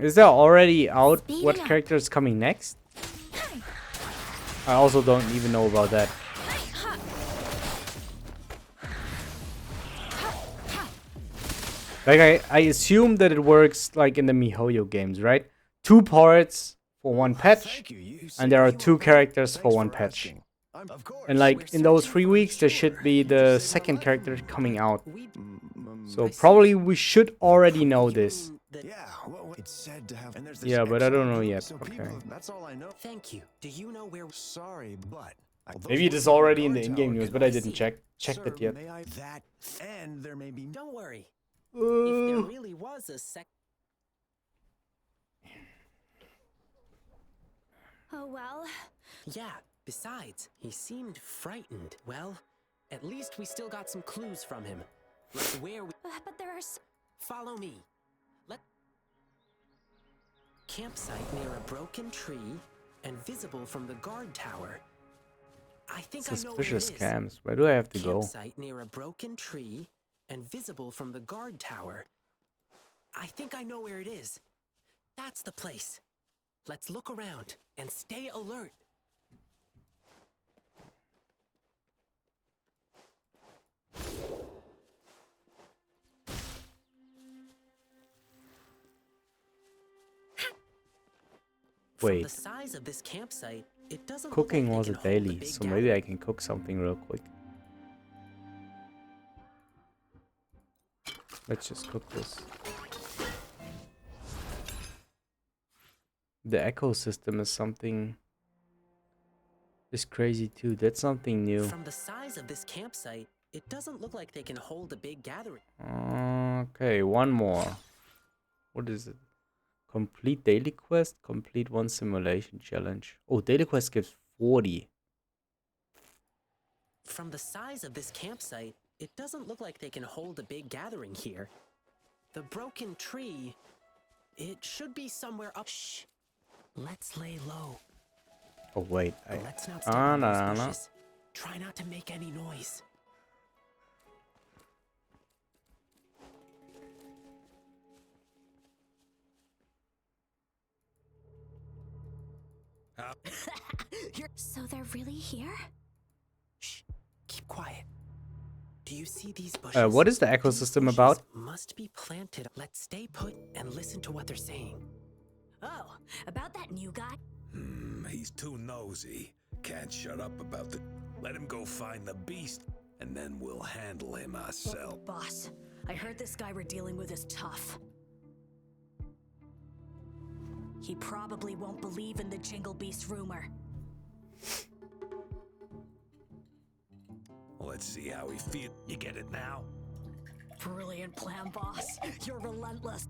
Is there already out Speed what it up. character is coming next? I also don't even know about that. Like, I assume that it works like in the MiHoYo games, right? 2 parts for one patch, and there are 2 characters for one patch. And like, in those 3 weeks, there should be the second character coming out. So probably we should already know this. Yeah, but I don't know yet. Okay. That's all I know. Thank you. Do you know where? Sorry, but Maybe it is already in the in-game news, but I didn't check that yet. That and there may be. Don't worry. If there really was a Oh well. Yeah. Besides, he seemed frightened. Well, at least we still got some clues from him. Like where we. But there's. Follow me. Campsite near a broken tree and visible from the guard tower. I think Suspicious I know where it is. scams. Where do I have to go? Campsite near a broken tree and visible from the guard tower. I think I know where it is. That's the place. Let's look around and stay alert. Wait. The size of this campsite, it doesn't Cooking look like was they a can hold daily, big so maybe I can cook something real quick. Let's just cook this. The ecosystem is something is crazy too. That's something new. From the size of this campsite, it doesn't look like they can hold a big gathering. Okay, one more. What is it? Complete daily quest, complete 1 simulation challenge. Oh, daily quest gives 40. From the size of this campsite, it doesn't look like they can hold a big gathering here. The broken tree, it should be somewhere up. Shh. Let's lay low. Oh wait, Let's not step on those bushes. Try not to make any noise. So they're really here? Shh. Keep quiet. Do you see these bushes? what is the ecosystem about? Must be planted. Let's stay put and listen to what they're saying. Oh, about that new guy? He's too nosy. Can't shut up about the... Let him go find the beast, and then we'll handle him ourselves. Boss, I heard this guy we're dealing with is tough. He probably won't believe in the Jingle Beast rumor. Let's see how he feels. You get it now? Brilliant plan, boss. You're relentless.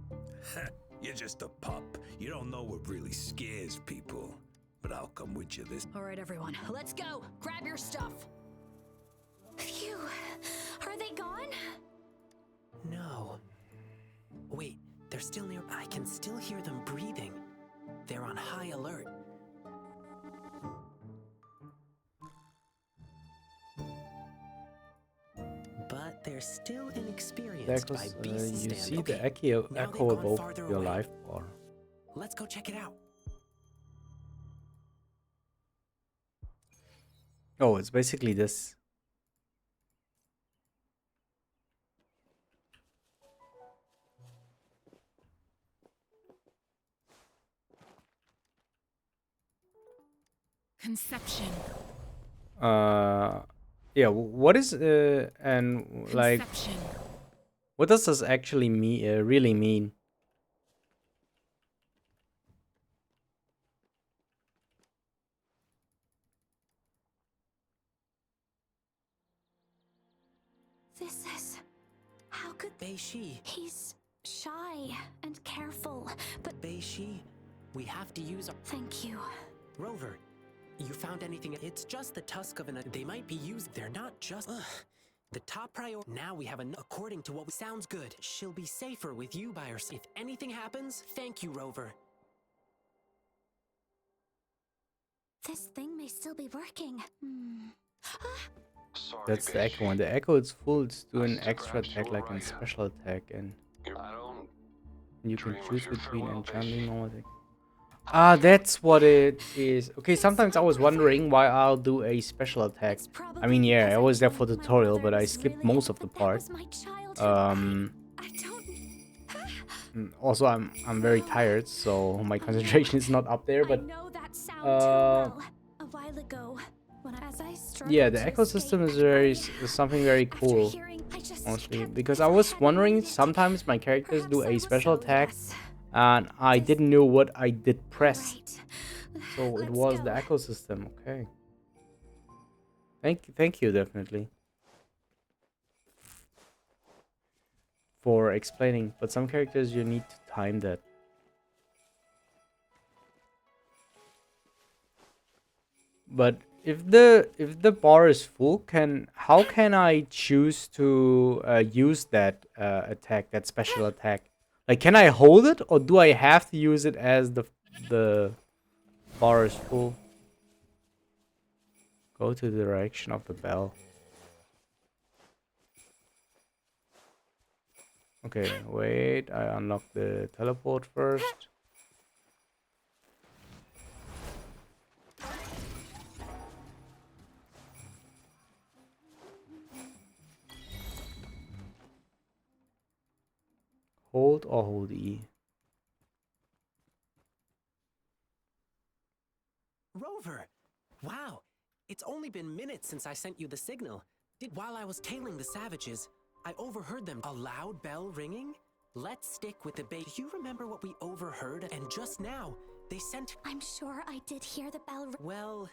You're just a pup. You don't know what really scares people. But I'll come with you this... All right, everyone. Let's go. Grab your stuff. Phew. Are they gone? No. Wait, they're still near. I can still hear them breathing. They're on high alert. But they're still inexperienced by beast you stand. see Okay, the echo now they've of gone both farther your away. life bar. Let's go check it out. Oh, it's basically this. Conception. Yeah, what is and like Conception. what does this actually mean really mean? This is... How could... Bei-Shi. He's shy and careful, but... Bei-Shi, we have to use our... Thank you. Rover, you found anything? It's just the tusk of an... They might be used. They're not just... The top priority... Now we have an... According to what... Sounds good. She'll be safer with you by herself. If anything happens, thank you, Rover. This thing may still be working. That's the echo one. The echo is full. It's doing extra attack like in special attack, and you can choose between enchanting normal attack. Ah, that's what it is. Okay, sometimes I was wondering why I'll do a special attack. I mean, yeah, I was there for the tutorial, but I skipped most of the part. Also, I'm very tired, so my concentration is not up there. But I know that sound too uh, well. A while ago, as I yeah, struggled the to ecosystem escape, is is something very after cool, hearing, I just honestly. kept Because I was wondering, sometimes my characters do Perhaps I a was special so attack, yes. and I didn't know what I did press. Right. So it Let's was go. the ecosystem. Okay. Thank you, definitely, for explaining. But some characters you need to time that. But if the bar is full, how can I choose to use that attack, that special attack? Like, can I hold it, or do I have to use it as the bar is full? Go to the direction of the bell. Okay, wait. I unlock the teleport first. Hold or hold E? Rover! Wow, it's only been minutes since I sent you the signal. While I was tailing the savages, I overheard them. A loud bell ringing? Let's stick with the bait. Do you remember what we overheard? And just now, they sent. I'm sure I did hear the bell. Well,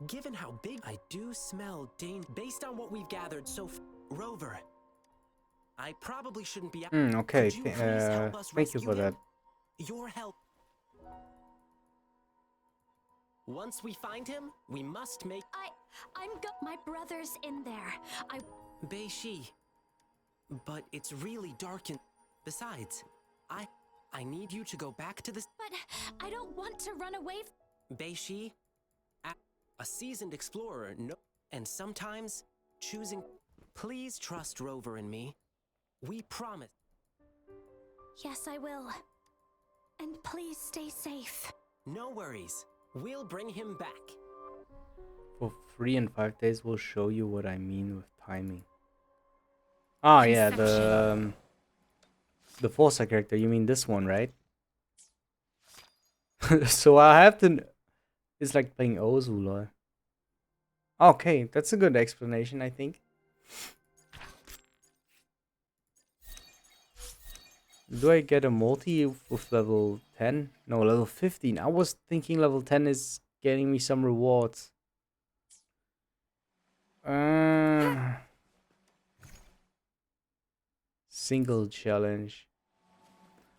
given how big, I do smell danger. Based on what we've gathered Rover, I probably shouldn't be. Okay. Could you please help us Thank you rescue for him? that. Your help. Once we find him, we must make. My brother's in there. Bei-Shi. But it's really dark and. Besides, I need you to go back to this. But I don't want to run away. Bei-Shi, a seasoned explorer, and sometimes choosing. Please trust Rover and me. We promise. Yes, I will. And please stay safe. No worries. We'll bring him back. For 3 and 5 days, we'll show you what I mean with timing. Oh yeah, the Forza character. You mean this one, right? So I have to. It's like playing Ozula. Okay, that's a good explanation, I think. Do I get a multi with level 10? No, level 15. I was thinking level 10 is getting me some rewards. Single challenge.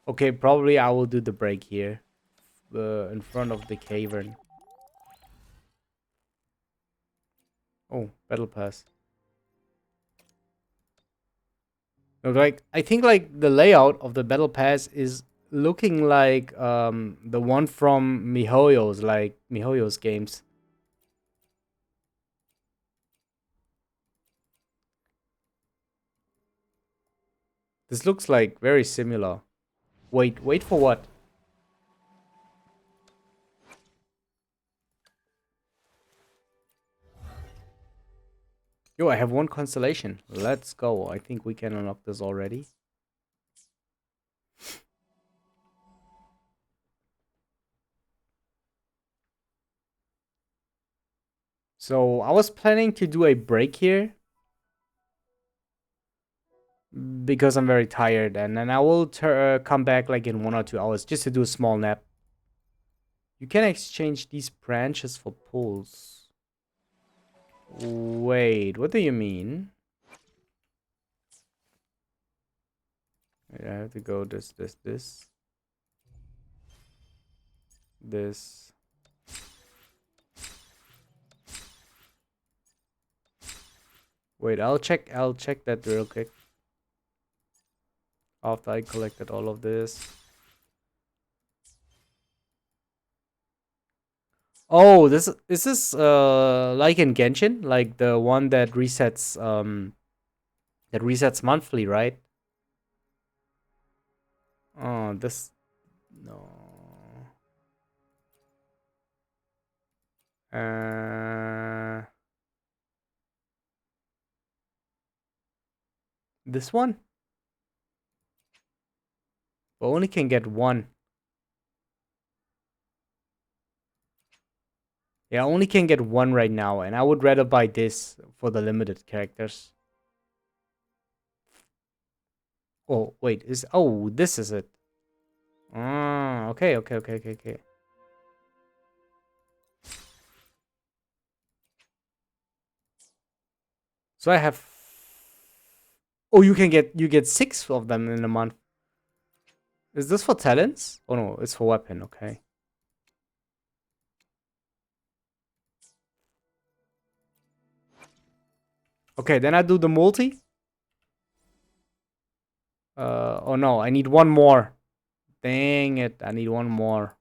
Okay, probably I will do the break here. In front of the cavern. Oh, battle pass. No, like, I think like the layout of the battle pass is looking like the one from MiHoYo's games. This looks like very similar. Wait for what? Yo, I have one constellation. Let's go. I think we can unlock this already. So I was planning to do a break here because I'm very tired, and then I will come back like in 1 or 2 hours just to do a small nap. You can exchange these branches for pulls. Wait, what do you mean? I have to go this. Wait, I'll check that real quick. After I collected all of this. Oh, this is like in Genshin, like the one that resets monthly, right? Oh, this no. This one? But only can get one. Yeah, I only can get one right now, and I would rather buy this for the limited characters. Oh, wait, this is it. Ah, okay. So I have... Oh, you get 6 of them in a month. Is this for talents? Oh no, it's for weapon, okay. Okay, then I do the multi. Oh no, I need one more. Dang it, I need one more.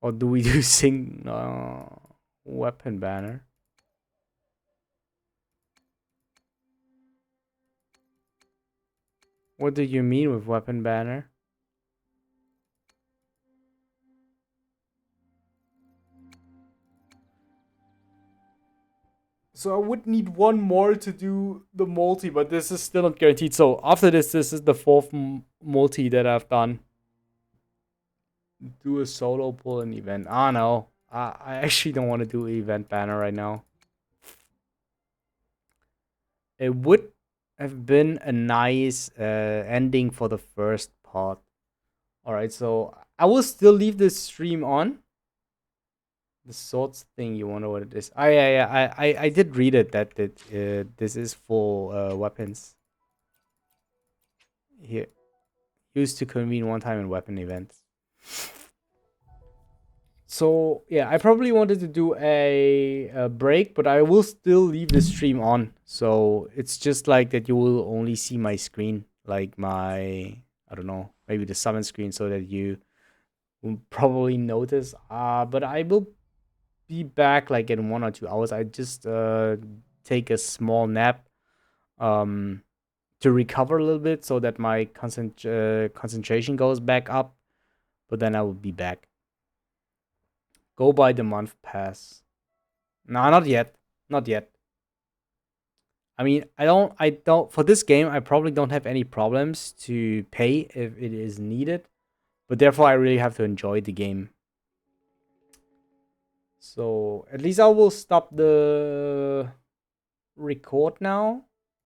Or do we do weapon banner? What do you mean with weapon banner? So I would need one more to do the multi, but this is still not guaranteed. So after this is the 4th multi that I've done. Do a solo pull an event. Ah, no. I actually don't want to do event banner right now. It would have been a nice ending for the first part. Alright, so I will still leave the stream on. The swords thing, you wonder what it is. I did read it that this is for weapons. Here. Used to convene one time in weapon events. So yeah, I probably wanted to do a break, but I will still leave the stream on. So it's just like that you will only see my screen, like my, I don't know, maybe the summon screen, so that you will probably notice. But I will be back like in 1 or 2 hours. I just take a small nap to recover a little bit so that my concentration goes back up. But then I will be back. Go buy the month pass. No, not yet. Not yet. I mean, I don't, for this game, I probably don't have any problems to pay if it is needed. But therefore, I really have to enjoy the game. So, at least I will stop the record now.